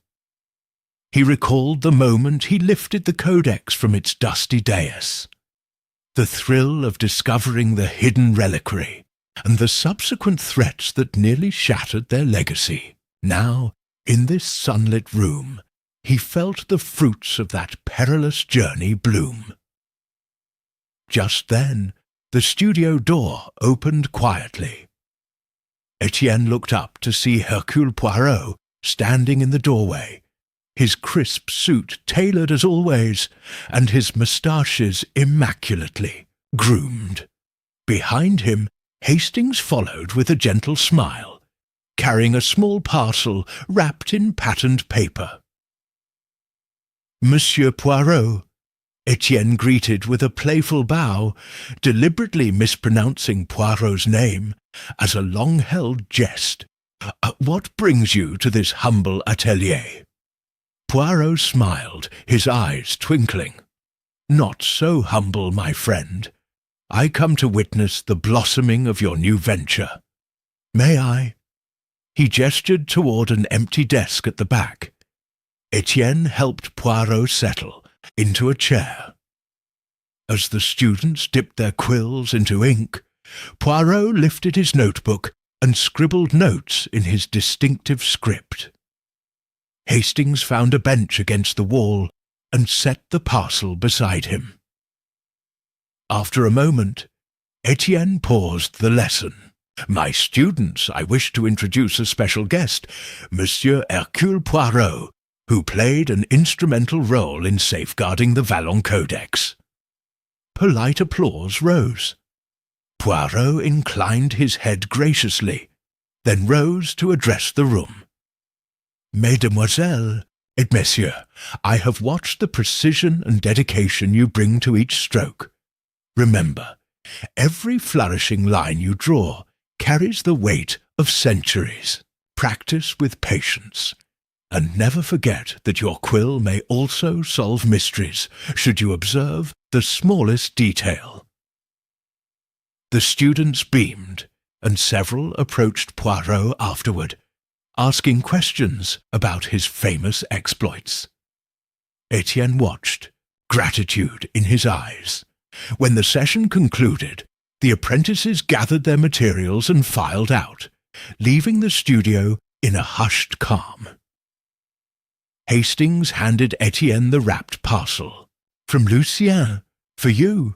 He recalled the moment he lifted the codex from its dusty dais, the thrill of discovering the hidden reliquary, and the subsequent threats that nearly shattered their legacy. Now, in this sunlit room, he felt the fruits of that perilous journey bloom. Just then, the studio door opened quietly. Etienne looked up to see Hercule Poirot standing in the doorway, his crisp suit tailored as always, and his moustaches immaculately groomed. Behind him, Hastings followed with a gentle smile, carrying a small parcel wrapped in patterned paper. "Monsieur Poirot," Etienne greeted with a playful bow, deliberately mispronouncing Poirot's name as a long-held jest. "What brings you to this humble atelier?" Poirot smiled, his eyes twinkling. "Not so humble, my friend. I come to witness the blossoming of your new venture. May I?" He gestured toward an empty desk at the back. Etienne helped Poirot settle into a chair. As the students dipped their quills into ink, Poirot lifted his notebook and scribbled notes in his distinctive script. Hastings found a bench against the wall and set the parcel beside him. After a moment, Etienne paused the lesson. "My students, I wish to introduce a special guest, Monsieur Hercule Poirot, who played an instrumental role in safeguarding the Vallon Codex." Polite applause rose. Poirot inclined his head graciously, then rose to address the room. "Mesdemoiselles et messieurs, I have watched the precision and dedication you bring to each stroke. Remember, every flourishing line you draw carries the weight of centuries. Practice with patience, and never forget that your quill may also solve mysteries should you observe the smallest detail." The students beamed, and several approached Poirot afterward, asking questions about his famous exploits. Etienne watched, gratitude in his eyes. When the session concluded, the apprentices gathered their materials and filed out, leaving the studio in a hushed calm. Hastings handed Etienne the wrapped parcel. "From Lucien, for you."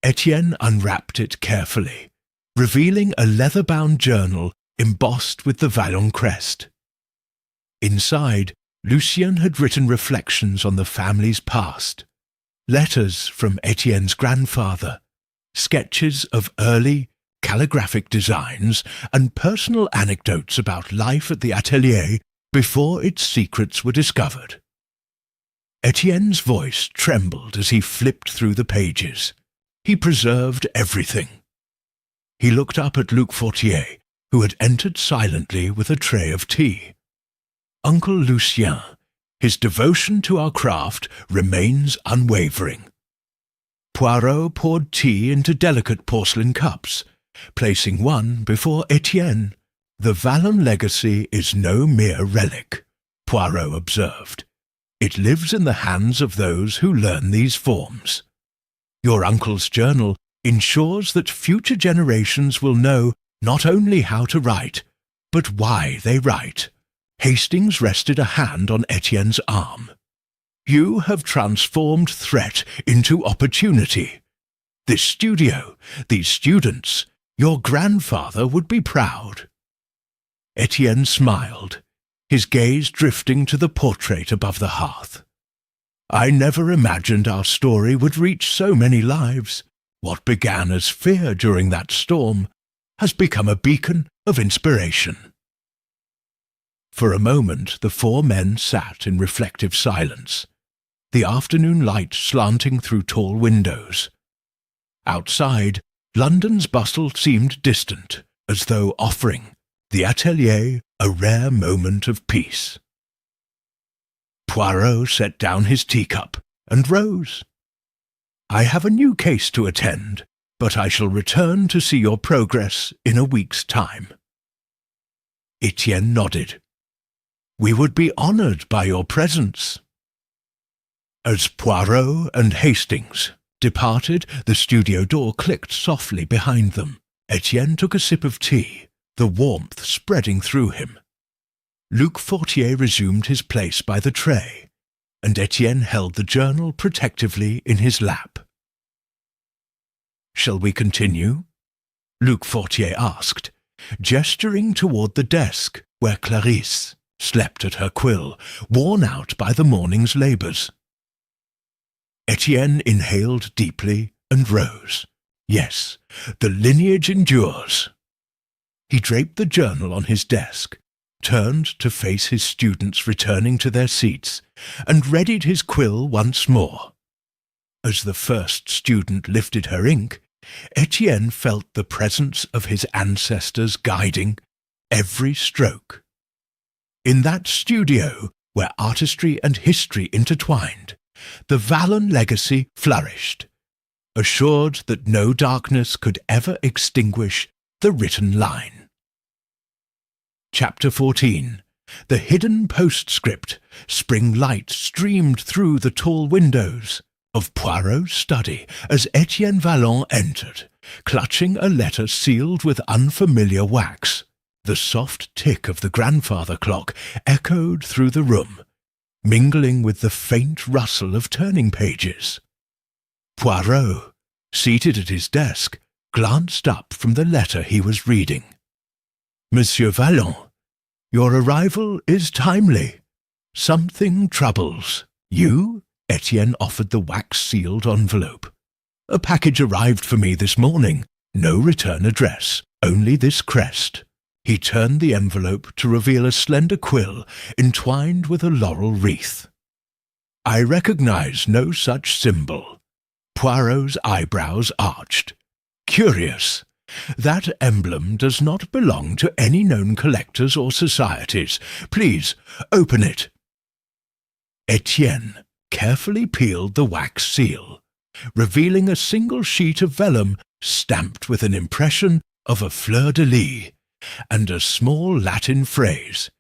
Etienne unwrapped it carefully, revealing a leather-bound journal embossed with the Vallon crest. Inside, Lucien had written reflections on the family's past, letters from Etienne's grandfather, sketches of early calligraphic designs, and personal anecdotes about life at the atelier before its secrets were discovered. Etienne's voice trembled as he flipped through the pages. He preserved everything. He looked up at Luc Fortier, who had entered silently with a tray of tea. "Uncle Lucien, his devotion to our craft remains unwavering." Poirot poured tea into delicate porcelain cups, placing one before Etienne. "The Vallon legacy is no mere relic," Poirot observed. "It lives in the hands of those who learn these forms. Your uncle's journal ensures that future generations will know not only how to write, but why they write." Hastings rested a hand on Etienne's arm. "You have transformed threat into opportunity. This studio, these students, your grandfather would be proud." Etienne smiled, his gaze drifting to the portrait above the hearth. "I never imagined our story would reach so many lives. What began as fear during that storm has become a beacon of inspiration." For a moment the four men sat in reflective silence, the afternoon light slanting through tall windows. Outside, London's bustle seemed distant, as though offering the atelier a rare moment of peace. Poirot set down his teacup and rose. "I have a new case to attend, but I shall return to see your progress in a week's time." Etienne nodded. "We would be honoured by your presence." As Poirot and Hastings departed, the studio door clicked softly behind them. Etienne took a sip of tea, the warmth spreading through him. Luc Fortier resumed his place by the tray, and Etienne held the journal protectively in his lap. "Shall we continue?" Luc Fortier asked, gesturing toward the desk where Clarisse slept at her quill, worn out by the morning's labours. Etienne inhaled deeply and rose. Yes, the lineage endures. He draped the journal on his desk, turned to face his students returning to their seats, and readied his quill once more. As the first student lifted her ink, Etienne felt the presence of his ancestors guiding every stroke. In that studio, where artistry and history intertwined, the Vallon legacy flourished, assured that no darkness could ever extinguish the written line. Chapter 14. The hidden postscript. Spring light streamed through the tall windows of Poirot's study as Etienne Vallon entered, clutching a letter sealed with unfamiliar wax. The soft tick of the grandfather clock echoed through the room, mingling with the faint rustle of turning pages. Poirot, seated at his desk, glanced up from the letter he was reading. "Monsieur Vallon, your arrival is timely. Something troubles you?" Etienne offered the wax-sealed envelope. "A package arrived for me this morning. No return address, only this crest." He turned the envelope to reveal a slender quill entwined with a laurel wreath. "I recognize no such symbol." Poirot's eyebrows arched. "Curious. That emblem does not belong to any known collectors or societies. Please, open it." Etienne carefully peeled the wax seal, revealing a single sheet of vellum stamped with an impression of a fleur-de-lis and a small Latin phrase,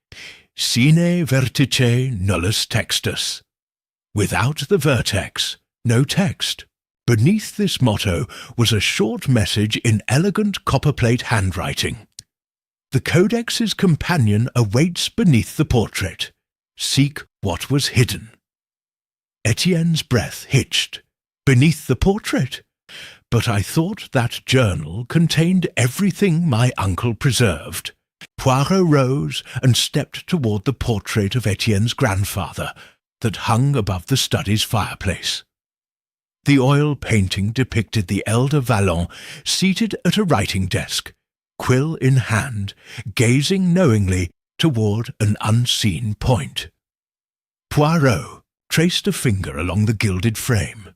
"Sine vertice nullus textus." Without the vertex, no text. Beneath this motto was a short message in elegant copperplate handwriting. "The Codex's companion awaits beneath the portrait. Seek what was hidden." Etienne's breath hitched. Beneath the portrait? But I thought that journal contained everything my uncle preserved. Poirot rose and stepped toward the portrait of Etienne's grandfather that hung above the study's fireplace. The oil painting depicted the elder Vallon seated at a writing desk, quill in hand, gazing knowingly toward an unseen point. Poirot traced a finger along the gilded frame.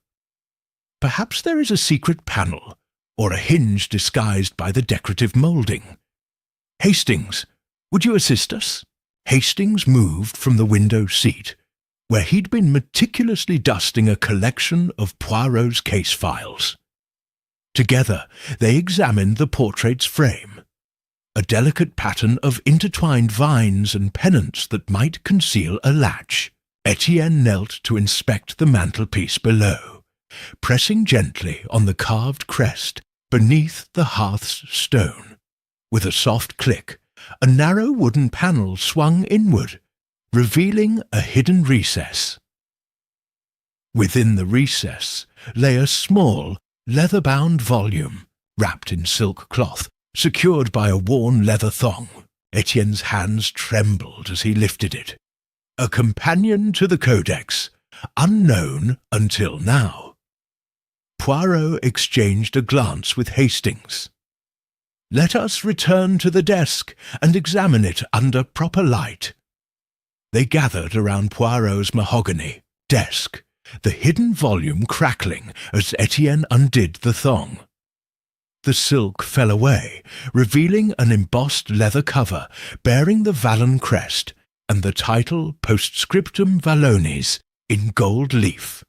Perhaps there is a secret panel, or a hinge disguised by the decorative moulding. "Hastings, would you assist us?" Hastings moved from the window seat, where he'd been meticulously dusting a collection of Poirot's case files. Together they examined the portrait's frame, a delicate pattern of intertwined vines and pennants that might conceal a latch. Etienne knelt to inspect the mantelpiece below, pressing gently on the carved crest beneath the hearth's stone. With a soft click, a narrow wooden panel swung inward, revealing a hidden recess. Within the recess lay a small, leather-bound volume, wrapped in silk cloth, secured by a worn leather thong. Etienne's hands trembled as he lifted it. A companion to the Codex, unknown until now. Poirot exchanged a glance with Hastings. "Let us return to the desk and examine it under proper light." They gathered around Poirot's mahogany desk, the hidden volume crackling as Etienne undid the thong. The silk fell away, revealing an embossed leather cover bearing the Vallon crest and the title Postscriptum Vallonis in gold leaf.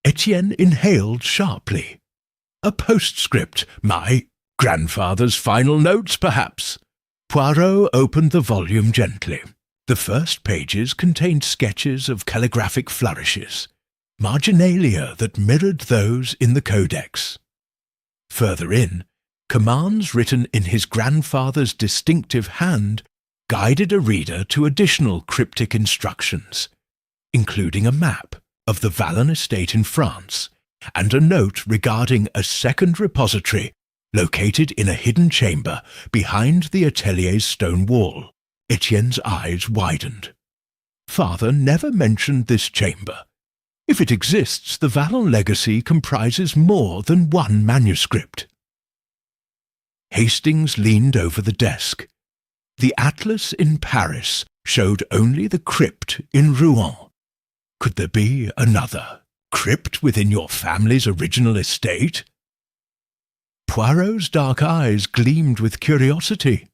Etienne inhaled sharply. A postscript, my grandfather's final notes, perhaps. Poirot opened the volume gently. The first pages contained sketches of calligraphic flourishes, marginalia that mirrored those in the Codex. Further in, commands written in his grandfather's distinctive hand guided a reader to additional cryptic instructions, including a map of the Vallon estate in France and a note regarding a second repository located in a hidden chamber behind the atelier's stone wall. Etienne's eyes widened. Father never mentioned this chamber. If it exists, the Vallon legacy comprises more than one manuscript. Hastings leaned over the desk. The atlas in Paris showed only the crypt in Rouen. Could there be another crypt within your family's original estate? Poirot's dark eyes gleamed with curiosity.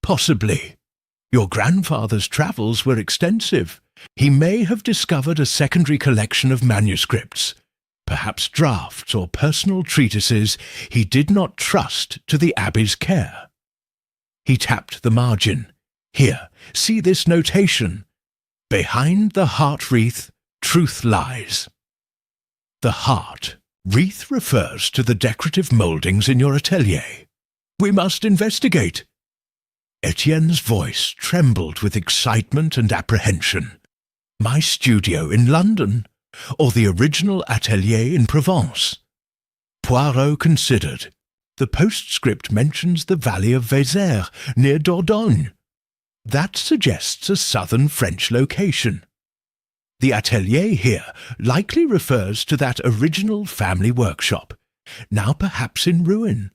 Possibly. Your grandfather's travels were extensive. He may have discovered a secondary collection of manuscripts, perhaps drafts or personal treatises he did not trust to the abbey's care. He tapped the margin. Here, see this notation. Behind the heart wreath, truth lies. The heart wreath refers to the decorative mouldings in your atelier. We must investigate. Etienne's voice trembled with excitement and apprehension. My studio in London, or the original atelier in Provence? Poirot considered. The postscript mentions the valley of Vézère, near Dordogne. That suggests a southern French location. The atelier here likely refers to that original family workshop, now perhaps in ruin.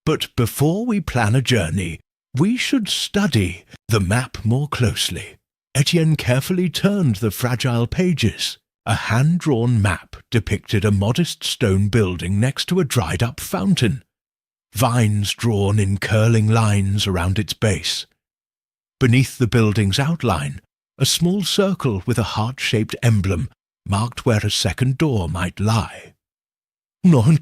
But before we plan a journey, we should study the map more closely. Etienne carefully turned the fragile pages. A hand-drawn map depicted a modest stone building next to a dried-up fountain, vines drawn in curling lines around its base. Beneath the building's outline, a small circle with a heart-shaped emblem marked where a second door might lie. Nom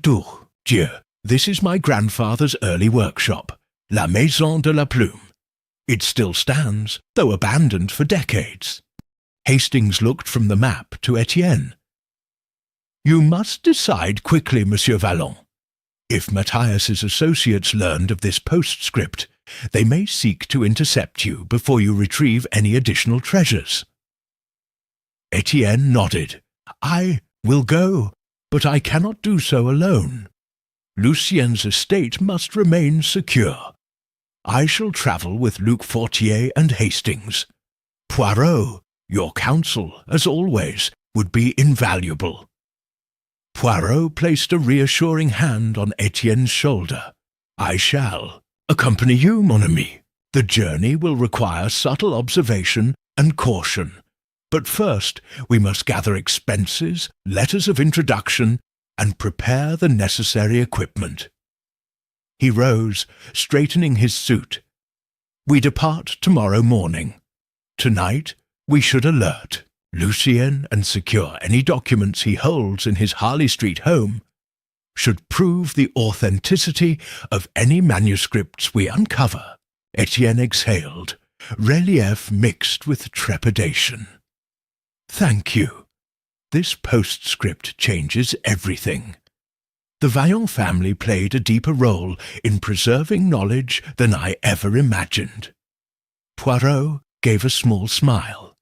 Dieu, this is my grandfather's early workshop, La Maison de la Plume. It still stands, though abandoned for decades. Hastings looked from the map to Etienne. You must decide quickly, Monsieur Vallon. If Matthias's associates learned of this postscript, they may seek to intercept you before you retrieve any additional treasures. Etienne nodded. I will go, but I cannot do so alone. Lucien's estate must remain secure. I shall travel with Luc Fortier and Hastings. Poirot, your counsel, as always, would be invaluable. Poirot placed a reassuring hand on Etienne's shoulder. I shall accompany you, mon ami. The journey will require subtle observation and caution. But first, we must gather expenses, letters of introduction, and prepare the necessary equipment. He rose, straightening his suit. We depart tomorrow morning. Tonight, we should alert Lucien and secure any documents he holds in his Harley Street home. should prove the authenticity of any manuscripts we uncover. Etienne exhaled, relief mixed with trepidation. Thank you. This postscript changes everything. The Vaillant family played a deeper role in preserving knowledge than I ever imagined. Poirot gave a small smile.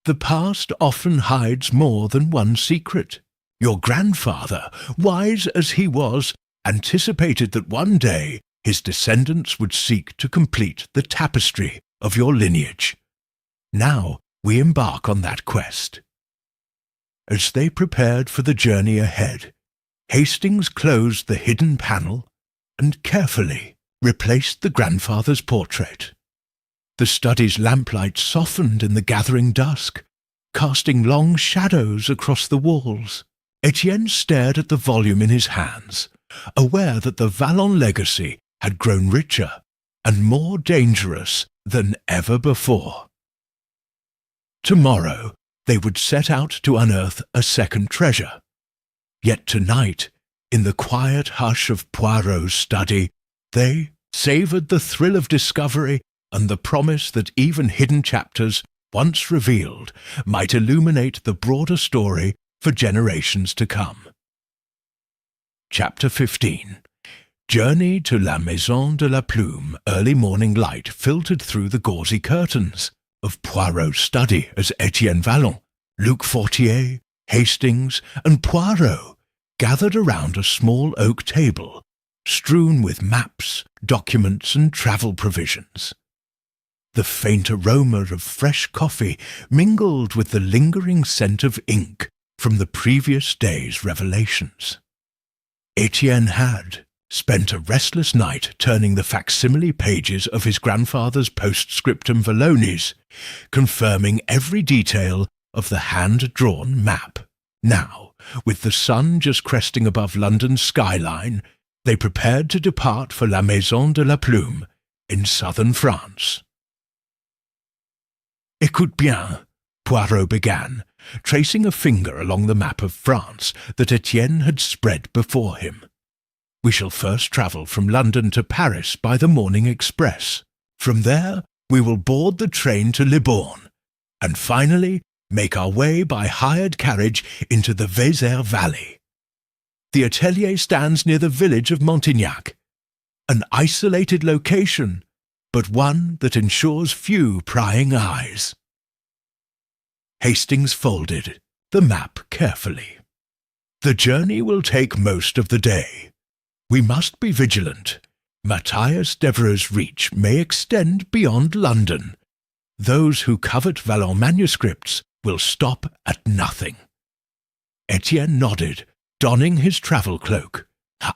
The past often hides more than one secret. Your grandfather, wise as he was, anticipated that one day his descendants would seek to complete the tapestry of your lineage. Now we embark on that quest. As they prepared for the journey ahead, Hastings closed the hidden panel and carefully replaced the grandfather's portrait. The study's lamplight softened in the gathering dusk, casting long shadows across the walls. Etienne stared at the volume in his hands, aware that the Vaillant legacy had grown richer and more dangerous than ever before. Tomorrow they would set out to unearth a second treasure. Yet tonight, in the quiet hush of Poirot's study, they savoured the thrill of discovery and the promise that even hidden chapters, once revealed, might illuminate the broader story for generations to come. Chapter 15. Journey to La Maison de la Plume. Early morning light filtered through the gauzy curtains of Poirot's study as Etienne Vaillant, Luc Fortier, Hastings, and Poirot gathered around a small oak table, strewn with maps, documents, and travel provisions. The faint aroma of fresh coffee mingled with the lingering scent of ink from the previous day's revelations. Etienne had spent a restless night turning the facsimile pages of his grandfather's postscriptum Valonis, confirming every detail of the hand-drawn map. Now, with the sun just cresting above London's skyline, they prepared to depart for La Maison de la Plume in southern France. Écoute bien, Poirot began, tracing a finger along the map of France that Etienne had spread before him. We shall first travel from London to Paris by the morning express. From there, we will board the train to Libourne, and finally make our way by hired carriage into the Vézère Valley. The atelier stands near the village of Montignac, an isolated location, but one that ensures few prying eyes. Hastings folded the map carefully. The journey will take most of the day. We must be vigilant. Matthias Devereux's reach may extend beyond London. Those who covet Vaillant manuscripts will stop at nothing. Etienne nodded, donning his travel cloak.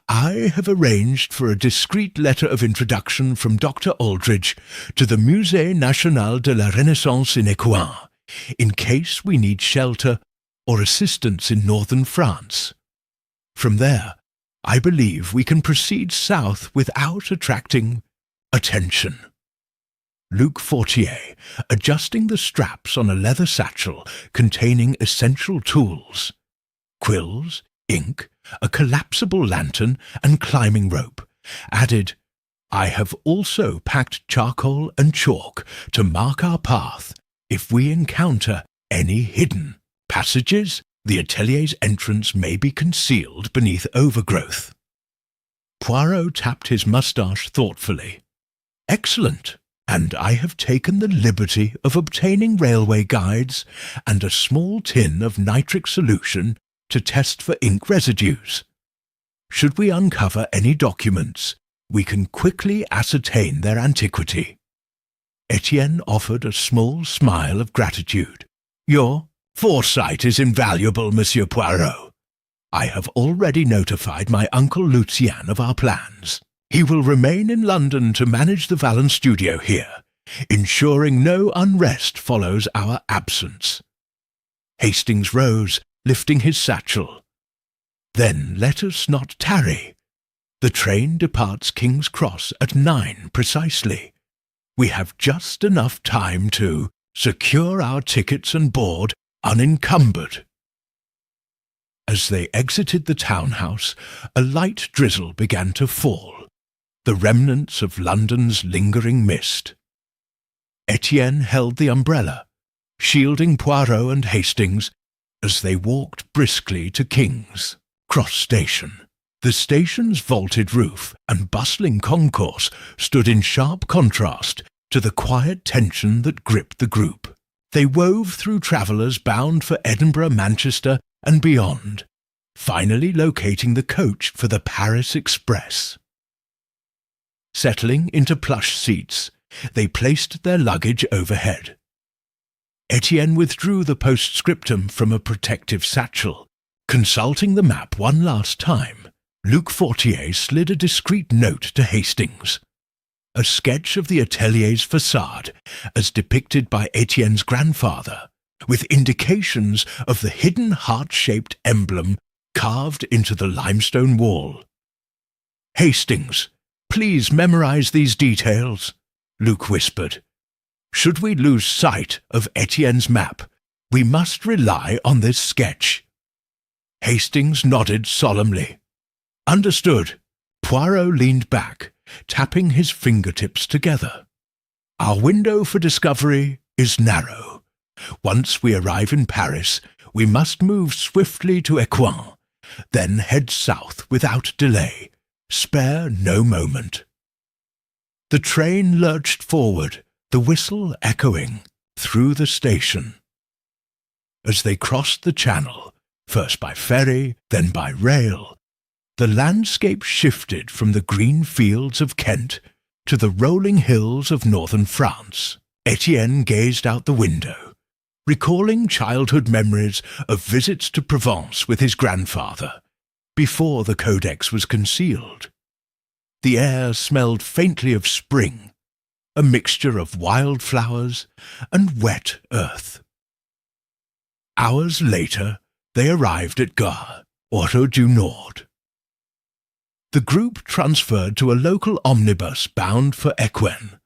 I have arranged for a discreet letter of introduction from Dr. Aldridge to the Musée National de la Renaissance in Écouen, in case we need shelter or assistance in northern France. From there, I believe we can proceed south without attracting attention. Luc Fortier, adjusting the straps on a leather satchel containing essential tools, quills, ink, a collapsible lantern, and climbing rope, added, I have also packed charcoal and chalk to mark our path if we encounter any hidden passages. The atelier's entrance may be concealed beneath overgrowth. Poirot tapped his moustache thoughtfully. Excellent, and I have taken the liberty of obtaining railway guides and a small tin of nitric solution to test for ink residues. Should we uncover any documents, we can quickly ascertain their antiquity. Etienne offered a small smile of gratitude. Your foresight is invaluable, Monsieur Poirot. I have already notified my uncle Lucien of our plans. He will remain in London to manage the Vaillant studio here, ensuring no unrest follows our absence. Hastings rose, lifting his satchel. Then let us not tarry. The train departs King's Cross at 9 precisely. We have just enough time to secure our tickets and board unencumbered. As they exited the townhouse, a light drizzle began to fall, the remnants of London's lingering mist. Etienne held the umbrella, shielding Poirot and Hastings as they walked briskly to King's Cross Station. The station's vaulted roof and bustling concourse stood in sharp contrast to the quiet tension that gripped the group. They wove through travellers bound for Edinburgh, Manchester, and beyond, finally locating the coach for the Paris Express. Settling into plush seats, they placed their luggage overhead. Etienne withdrew the postscriptum from a protective satchel. Consulting the map one last time, Luc Fortier slid a discreet note to Hastings. A sketch of the atelier's facade, as depicted by Etienne's grandfather, with indications of the hidden heart-shaped emblem carved into the limestone wall. "Hastings, please memorize these details," Luc whispered. "Should we lose sight of Etienne's map, we must rely on this sketch." Hastings nodded solemnly. "Understood." Poirot leaned back, tapping his fingertips together. "Our window for discovery is narrow. Once we arrive in Paris, we must move swiftly to Ecouen, then head south without delay. Spare no moment." The train lurched forward, the whistle echoing through the station. As they crossed the channel, first by ferry, then by rail, the landscape shifted from the green fields of Kent to the rolling hills of northern France. Etienne gazed out the window, recalling childhood memories of visits to Provence with his grandfather, before the Codex was concealed. The air smelled faintly of spring, a mixture of wildflowers and wet earth. Hours later, they arrived at Gare, Auto du Nord. The group transferred to a local omnibus bound for Ecouen,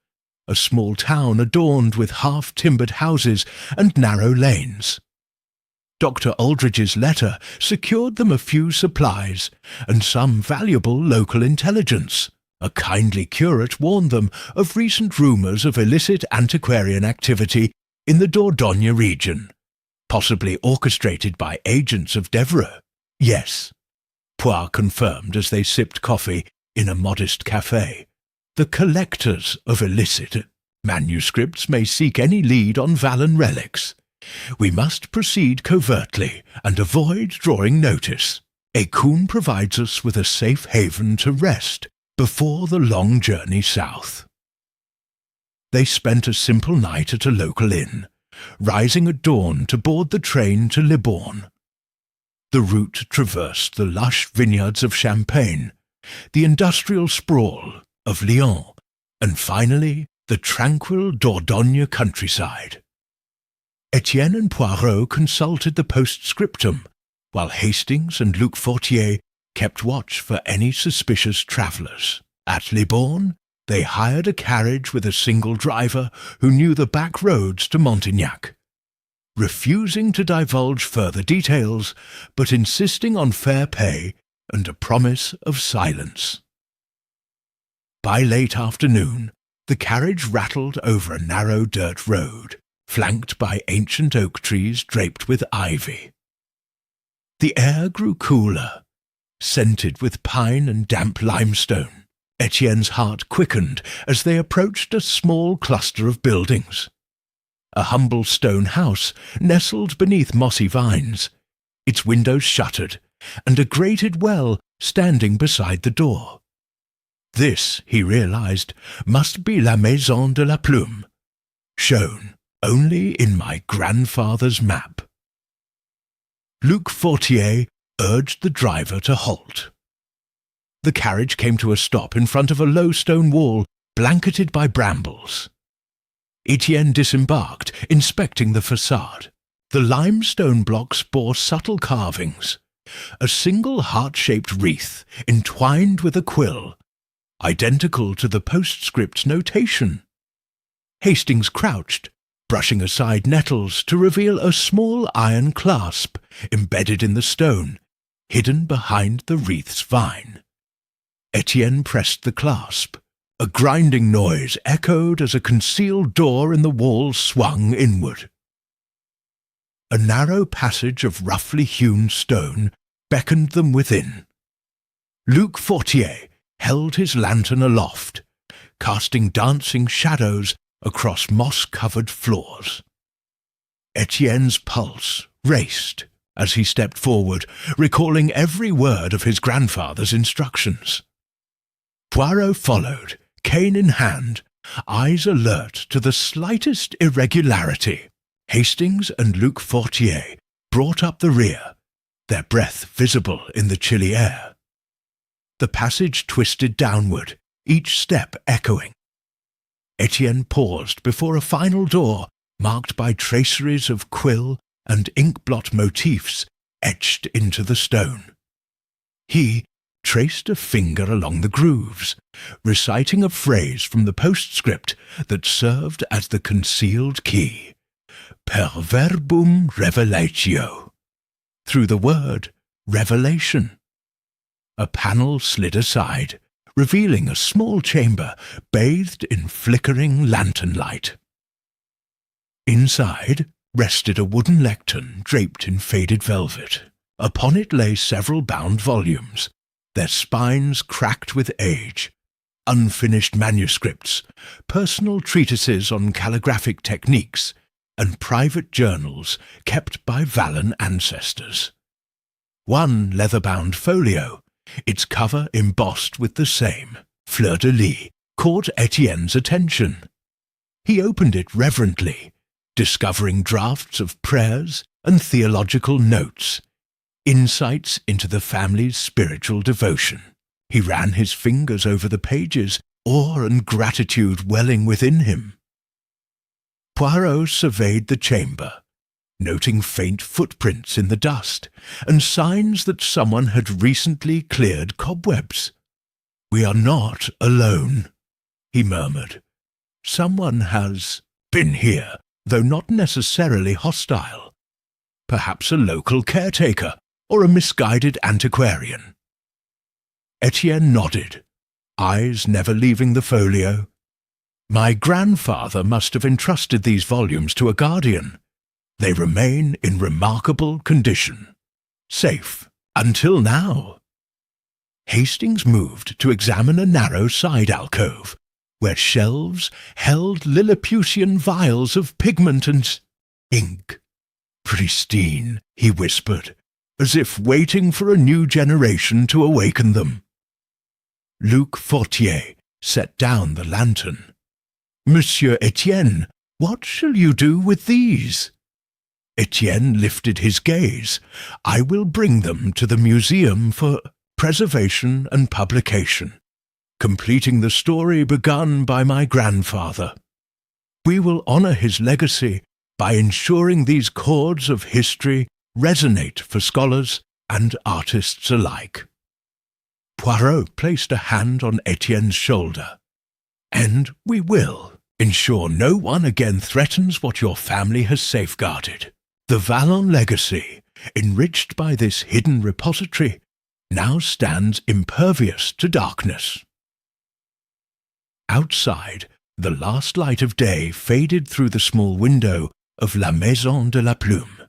a small town adorned with half-timbered houses and narrow lanes. Dr. Aldridge's letter secured them a few supplies and some valuable local intelligence. A kindly curate warned them of recent rumours of illicit antiquarian activity in the Dordogne region, possibly orchestrated by agents of Devereux. Yes, Poirot confirmed as they sipped coffee in a modest café. The collectors of illicit manuscripts may seek any lead on Vallon relics. We must proceed covertly and avoid drawing notice. Écouen provides us with a safe haven to rest before the long journey south. They spent a simple night at a local inn, rising at dawn to board the train to Libourne. The route traversed the lush vineyards of Champagne, the industrial sprawl of Lyon, and finally the tranquil Dordogne countryside. Etienne and Poirot consulted the postscriptum, while Hastings and Luc Fortier kept watch for any suspicious travellers. At Libourne, they hired a carriage with a single driver who knew the back roads to Montignac, refusing to divulge further details, but insisting on fair pay and a promise of silence. By late afternoon, the carriage rattled over a narrow dirt road, flanked by ancient oak trees draped with ivy. The air grew cooler, scented with pine and damp limestone. Etienne's heart quickened as they approached a small cluster of buildings. A humble stone house nestled beneath mossy vines, its windows shuttered, and a grated well standing beside the door. This, he realized, must be la Maison de la Plume, shown only in my grandfather's map. Luc Fortier urged the driver to halt. The carriage came to a stop in front of a low stone wall blanketed by brambles. Etienne disembarked, inspecting the facade. The limestone blocks bore subtle carvings, a single heart-shaped wreath entwined with a quill, identical to the postscript's notation. Hastings crouched, brushing aside nettles to reveal a small iron clasp embedded in the stone, hidden behind the wreath's vine. Etienne pressed the clasp. A grinding noise echoed as a concealed door in the wall swung inward. A narrow passage of roughly hewn stone beckoned them within. Luc Fortier held his lantern aloft, casting dancing shadows across moss-covered floors. Etienne's pulse raced as he stepped forward, recalling every word of his grandfather's instructions. Poirot followed, cane in hand, eyes alert to the slightest irregularity. Hastings and Luc Fortier brought up the rear, their breath visible in the chilly air. The passage twisted downward, each step echoing. Etienne paused before a final door marked by traceries of quill and inkblot motifs etched into the stone. He traced a finger along the grooves, reciting a phrase from the postscript that served as the concealed key. Per verbum revelatio. Through the word revelation. A panel slid aside, revealing a small chamber bathed in flickering lantern light. Inside rested a wooden lectern draped in faded velvet. Upon it lay several bound volumes, their spines cracked with age, unfinished manuscripts, personal treatises on calligraphic techniques, and private journals kept by Vallon ancestors. One leather-bound folio, its cover embossed with the same fleur-de-lis, caught Etienne's attention. He opened it reverently, discovering drafts of prayers and theological notes, insights into the family's spiritual devotion. He ran his fingers over the pages, awe and gratitude welling within him. Poirot surveyed the chamber, noting faint footprints in the dust and signs that someone had recently cleared cobwebs. "We are not alone," he murmured. "Someone has been here, though not necessarily hostile. Perhaps a local caretaker or a misguided antiquarian." Etienne nodded, eyes never leaving the folio. "My grandfather must have entrusted these volumes to a guardian. They remain in remarkable condition. Safe until now." Hastings moved to examine a narrow side alcove, where shelves held Lilliputian vials of pigment and ink. "Pristine," he whispered, as if waiting for a new generation to awaken them. Luc Fortier set down the lantern. "Monsieur Etienne, what shall you do with these?" Etienne lifted his gaze. "I will bring them to the museum for preservation and publication, completing the story begun by my grandfather. We will honor his legacy by ensuring these chords of history resonate for scholars and artists alike." Poirot placed a hand on Etienne's shoulder. "And we will ensure no one again threatens what your family has safeguarded. The Vallon legacy, enriched by this hidden repository, now stands impervious to darkness." Outside, the last light of day faded through the small window of La Maison de la Plume.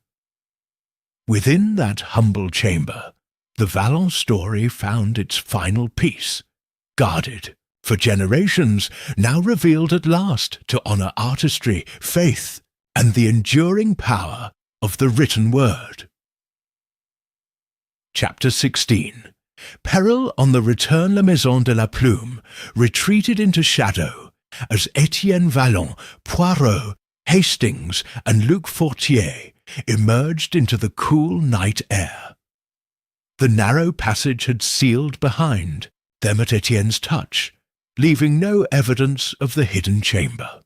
Within that humble chamber, the Vallon story found its final piece, guarded for generations, now revealed at last to honor artistry, faith, and the enduring power of the written word. Chapter 16. Peril on the return La Maison de la Plume retreated into shadow as Etienne Vallon, Poirot, Hastings, and Luc Fortier emerged into the cool night air. The narrow passage had sealed behind them at Etienne's touch, leaving no evidence of the hidden chamber.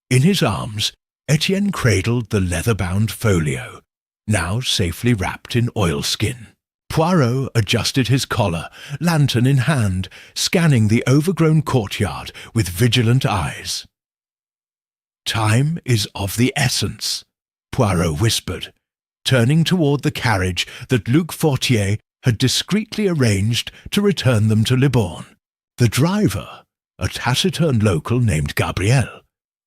In his arms, Etienne cradled the leather-bound folio, now safely wrapped in oilskin. Poirot adjusted his collar, lantern in hand, scanning the overgrown courtyard with vigilant eyes. "Time is of the essence," Poirot whispered. turning toward the carriage that Luc Fortier had discreetly arranged to return them to Libourne. The driver, a taciturn local named Gabriel,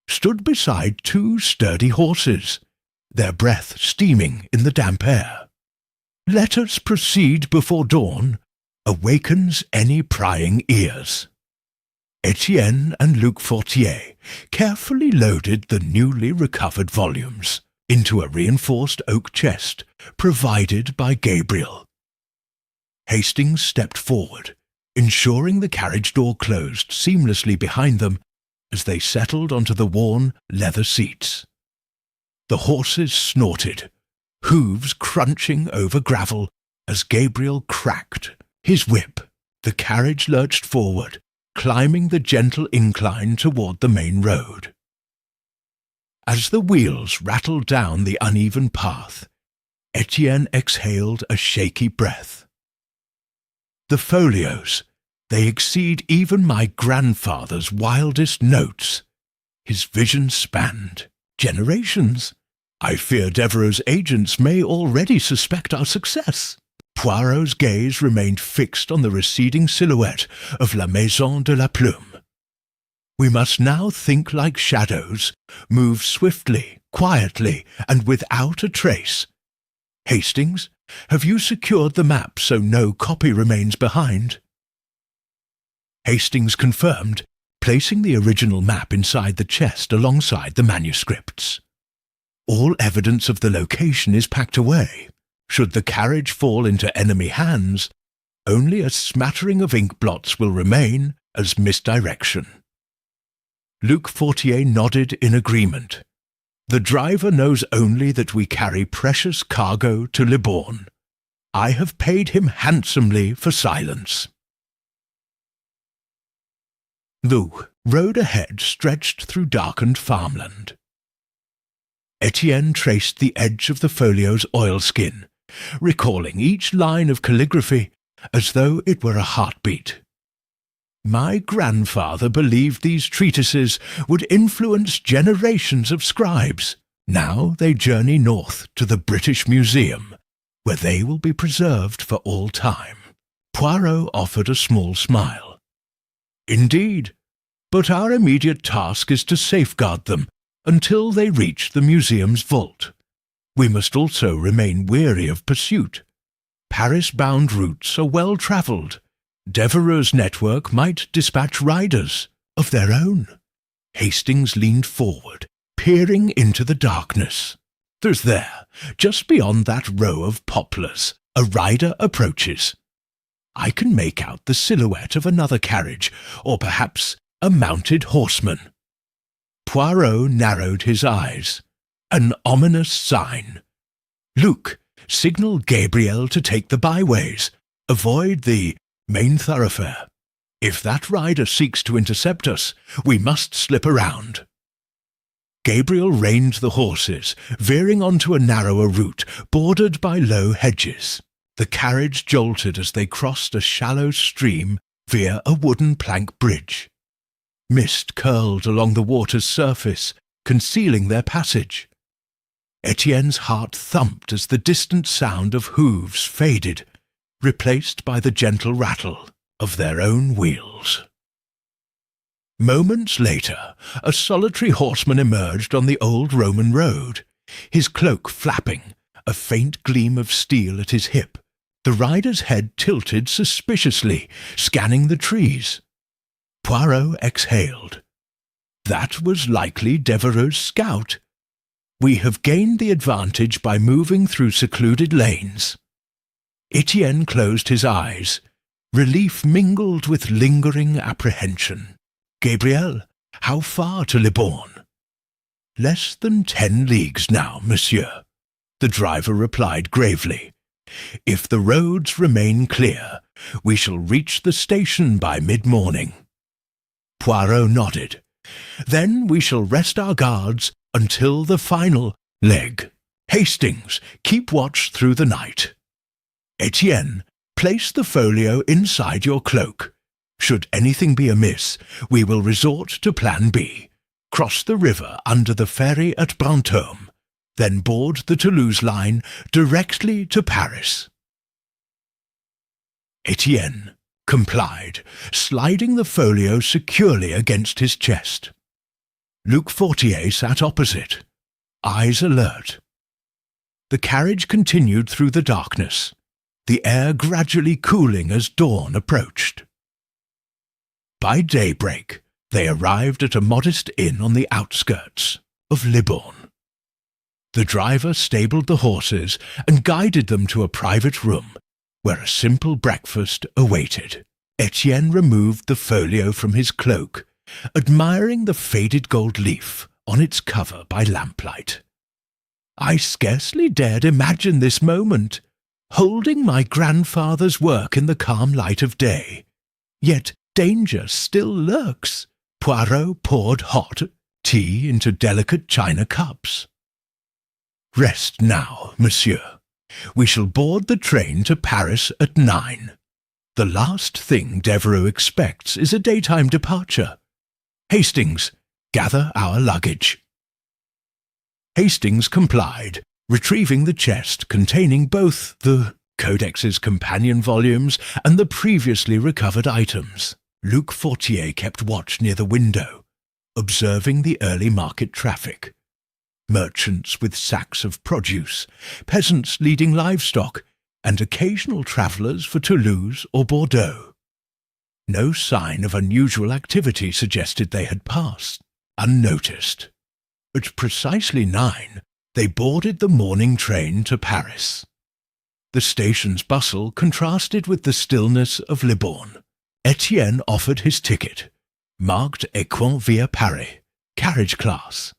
stood beside two sturdy horses, their breath steaming in the damp air. "Let us proceed before dawn awakens any prying ears." Etienne and Luc Fortier carefully loaded the newly recovered volumes into a reinforced oak chest provided by Gabriel. Hastings stepped forward, ensuring the carriage door closed seamlessly behind them as they settled onto the worn leather seats. The horses snorted, hooves crunching over gravel as Gabriel cracked his whip. The carriage lurched forward, climbing the gentle incline toward the main road. As the wheels rattled down the uneven path, Etienne exhaled a shaky breath. "The folios, they exceed even my grandfather's wildest notes." His vision spanned generations. "I fear Devereux's agents may already suspect our success." Poirot's gaze remained fixed on the receding silhouette of La Maison de la Plume. "We must now think like shadows, move swiftly, quietly, and without a trace. Hastings, have you secured the map so no copy remains behind?" Hastings confirmed, placing the original map inside the chest alongside the manuscripts. "All evidence of the location is packed away. Should the carriage fall into enemy hands, only a smattering of ink blots will remain as misdirection." Luc Fortier nodded in agreement. "The driver knows only that we carry precious cargo to Libourne. I have paid him handsomely for silence." The road ahead stretched through darkened farmland. Etienne traced the edge of the folio's oilskin, recalling each line of calligraphy as though it were a heartbeat. "My grandfather believed these treatises would influence generations of scribes. Now they journey north to the British Museum, where they will be preserved for all time." Poirot offered a small smile. "Indeed, but our immediate task is to safeguard them until they reach the museum's vault. We must also remain wary of pursuit. Paris-bound routes are well-travelled. Devereux's network might dispatch riders of their own." Hastings leaned forward, peering into the darkness. "There's there, just beyond that row of poplars, a rider approaches. I can make out the silhouette of another carriage, or perhaps a mounted horseman." Poirot narrowed his eyes. An ominous sign. "Luc, signal Gabriel to take the byways. Avoid the main thoroughfare. If that rider seeks to intercept us, we must slip around." Gabriel reined the horses, veering onto a narrower route bordered by low hedges. The carriage jolted as they crossed a shallow stream via a wooden plank bridge. Mist curled along the water's surface, concealing their passage. Etienne's heart thumped as the distant sound of hooves faded, replaced by the gentle rattle of their own wheels. Moments later, a solitary horseman emerged on the old Roman road, his cloak flapping, a faint gleam of steel at his hip. The rider's head tilted suspiciously, scanning the trees. Poirot exhaled. That was likely Devereux's scout. We have gained the advantage by moving through secluded lanes. Etienne closed his eyes, relief mingled with lingering apprehension. "Gabriel, how far to Libourne?" "Less than 10 leagues now, monsieur," the driver replied gravely. "If the roads remain clear, we shall reach the station by mid-morning." Poirot nodded. "Then we shall rest our guards until the final leg. Hastings, keep watch through the night. Etienne, place the folio inside your cloak. Should anything be amiss, we will resort to Plan B. Cross the river under the ferry at Brantôme. then board the Toulouse line directly to Paris. Etienne complied, sliding the folio securely against his chest. Luc Fortier sat opposite, eyes alert. The carriage continued through the darkness, the air gradually cooling as dawn approached. By daybreak, they arrived at a modest inn on the outskirts of Libourne. The driver stabled the horses and guided them to a private room where a simple breakfast awaited. Etienne removed the folio from his cloak, admiring the faded gold leaf on its cover by lamplight. I scarcely dared imagine this moment, holding my grandfather's work in the calm light of day. Yet danger still lurks. Poirot poured hot tea into delicate china cups. Rest now, monsieur. We shall board the train to Paris at 9. The last thing Devereux expects is a daytime departure. Hastings, gather our luggage. Hastings complied, retrieving the chest containing both the Codex's companion volumes and the previously recovered items. Luc Fortier kept watch near the window, observing the early market traffic. Merchants with sacks of produce, peasants leading livestock, and occasional travellers for Toulouse or Bordeaux. No sign of unusual activity suggested they had passed unnoticed. At precisely 9, they boarded the morning train to Paris. The station's bustle contrasted with the stillness of Libourne. Etienne offered his ticket, marked Écouen via Paris, carriage class,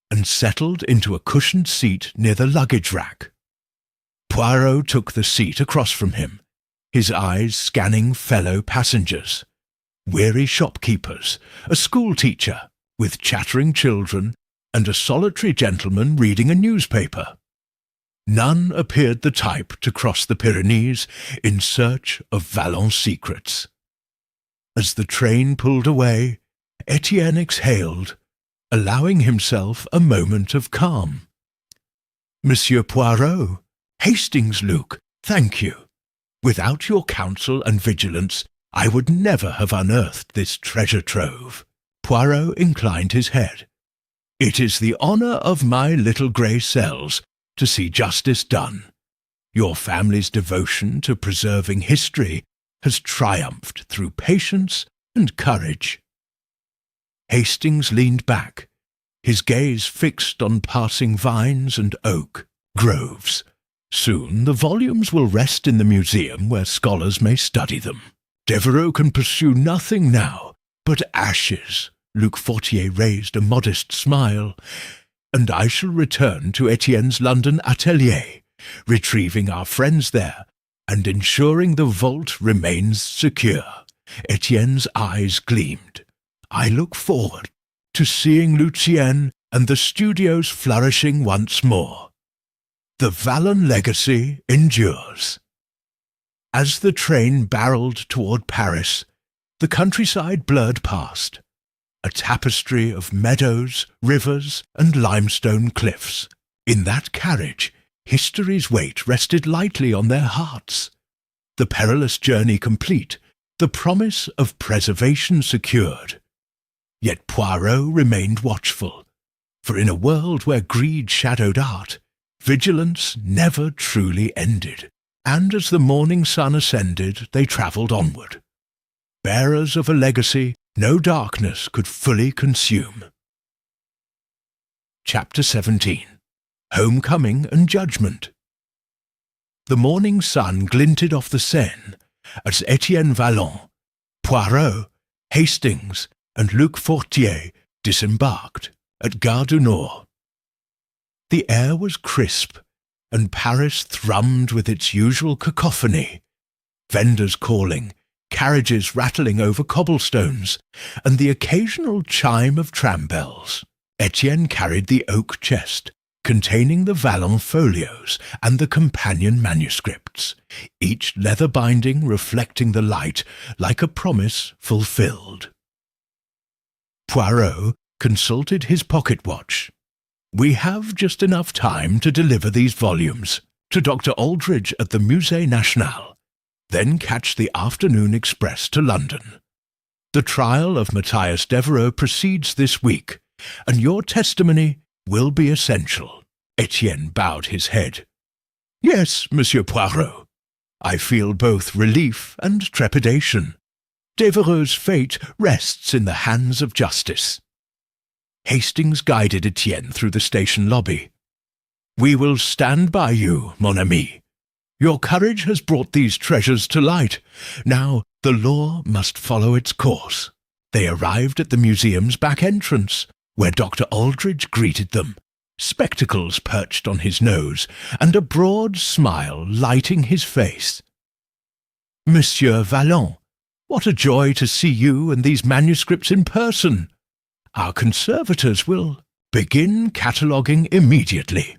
and settled into a cushioned seat near the luggage rack. Poirot took the seat across from him, his eyes scanning fellow passengers, weary shopkeepers, a schoolteacher with chattering children, and a solitary gentleman reading a newspaper. None appeared the type to cross the Pyrenees in search of Vallon's secrets. As the train pulled away, Etienne exhaled, allowing himself a moment of calm. Monsieur Poirot, Hastings, Luc, thank you. Without your counsel and vigilance, I would never have unearthed this treasure trove. Poirot inclined his head. It is the honour of my little grey cells to see justice done. Your family's devotion to preserving history has triumphed through patience and courage. Hastings leaned back, his gaze fixed on passing vines and oak groves. Soon the volumes will rest in the museum where scholars may study them. Devereux can pursue nothing now but ashes. Luc Fortier raised a modest smile. And I shall return to Etienne's London atelier, retrieving our friends there and ensuring the vault remains secure. Etienne's eyes gleamed. I look forward to seeing Lucienne and the studios flourishing once more. The Vallon legacy endures. As the train barreled toward Paris, the countryside blurred past, a tapestry of meadows, rivers, and limestone cliffs. In that carriage, history's weight rested lightly on their hearts. The perilous journey complete, the promise of preservation secured. Yet Poirot remained watchful, for in a world where greed shadowed art, vigilance never truly ended. And as the morning sun ascended, they travelled onward, bearers of a legacy no darkness could fully consume. Chapter 17. Homecoming and Judgment. The morning sun glinted off the Seine as Etienne Vallon, Poirot, Hastings, and Luc Fortier disembarked at Gare du Nord. The air was crisp, and Paris thrummed with its usual cacophony, vendors calling, carriages rattling over cobblestones, and the occasional chime of tram bells. Etienne carried the oak chest, containing the Vallon folios and the companion manuscripts, each leather binding reflecting the light like a promise fulfilled. Poirot consulted his pocket watch. We have just enough time to deliver these volumes to Dr. Aldridge at the Musée National, then catch the afternoon express to London. The trial of Matthias Devereux proceeds this week, and your testimony will be essential. Etienne bowed his head. Yes, Monsieur Poirot. I feel both relief and trepidation. Devereux's fate rests in the hands of justice. Hastings guided Etienne through the station lobby. We will stand by you, mon ami. Your courage has brought these treasures to light. Now the law must follow its course. They arrived at the museum's back entrance, where Dr. Aldridge greeted them, spectacles perched on his nose, and a broad smile lighting his face. Monsieur Vallon, what a joy to see you and these manuscripts in person. Our conservators will begin cataloguing immediately.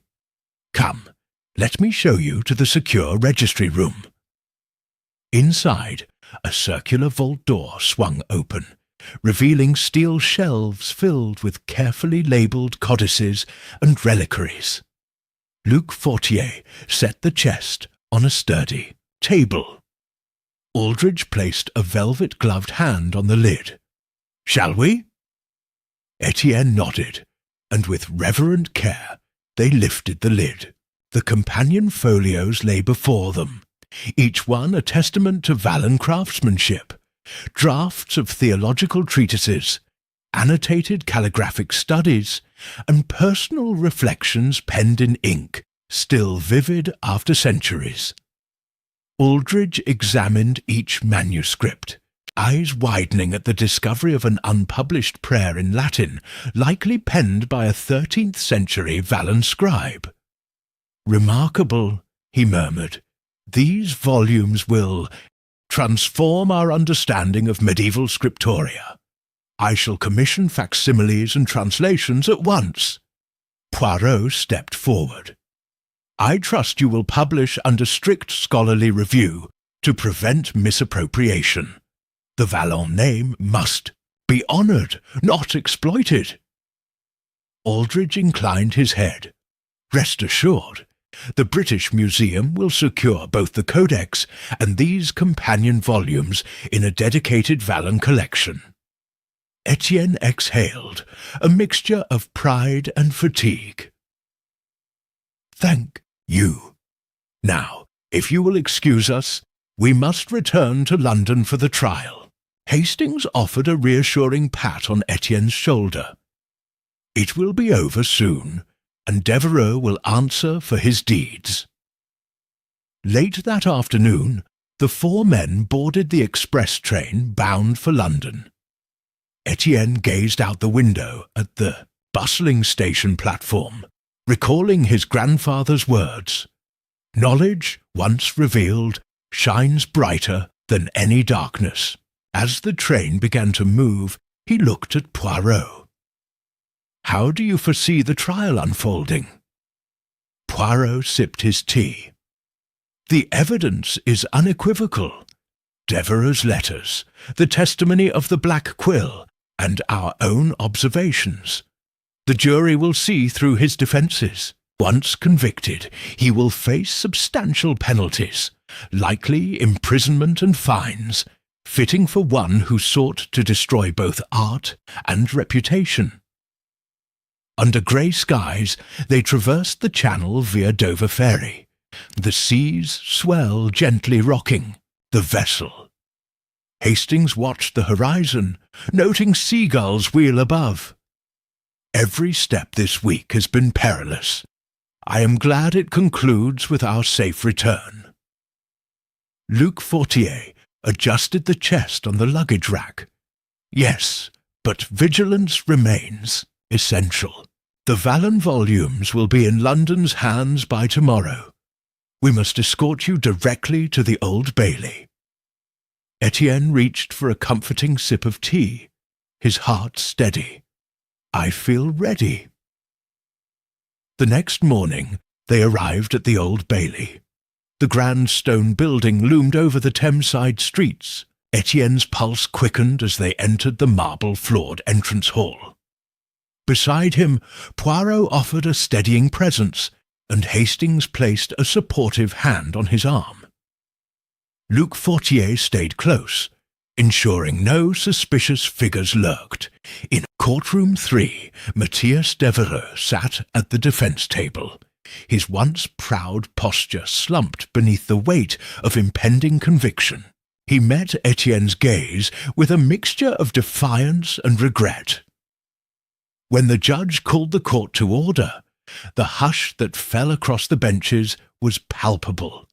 Come, let me show you to the secure registry room. Inside, a circular vault door swung open, revealing steel shelves filled with carefully labelled codices and reliquaries. Luc Fortier set the chest on a sturdy table. Aldridge placed a velvet-gloved hand on the lid. Shall we? Etienne nodded, and with reverent care they lifted the lid. The companion folios lay before them, each one a testament to Vallon craftsmanship, drafts of theological treatises, annotated calligraphic studies, and personal reflections penned in ink, still vivid after centuries. Aldridge examined each manuscript, eyes widening at the discovery of an unpublished prayer in Latin, likely penned by a 13th-century Vallon scribe. Remarkable, he murmured. These volumes will transform our understanding of medieval scriptoria. I shall commission facsimiles and translations at once. Poirot stepped forward. I trust you will publish under strict scholarly review to prevent misappropriation. The Vallon name must be honoured, not exploited. Aldridge inclined his head. Rest assured, the British Museum will secure both the Codex and these companion volumes in a dedicated Vallon collection. Etienne exhaled, a mixture of pride and fatigue. Thank you. Now, if you will excuse us, we must return to London for the trial. Hastings offered a reassuring pat on Etienne's shoulder. It will be over soon, and Devereux will answer for his deeds. Late that afternoon, the four men boarded the express train bound for London. Etienne gazed out the window at the bustling station platform, recalling his grandfather's words, "Knowledge, once revealed, shines brighter than any darkness." As the train began to move, he looked at Poirot. How do you foresee the trial unfolding? Poirot sipped his tea. The evidence is unequivocal. Devereux's letters, the testimony of the Black Quill, and our own observations. The jury will see through his defences. Once convicted, he will face substantial penalties, likely imprisonment and fines, fitting for one who sought to destroy both art and reputation. Under grey skies, they traversed the channel via Dover Ferry. The sea's swell gently rocking the vessel. Hastings watched the horizon, noting seagulls wheel above. Every step this week has been perilous. I am glad it concludes with our safe return. Luc Fortier adjusted the chest on the luggage rack. Yes, but vigilance remains essential. The Vallon volumes will be in London's hands by tomorrow. We must escort you directly to the Old Bailey. Etienne reached for a comforting sip of tea, his heart steady. I feel ready. The next morning they arrived at the Old Bailey. The grand stone building loomed over the Thameside streets. Etienne's pulse quickened as they entered the marble-floored entrance hall. Beside him, Poirot offered a steadying presence, and Hastings placed a supportive hand on his arm. Luc Fortier stayed close, ensuring no suspicious figures lurked. In courtroom 3, Matthias Devereux sat at the defence table, his once proud posture slumped beneath the weight of impending conviction. He met Etienne's gaze with a mixture of defiance and regret. When the judge called the court to order, the hush that fell across the benches was palpable.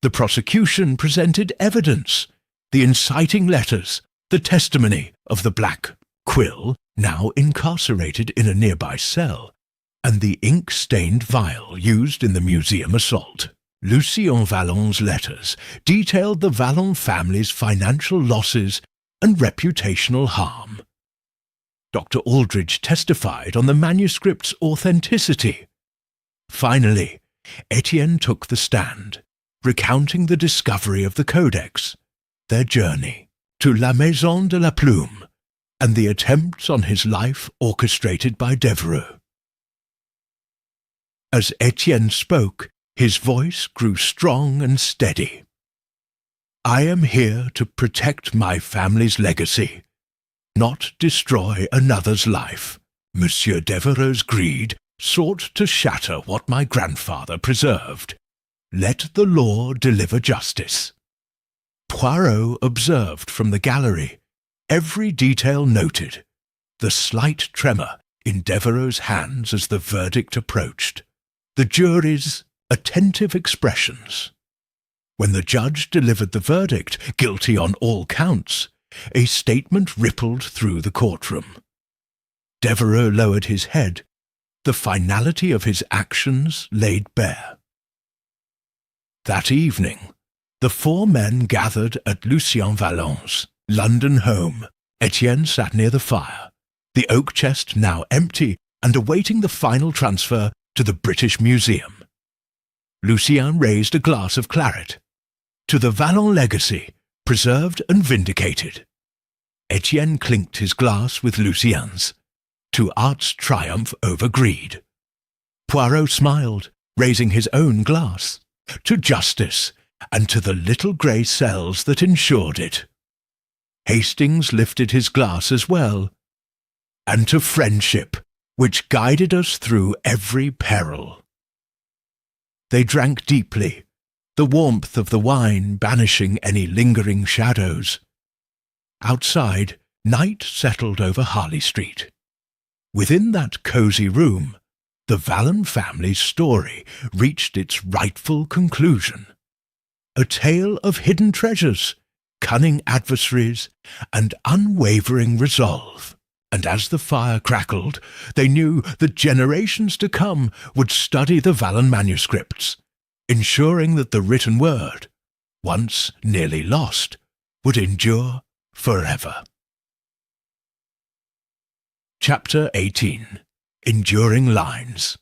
The prosecution presented evidence, the inciting letters, the testimony of the Black Quill, now incarcerated in a nearby cell, and the ink-stained vial used in the museum assault. Lucien Vallon's letters detailed the Vallon family's financial losses and reputational harm. Dr. Aldridge testified on the manuscript's authenticity. Finally, Etienne took the stand, recounting the discovery of the Codex, their journey to La Maison de la Plume, and the attempts on his life orchestrated by Devereux. As Etienne spoke, his voice grew strong and steady. "I am here to protect my family's legacy, not destroy another's life. Monsieur Devereux's greed sought to shatter what my grandfather preserved. Let the law deliver justice." Poirot observed from the gallery, every detail noted, the slight tremor in Devereux's hands as the verdict approached, the jury's attentive expressions. When the judge delivered the verdict, guilty on all counts, a statement rippled through the courtroom. Devereux lowered his head, the finality of his actions laid bare. That evening, the 4 men gathered at Lucien Vallon's London home. Etienne sat near the fire, the oak chest now empty and awaiting the final transfer to the British Museum. Lucien raised a glass of claret. To the Vallon legacy, preserved and vindicated. Etienne clinked his glass with Lucien's. To art's triumph over greed. Poirot smiled, raising his own glass. To justice, and to the little grey cells that ensured it. Hastings lifted his glass as well. And to friendship, which guided us through every peril. They drank deeply, the warmth of the wine banishing any lingering shadows. Outside, night settled over Harley Street. Within that cosy room, the Vallon family's story reached its rightful conclusion. A tale of hidden treasures, cunning adversaries, and unwavering resolve. And as the fire crackled, they knew that generations to come would study the Vallon manuscripts, ensuring that the written word, once nearly lost, would endure forever. Chapter 18. Enduring Lines.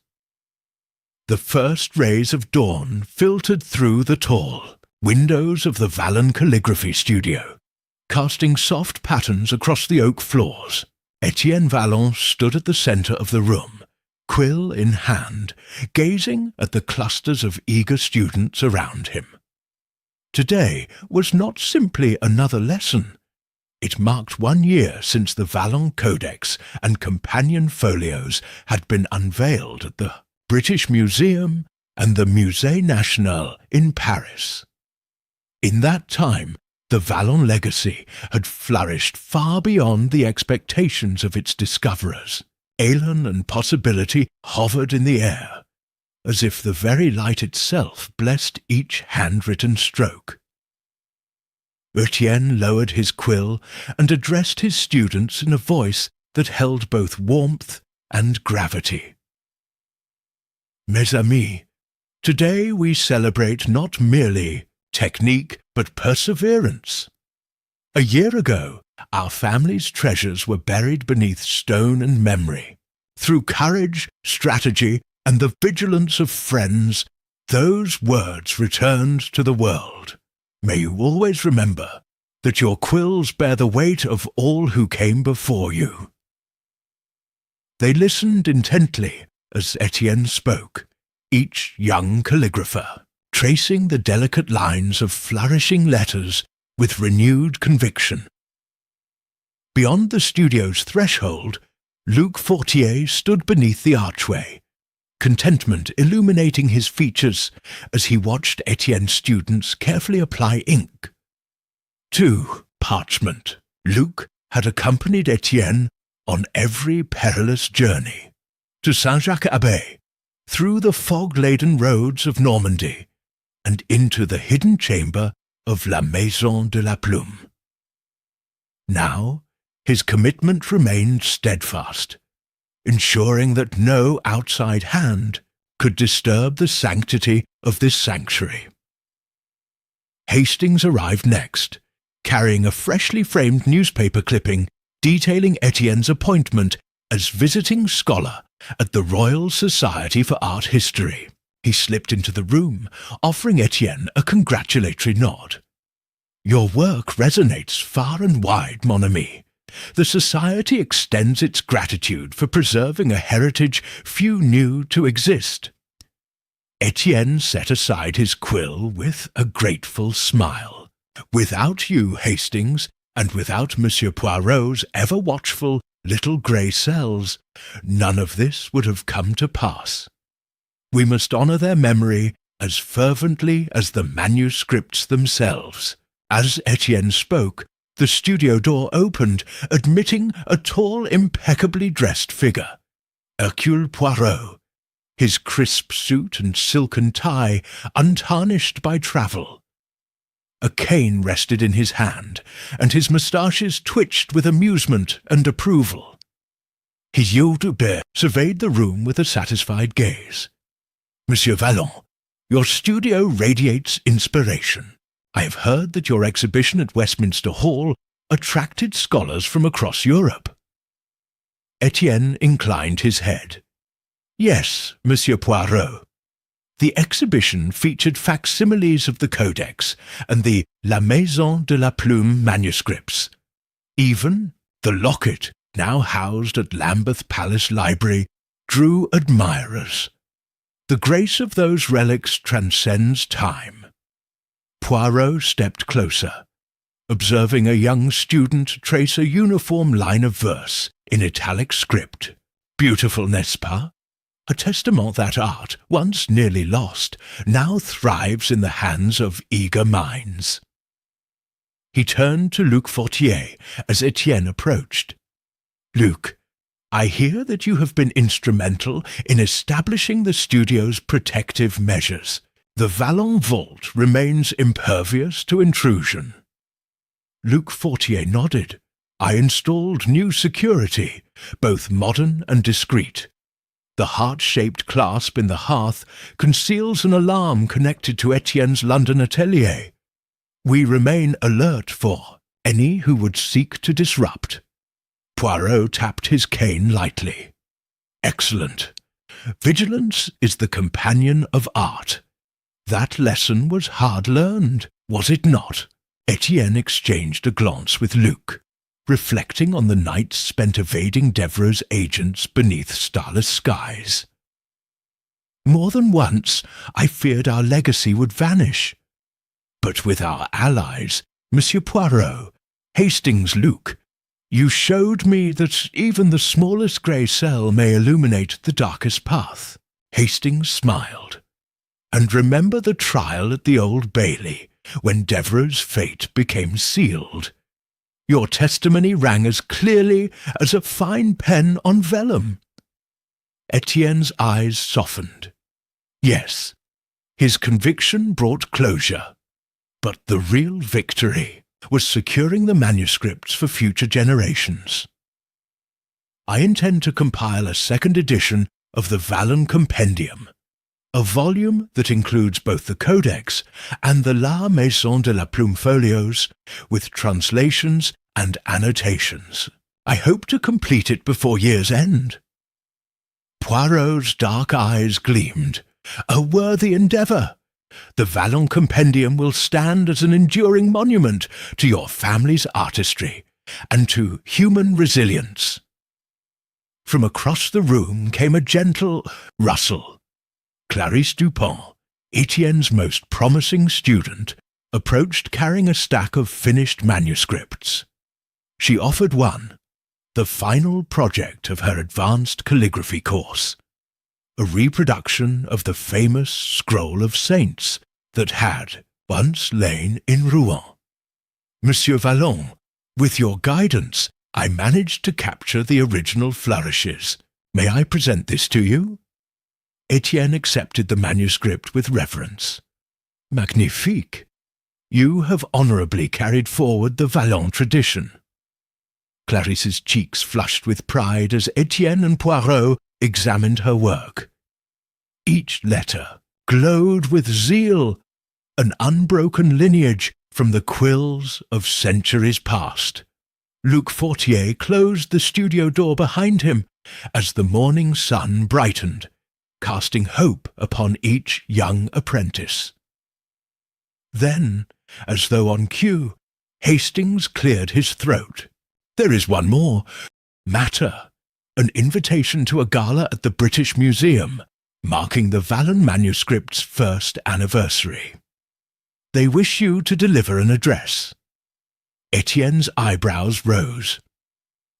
The first rays of dawn filtered through the tall windows of the Vallon calligraphy studio, casting soft patterns across the oak floors. Etienne Vallon stood at the centre of the room, quill in hand, gazing at the clusters of eager students around him. Today was not simply another lesson. It marked 1 year since the Vallon Codex and companion folios had been unveiled at the British Museum and the Musée National in Paris. In that time, the Vallon legacy had flourished far beyond the expectations of its discoverers. Elan and possibility hovered in the air, as if the very light itself blessed each handwritten stroke. Etienne lowered his quill and addressed his students in a voice that held both warmth and gravity. Mes amis, today we celebrate not merely technique but perseverance. A year ago, our family's treasures were buried beneath stone and memory. Through courage, strategy, and the vigilance of friends, those words returned to the world. May you always remember that your quills bear the weight of all who came before you. They listened intently as Etienne spoke, each young calligrapher tracing the delicate lines of flourishing letters with renewed conviction. Beyond the studio's threshold, Luc Fortier stood beneath the archway, contentment illuminating his features as he watched Etienne's students carefully apply ink. To parchment, Luc had accompanied Etienne on every perilous journey, to Saint-Jacques-Abbé, through the fog-laden roads of Normandy, and into the hidden chamber of La Maison de la Plume. Now, his commitment remained steadfast, ensuring that no outside hand could disturb the sanctity of this sanctuary. Hastings arrived next, carrying a freshly framed newspaper clipping detailing Etienne's appointment as visiting scholar at the Royal Society for Art History. He slipped into the room, offering Etienne a congratulatory nod. "Your work resonates far and wide, mon ami. The Society extends its gratitude for preserving a heritage few knew to exist." Etienne set aside his quill with a grateful smile. "Without you, Hastings, and without Monsieur Poirot's ever-watchful little grey cells, none of this would have come to pass. We must honour their memory as fervently as the manuscripts themselves." As Etienne spoke, the studio door opened, admitting a tall, impeccably dressed figure, Hercule Poirot, his crisp suit and silken tie untarnished by travel. A cane rested in his hand, and his moustaches twitched with amusement and approval. His yeux de bear surveyed the room with a satisfied gaze. "Monsieur Vallon, your studio radiates inspiration. I have heard that your exhibition at Westminster Hall attracted scholars from across Europe." Etienne inclined his head. "Yes, Monsieur Poirot. The exhibition featured facsimiles of the Codex and the La Maison de la Plume manuscripts. Even the locket, now housed at Lambeth Palace Library, drew admirers. The grace of those relics transcends time." Poirot stepped closer, observing a young student trace a uniform line of verse in italic script. "Beautiful, n'est-ce pas? A testament that art, once nearly lost, now thrives in the hands of eager minds." He turned to Luc Fortier as Etienne approached. "Luc, I hear that you have been instrumental in establishing the studio's protective measures. The Vallon vault remains impervious to intrusion." Luc Fortier nodded. "I installed new security, both modern and discreet. The heart-shaped clasp in the hearth conceals an alarm connected to Etienne's London atelier. We remain alert for any who would seek to disrupt." Poirot tapped his cane lightly. "Excellent. Vigilance is the companion of art. That lesson was hard-learned, was it not?" Etienne exchanged a glance with Luc, reflecting on the nights spent evading Devereux's agents beneath starless skies. "More than once I feared our legacy would vanish. But with our allies, Monsieur Poirot, Hastings, Luc, you showed me that even the smallest grey cell may illuminate the darkest path." Hastings smiled. "And remember the trial at the Old Bailey, when Devereux's fate became sealed. Your testimony rang as clearly as a fine pen on vellum." Etienne's eyes softened. Yes, his conviction brought closure, but the real victory was securing the manuscripts for future generations. "I intend to compile a second edition of the Vallon Compendium, a volume that includes both the Codex and the La Maison de la Plume folios, with translations and annotations. I hope to complete it before year's end." Poirot's dark eyes gleamed. "A worthy endeavour. The Vallon Compendium will stand as an enduring monument to your family's artistry and to human resilience." From across the room came a gentle rustle. Clarice Dupont, Etienne's most promising student, approached carrying a stack of finished manuscripts. She offered one, the final project of her advanced calligraphy course, a reproduction of the famous Scroll of Saints that had once lain in Rouen. Monsieur Vallon, with your guidance, I managed to capture the original flourishes. May I present this to you? Etienne accepted the manuscript with reverence. Magnifique! You have honourably carried forward the Vallon tradition. Clarice's cheeks flushed with pride as Etienne and Poirot examined her work. Each letter glowed with zeal, an unbroken lineage from the quills of centuries past. Luc Fortier closed the studio door behind him as the morning sun brightened, casting hope upon each young apprentice. Then, as though on cue, Hastings cleared his throat. There is one more. Matter. An invitation to a gala at the British Museum, marking the Vallon manuscript's first anniversary. They wish you to deliver an address. Etienne's eyebrows rose.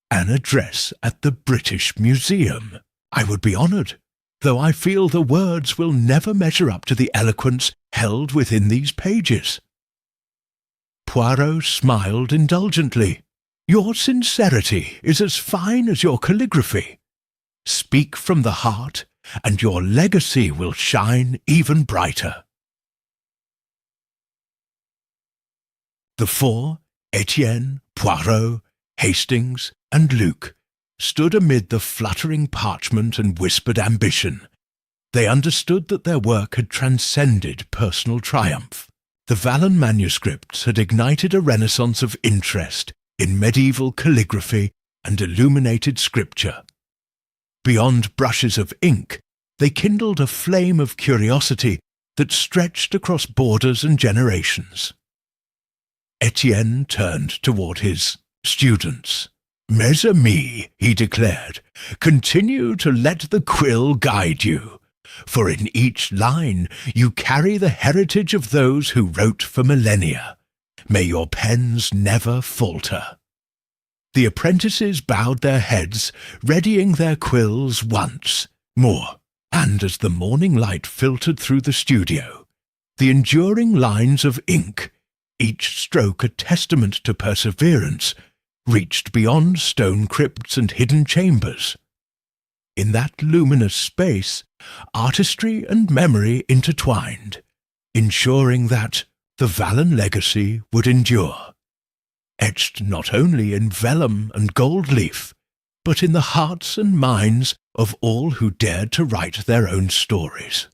An address at the British Museum. I would be honoured, though I feel the words will never measure up to the eloquence held within these pages. Poirot smiled indulgently. Your sincerity is as fine as your calligraphy. Speak from the heart, and your legacy will shine even brighter. The four, Etienne, Poirot, Hastings, and Luc, stood amid the fluttering parchment and whispered ambition. They understood that their work had transcended personal triumph. The Vallon manuscripts had ignited a renaissance of interest in medieval calligraphy and illuminated scripture. Beyond brushes of ink, they kindled a flame of curiosity that stretched across borders and generations. Etienne turned toward his students. Mes amis, he declared, continue to let the quill guide you, for in each line you carry the heritage of those who wrote for millennia. May your pens never falter. The apprentices bowed their heads, readying their quills once more, and as the morning light filtered through the studio, the enduring lines of ink, each stroke a testament to perseverance, reached beyond stone crypts and hidden chambers. In that luminous space, artistry and memory intertwined, ensuring that the Vallon legacy would endure, etched not only in vellum and gold leaf, but in the hearts and minds of all who dared to write their own stories.